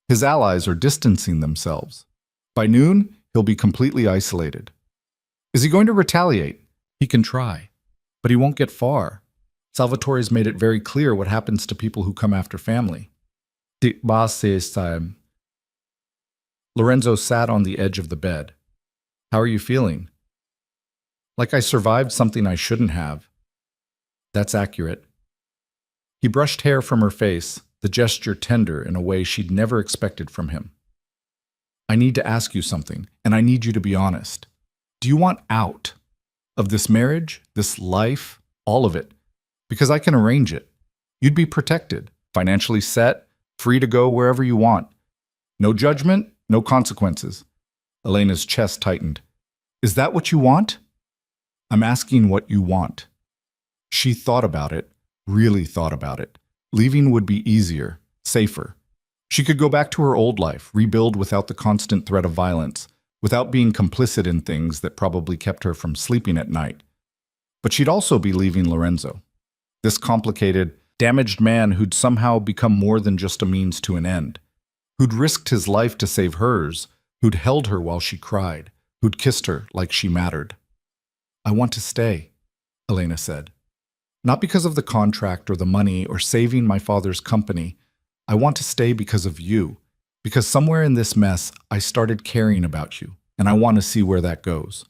Speaker 1: His allies are distancing themselves. By noon, he'll be completely isolated. Is he going to retaliate? He can try, but he won't get far. Salvatore's made it very clear what happens to people who come after family." Lorenzo sat on the edge of the bed. "How are you feeling?" "Like I survived something I shouldn't have." "That's accurate." He brushed hair from her face, the gesture tender in a way she'd never expected from him. "I need to ask you something, and I need you to be honest. Do you want out? Of this marriage, this life, all of it? Because I can arrange it. You'd be protected, financially set, free to go wherever you want. No judgment, no consequences." Elena's chest tightened. "Is that what you want?" "I'm asking what you want." She thought about it, really thought about it. Leaving would be easier, safer. She could go back to her old life, rebuild without the constant threat of violence, without being complicit in things that probably kept her from sleeping at night. But she'd also be leaving Lorenzo. This complicated, damaged man who'd somehow become more than just a means to an end. Who'd risked his life to save hers, who'd held her while she cried, who'd kissed her like she mattered. "I want to stay," Elena said. "Not because of the contract or the money or saving my father's company. I want to stay because of you. Because somewhere in this mess, I started caring about you, and I want to see where that goes."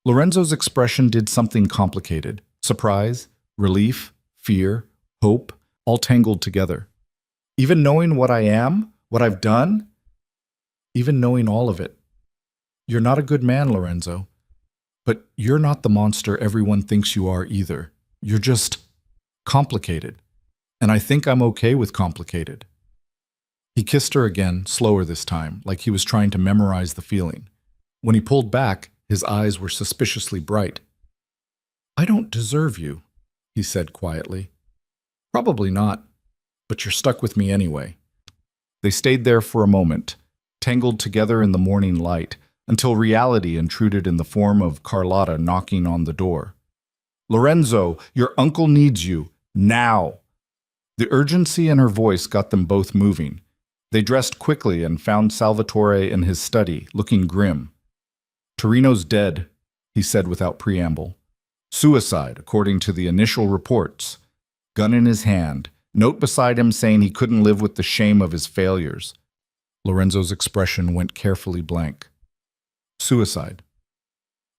Speaker 1: Lorenzo's expression did something complicated. Surprise, relief, fear, hope, all tangled together. "Even knowing what I am, what I've done?" "Even knowing all of it. You're not a good man, Lorenzo. But you're not the monster everyone thinks you are either. You're just complicated. And I think I'm okay with complicated." He kissed her again, slower this time, like he was trying to memorize the feeling. When he pulled back, his eyes were suspiciously bright. "I don't deserve you," he said quietly. "Probably not, but you're stuck with me anyway." They stayed there for a moment, tangled together in the morning light, until reality intruded in the form of Carlotta knocking on the door. "Lorenzo, your uncle needs you, now." The urgency in her voice got them both moving. They dressed quickly and found Salvatore in his study, looking grim. "Torino's dead," he said without preamble. "Suicide, according to the initial reports. Gun in his hand, note beside him saying he couldn't live with the shame of his failures." Lorenzo's expression went carefully blank. Suicide.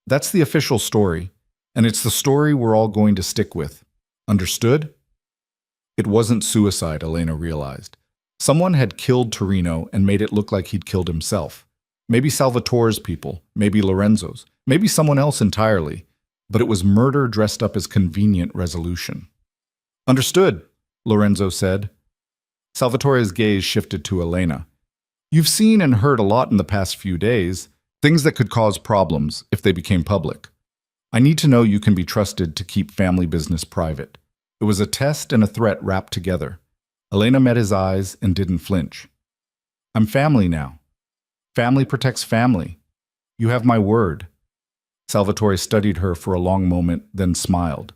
Speaker 1: That's the official story, and it's the story we're all going to stick with. Understood? It wasn't suicide, Elena realized. Someone had killed Torino and made it look like he'd killed himself. Maybe Salvatore's people, maybe Lorenzo's, maybe someone else entirely, but it was murder dressed up as convenient resolution. "Understood," Lorenzo said. Salvatore's gaze shifted to Elena. "You've seen and heard a lot in the past few days, things that could cause problems if they became public. I need to know you can be trusted to keep family business private." It was a test and a threat wrapped together. Elena met his eyes and didn't flinch. "I'm family now. Family protects family. You have my word." Salvatore studied her for a long moment, then smiled.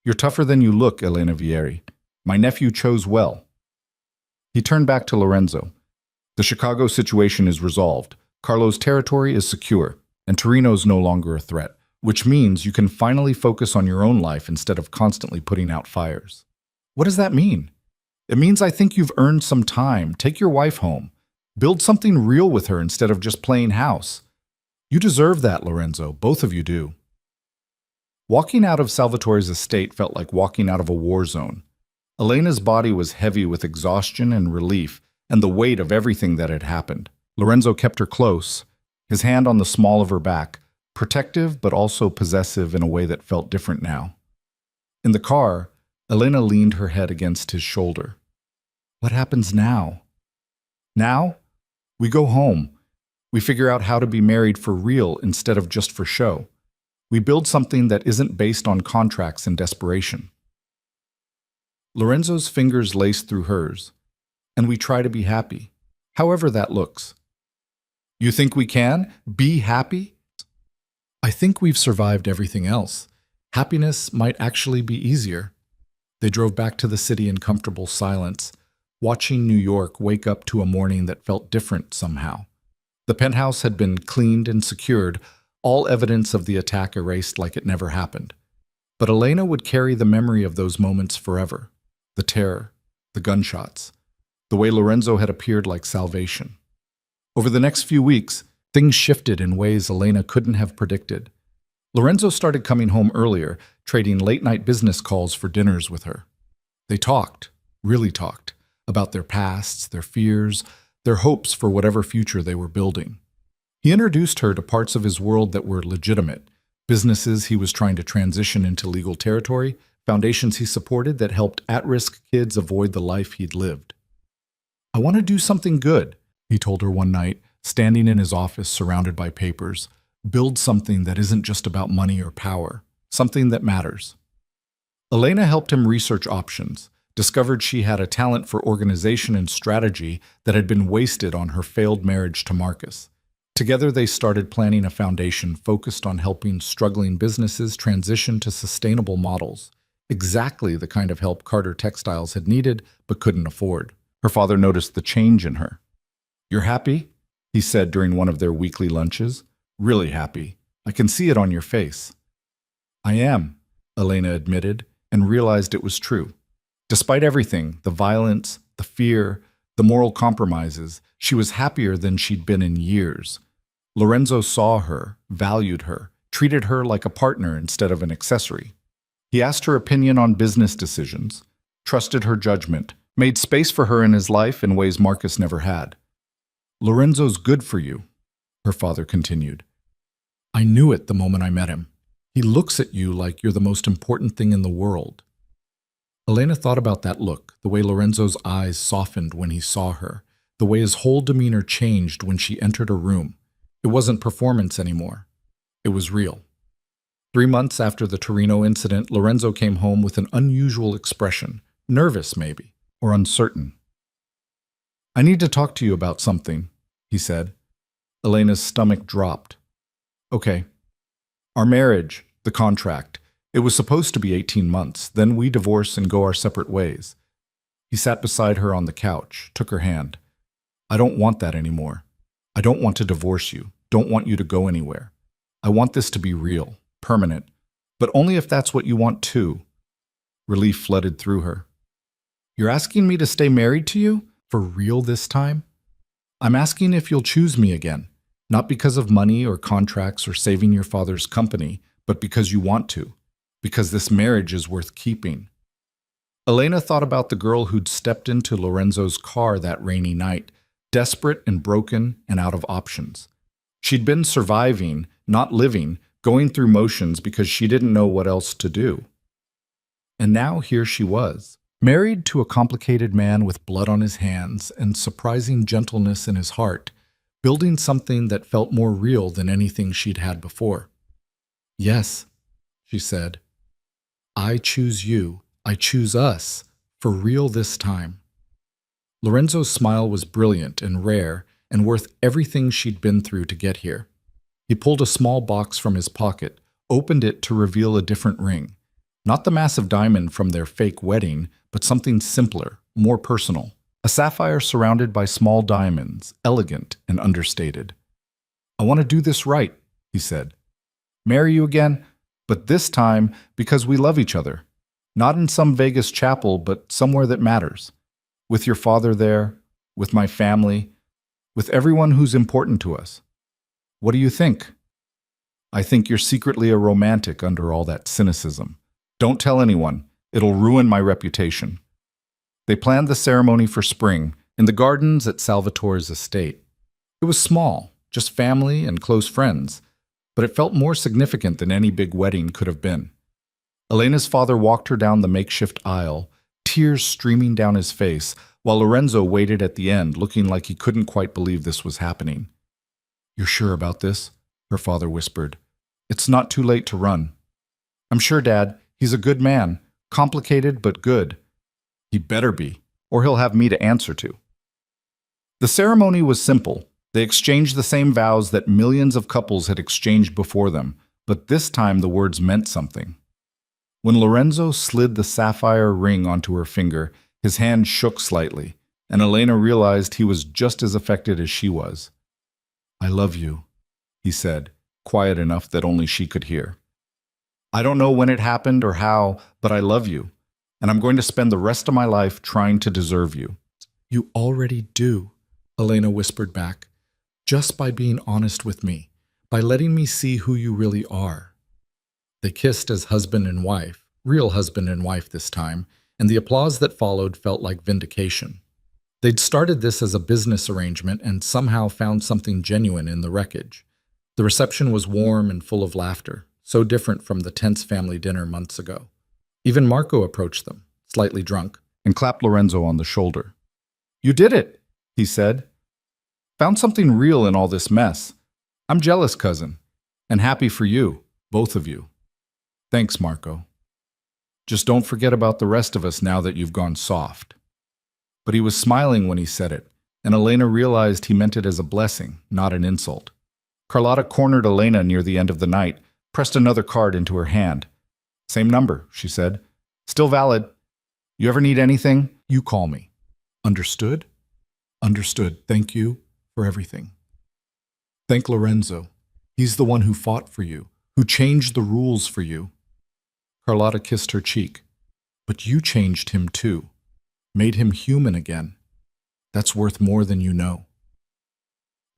Speaker 1: "You're tougher than you look, Elena Vieri. My nephew chose well." He turned back to Lorenzo. "The Chicago situation is resolved. Carlo's territory is secure, and Torino's no longer a threat, which means you can finally focus on your own life instead of constantly putting out fires." "What does that mean?" "It means I think you've earned some time. Take your wife home. Build something real with her instead of just playing house. You deserve that, Lorenzo. Both of you do." Walking out of Salvatore's estate felt like walking out of a war zone. Elena's body was heavy with exhaustion and relief and the weight of everything that had happened. Lorenzo kept her close, his hand on the small of her back, protective but also possessive in a way that felt different now. In the car, Elena leaned her head against his shoulder. "What happens now?" "Now? We go home. We figure out how to be married for real instead of just for show. We build something that isn't based on contracts and desperation." Lorenzo's fingers laced through hers. "And we try to be happy, however that looks." "You think we can? Be happy?" "I think we've survived everything else. Happiness might actually be easier." They drove back to the city in comfortable silence, watching New York wake up to a morning that felt different somehow. The penthouse had been cleaned and secured, all evidence of the attack erased like it never happened. But Elena would carry the memory of those moments forever. The terror, the gunshots, the way Lorenzo had appeared like salvation. Over the next few weeks, things shifted in ways Elena couldn't have predicted. Lorenzo started coming home earlier, trading late-night business calls for dinners with her. They talked, really talked, about their pasts, their fears, their hopes for whatever future they were building. He introduced her to parts of his world that were legitimate, businesses he was trying to transition into legal territory, foundations he supported that helped at-risk kids avoid the life he'd lived. "I want to do something good," he told her one night, standing in his office surrounded by papers. "Build something that isn't just about money or power, something that matters." Elena helped him research options, discovered she had a talent for organization and strategy that had been wasted on her failed marriage to Marcus. Together they started planning a foundation focused on helping struggling businesses transition to sustainable models, exactly the kind of help Carter Textiles had needed but couldn't afford. Her father noticed the change in her. "You're happy?" he said during one of their weekly lunches. "Really happy. I can see it on your face." "I am," Elena admitted, and realized it was true. Despite everything, the violence, the fear, the moral compromises, she was happier than she'd been in years. Lorenzo saw her, valued her, treated her like a partner instead of an accessory. He asked her opinion on business decisions, trusted her judgment, made space for her in his life in ways Marcus never had. "Lorenzo's good for you," her father continued. "I knew it the moment I met him. He looks at you like you're the most important thing in the world." Elena thought about that look, the way Lorenzo's eyes softened when he saw her, the way his whole demeanor changed when she entered a room. It wasn't performance anymore. It was real. 3 months after the Torino incident, Lorenzo came home with an unusual expression, nervous maybe, or uncertain. "I need to talk to you about something," he said. Elena's stomach dropped. "Okay. Our marriage, the contract, it was supposed to be 18 months, then we divorce and go our separate ways." He sat beside her on the couch, took her hand. I don't want that anymore. I don't want to divorce you. Don't want you to go anywhere. I want this to be real, permanent, but only if that's what you want too. Relief flooded through her. You're asking me to stay married to you? For real this time? I'm asking if you'll choose me again, not because of money or contracts or saving your father's company, but because you want to, because this marriage is worth keeping. Elena thought about the girl who'd stepped into Lorenzo's car that rainy night, desperate and broken and out of options. She'd been surviving, not living, going through motions because she didn't know what else to do. And now here she was, married to a complicated man with blood on his hands and surprising gentleness in his heart, building something that felt more real than anything she'd had before. Yes, she said. I choose you. I choose us. For real this time. Lorenzo's smile was brilliant and rare and worth everything she'd been through to get here. He pulled a small box from his pocket, opened it to reveal a different ring. Not the massive diamond from their fake wedding, but something simpler, more personal. A sapphire surrounded by small diamonds, elegant and understated. I want to do this right, he said. Marry you again, but this time because we love each other. Not in some Vegas chapel, but somewhere that matters. With your father there, with my family, with everyone who's important to us. What do you think? I think you're secretly a romantic under all that cynicism. Don't tell anyone. It'll ruin my reputation. They planned the ceremony for spring in the gardens at Salvatore's estate. It was small, just family and close friends, but it felt more significant than any big wedding could have been. Elena's father walked her down the makeshift aisle, tears streaming down his face, while Lorenzo waited at the end, looking like he couldn't quite believe this was happening. You're sure about this? Her father whispered. It's not too late to run. I'm sure, Dad. He's a good man. Complicated, but good. He better be, or he'll have me to answer to. The ceremony was simple. They exchanged the same vows that millions of couples had exchanged before them, but this time the words meant something. When Lorenzo slid the sapphire ring onto her finger, his hand shook slightly, and Elena realized he was just as affected as she was. I love you, he said, quiet enough that only she could hear. I don't know when it happened or how, but I love you, and I'm going to spend the rest of my life trying to deserve you. You already do, Elena whispered back, just by being honest with me, by letting me see who you really are. They kissed as husband and wife, real husband and wife this time, and the applause that followed felt like vindication. They'd started this as a business arrangement and somehow found something genuine in the wreckage. The reception was warm and full of laughter, so different from the tense family dinner months ago. Even Marco approached them, slightly drunk, and clapped Lorenzo on the shoulder. You did it, he said. Found something real in all this mess. I'm jealous, cousin, and happy for you, both of you. Thanks, Marco. Just don't forget about the rest of us now that you've gone soft. But he was smiling when he said it, and Elena realized he meant it as a blessing, not an insult. Carlotta cornered Elena near the end of the night, pressed another card into her hand. Same number, she said. Still valid. You ever need anything, you call me. Understood? Understood. Thank you for everything. Thank Lorenzo. He's the one who fought for you, who changed the rules for you. Carlotta kissed her cheek. But you changed him too. Made him human again. That's worth more than you know.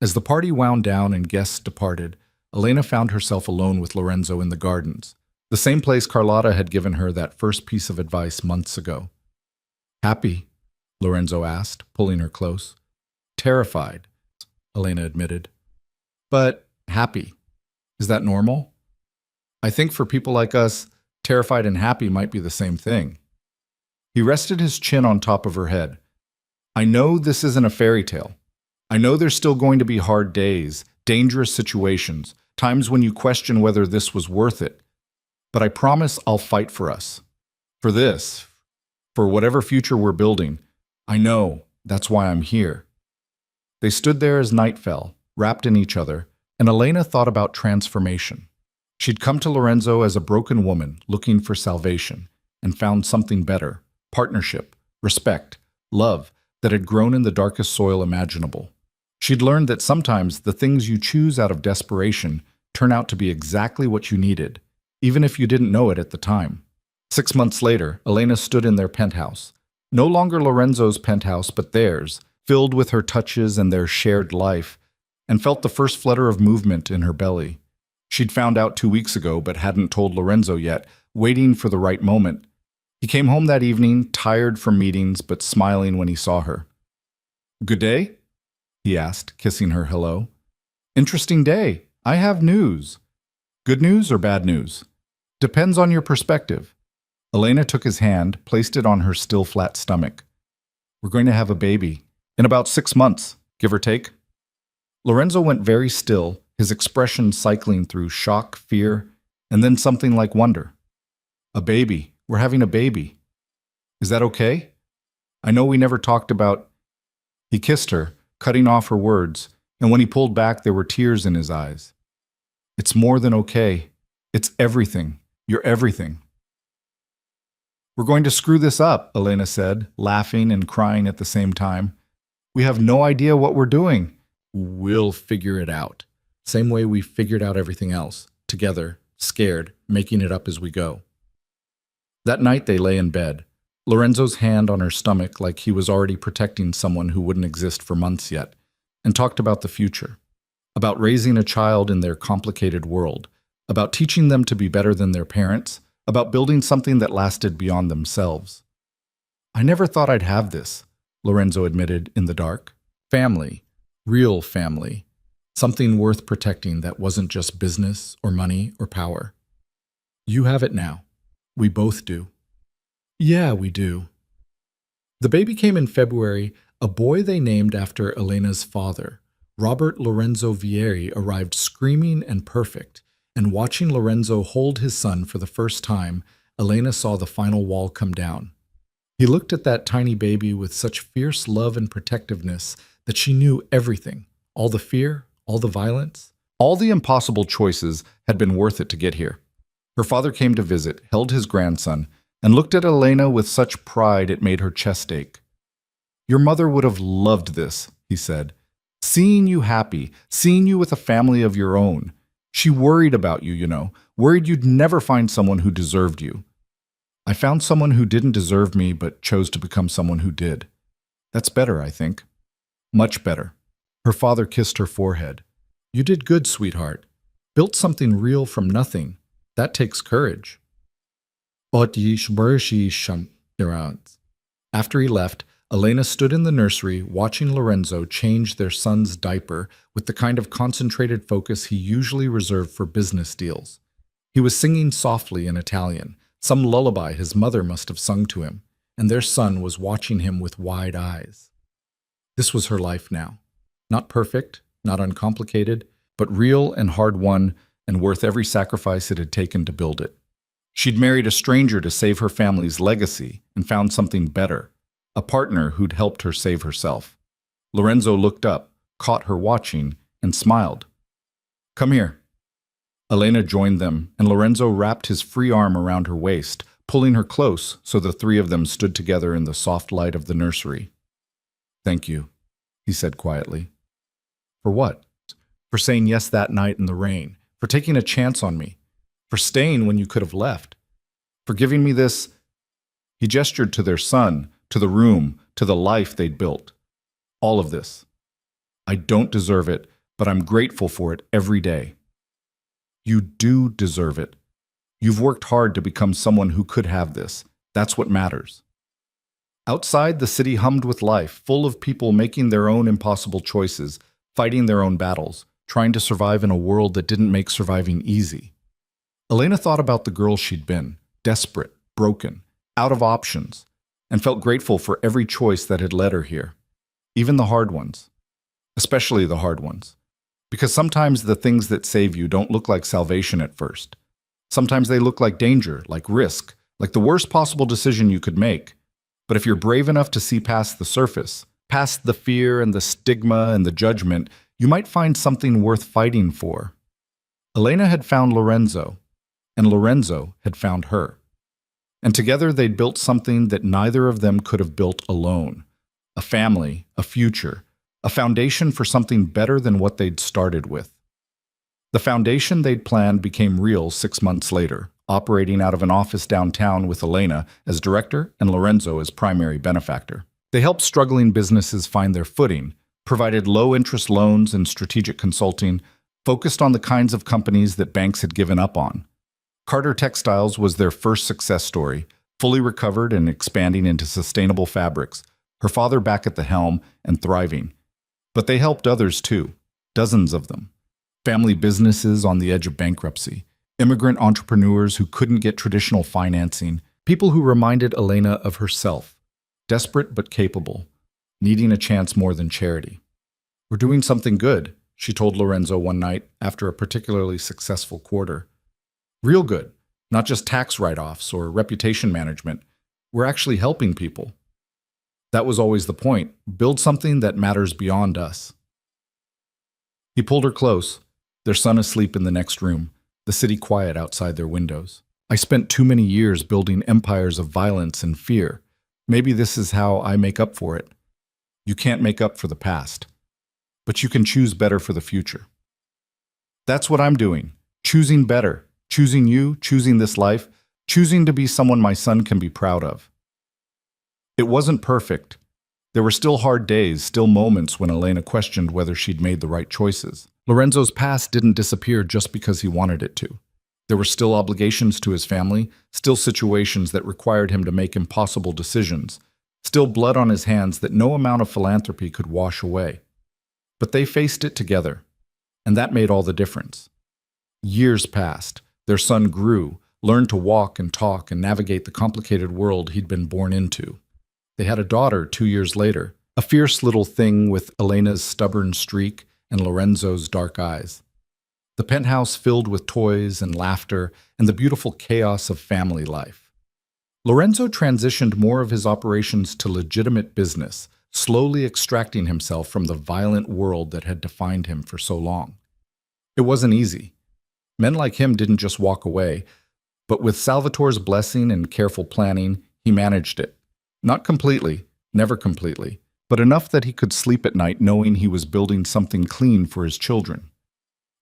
Speaker 1: As the party wound down and guests departed, Elena found herself alone with Lorenzo in the gardens, the same place Carlotta had given her that first piece of advice months ago. Happy? Lorenzo asked, pulling her close. Terrified, Elena admitted. But happy. Is that normal? I think for people like us, terrified and happy might be the same thing. He rested his chin on top of her head. I know this isn't a fairy tale. I know there's still going to be hard days, dangerous situations, times when you question whether this was worth it. But I promise I'll fight for us. For this. For whatever future we're building. I know. That's why I'm here. They stood there as night fell, wrapped in each other, and Elena thought about transformation. She'd come to Lorenzo as a broken woman looking for salvation, and found something better. Partnership, respect, love that had grown in the darkest soil imaginable. She'd learned that sometimes the things you choose out of desperation turn out to be exactly what you needed, even if you didn't know it at the time. 6 months later, Elena stood in their penthouse. No longer Lorenzo's penthouse, but theirs, filled with her touches and their shared life, and felt the first flutter of movement in her belly. She'd found out 2 weeks ago, but hadn't told Lorenzo yet, waiting for the right moment. He came home that evening, tired from meetings, but smiling when he saw her. "Good day?" he asked, kissing her hello. "Interesting day. I have news." "Good news or bad news?" "Depends on your perspective." Elena took his hand, placed it on her still flat stomach. "We're going to have a baby. In about 6 months, give or take." Lorenzo went very still, his expression cycling through shock, fear, and then something like wonder. "A baby. We're having a baby. Is that okay? I know we never talked about—" He kissed her, cutting off her words, and when he pulled back there were tears in his eyes. "It's more than okay. It's everything. You're everything." "We're going to screw this up," Elena said, laughing and crying at the same time. "We have no idea what we're doing." "We'll figure it out. Same way we figured out everything else. Together, scared, making it up as we go." That night they lay in bed, Lorenzo's hand on her stomach like he was already protecting someone who wouldn't exist for months yet, and talked about the future, about raising a child in their complicated world, about teaching them to be better than their parents, about building something that lasted beyond themselves. "I never thought I'd have this," Lorenzo admitted in the dark. "Family, real family, something worth protecting that wasn't just business or money or power. You have it now. We both do." "Yeah, we do." The baby came in February, a boy they named after Elena's father. Robert Lorenzo Vieri arrived screaming and perfect, and watching Lorenzo hold his son for the first time, Elena saw the final wall come down. He looked at that tiny baby with such fierce love and protectiveness that she knew everything, all the fear, all the violence, all the impossible choices had been worth it to get here. Her father came to visit, held his grandson, and looked at Elena with such pride it made her chest ache. "Your mother would have loved this," he said. "Seeing you happy, seeing you with a family of your own. She worried about you, worried you'd never find someone who deserved you. I found someone who didn't deserve me but chose to become someone who did. That's better, I think. Much better." Her father kissed her forehead. "You did good, sweetheart. Built something real from nothing. That takes courage." After he left, Elena stood in the nursery watching Lorenzo change their son's diaper with the kind of concentrated focus he usually reserved for business deals. He was singing softly in Italian, some lullaby his mother must have sung to him, and their son was watching him with wide eyes. This was her life now. Not perfect, not uncomplicated, but real and hard-won and worth every sacrifice it had taken to build it. She'd married a stranger to save her family's legacy and found something better, a partner who'd helped her save herself. Lorenzo looked up, caught her watching, and smiled. "Come here." Elena joined them, and Lorenzo wrapped his free arm around her waist, pulling her close so the three of them stood together in the soft light of the nursery. "Thank you," he said quietly. "For what?" "For saying yes that night in the rain, for taking a chance on me, for staying when you could have left, for giving me this—" He gestured to their son, to the room, to the life they'd built. "All of this. I don't deserve it, but I'm grateful for it every day." "You do deserve it. You've worked hard to become someone who could have this. That's what matters." Outside, the city hummed with life, full of people making their own impossible choices, fighting their own battles, trying to survive in a world that didn't make surviving easy. Elena thought about the girl she'd been, desperate, broken, out of options, and felt grateful for every choice that had led her here, even the hard ones, especially the hard ones. Because sometimes the things that save you don't look like salvation at first. Sometimes they look like danger, like risk, like the worst possible decision you could make. But if you're brave enough to see past the surface, past the fear and the stigma and the judgment, you might find something worth fighting for. Elena had found Lorenzo, and Lorenzo had found her. And together they'd built something that neither of them could have built alone. a family, a future, a foundation for something better than what they'd started with. The foundation they'd planned became real 6 months later, operating out of an office downtown with Elena as director and Lorenzo as primary benefactor. They helped struggling businesses find their footing, provided low-interest loans and strategic consulting, focused on the kinds of companies that banks had given up on. Carter Textiles was their first success story, fully recovered and expanding into sustainable fabrics, her father back at the helm and thriving. But they helped others too, dozens of them. Family businesses on the edge of bankruptcy, immigrant entrepreneurs who couldn't get traditional financing, people who reminded Elena of herself, desperate but capable, needing a chance more than charity. "We're doing something good," she told Lorenzo one night after a particularly successful quarter. "Real good, not just tax write-offs or reputation management. We're actually helping people." That was always the point, build something that matters beyond us. He pulled her close, their son asleep in the next room, the city quiet outside their windows. "I spent too many years building empires of violence and fear. Maybe this is how I make up for it. You can't make up for the past, but you can choose better for the future." That's what I'm doing, choosing better, choosing you, choosing this life, choosing to be someone my son can be proud of. It wasn't perfect. There were still hard days, still moments when Elena questioned whether she'd made the right choices. Lorenzo's past didn't disappear just because he wanted it to. There were still obligations to his family, still situations that required him to make impossible decisions, still blood on his hands that no amount of philanthropy could wash away. But they faced it together, and that made all the difference. Years passed. Their son grew, learned to walk and talk and navigate the complicated world he'd been born into. They had a daughter 2 years later, a fierce little thing with Elena's stubborn streak and Lorenzo's dark eyes. The penthouse filled with toys and laughter and the beautiful chaos of family life. Lorenzo transitioned more of his operations to legitimate business, slowly extracting himself from the violent world that had defined him for so long. It wasn't easy. Men like him didn't just walk away, but with Salvatore's blessing and careful planning, he managed it. Not completely, never completely, but enough that he could sleep at night knowing he was building something clean for his children.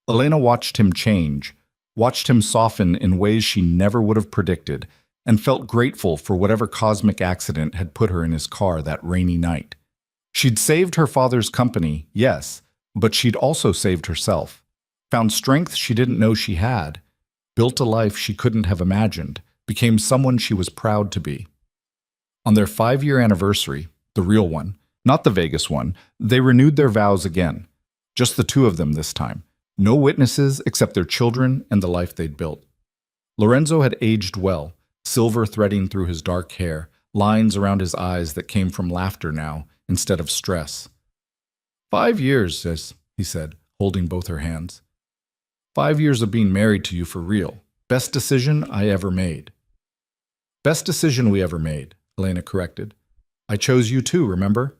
Speaker 1: Elena watched him change, watched him soften in ways she never would have predicted, and felt grateful for whatever cosmic accident had put her in his car that rainy night. She'd saved her father's company, yes, but she'd also saved herself, found strength she didn't know she had, built a life she couldn't have imagined, became someone she was proud to be. On their 5-year anniversary, the real one, not the Vegas one, they renewed their vows again. Just the two of them this time. No witnesses except their children and the life they'd built. Lorenzo had aged well, silver threading through his dark hair, lines around his eyes that came from laughter now instead of stress. 5 years, sis, he said, holding both her hands. 5 years of being married to you for real. Best decision I ever made. Best decision we ever made, Elena corrected. I chose you too, remember?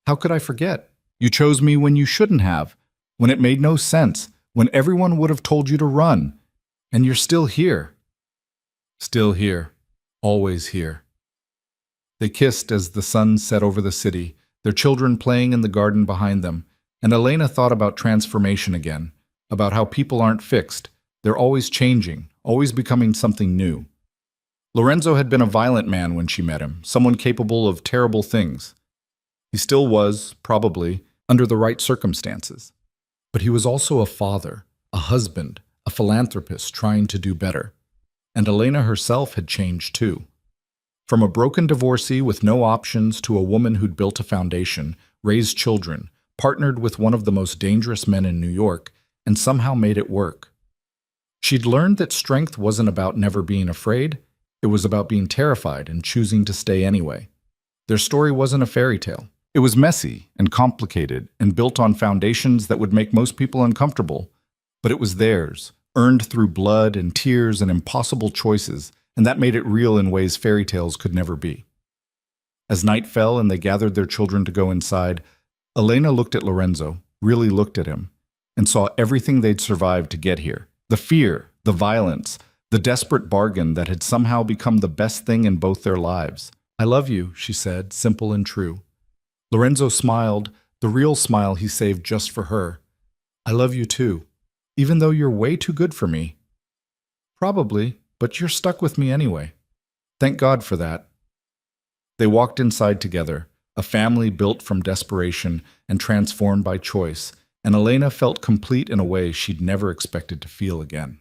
Speaker 1: How could I forget? You chose me when you shouldn't have, when it made no sense, when everyone would have told you to run. And you're still here. Still here. Always here. They kissed as the sun set over the city, their children playing in the garden behind them, and Elena thought about transformation again, about how people aren't fixed. They're always changing, always becoming something new. Lorenzo had been a violent man when she met him, someone capable of terrible things. He still was, probably, under the right circumstances. But he was also a father, a husband, a philanthropist trying to do better. And Elena herself had changed too. From a broken divorcee with no options to a woman who'd built a foundation, raised children, partnered with one of the most dangerous men in New York, and somehow made it work. She'd learned that strength wasn't about never being afraid. It was about being terrified and choosing to stay anyway. Their story wasn't a fairy tale. It was messy and complicated and built on foundations that would make most people uncomfortable. But it was theirs, earned through blood and tears and impossible choices, and that made it real in ways fairy tales could never be. As night fell and they gathered their children to go inside, Elena looked at Lorenzo, really looked at him, and saw everything they'd survived to get here. The fear, the violence, the desperate bargain that had somehow become the best thing in both their lives. I love you, she said, simple and true. Lorenzo smiled, the real smile he saved just for her. I love you too, even though you're way too good for me. Probably, but you're stuck with me anyway. Thank God for that. They walked inside together, a family built from desperation and transformed by choice, and Elena felt complete in a way she'd never expected to feel again.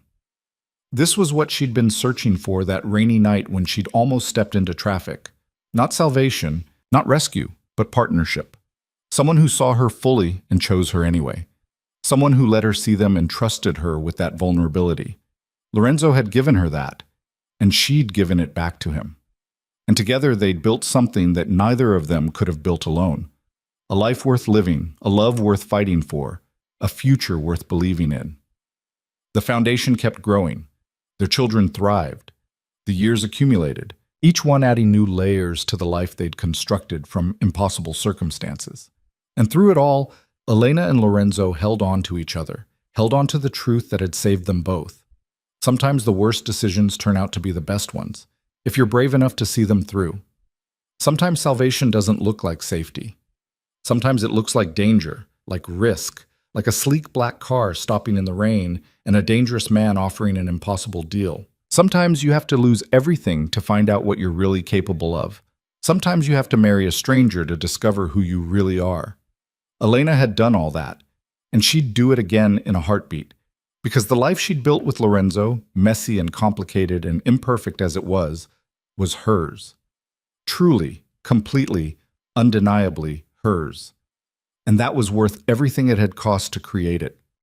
Speaker 1: This was what she'd been searching for that rainy night when she'd almost stepped into traffic. Not salvation, not rescue, but partnership. Someone who saw her fully and chose her anyway. Someone who let her see them and trusted her with that vulnerability. Lorenzo had given her that, and she'd given it back to him. And together they'd built something that neither of them could have built alone. A life worth living, a love worth fighting for, a future worth believing in. The foundation kept growing. Their children thrived. The years accumulated, each one adding new layers to the life they'd constructed from impossible circumstances. And through it all, Elena and Lorenzo held on to each other, held on to the truth that had saved them both. Sometimes the worst decisions turn out to be the best ones, if you're brave enough to see them through. Sometimes salvation doesn't look like safety. Sometimes it looks like danger, like risk, like a sleek black car stopping in the rain and a dangerous man offering an impossible deal. Sometimes you have to lose everything to find out what you're really capable of. Sometimes you have to marry a stranger to discover who you really are. Elena had done all that, and she'd do it again in a heartbeat, because the life she'd built with Lorenzo, messy and complicated and imperfect as it was hers. Truly, completely, undeniably hers. And that was worth everything it had cost to create it.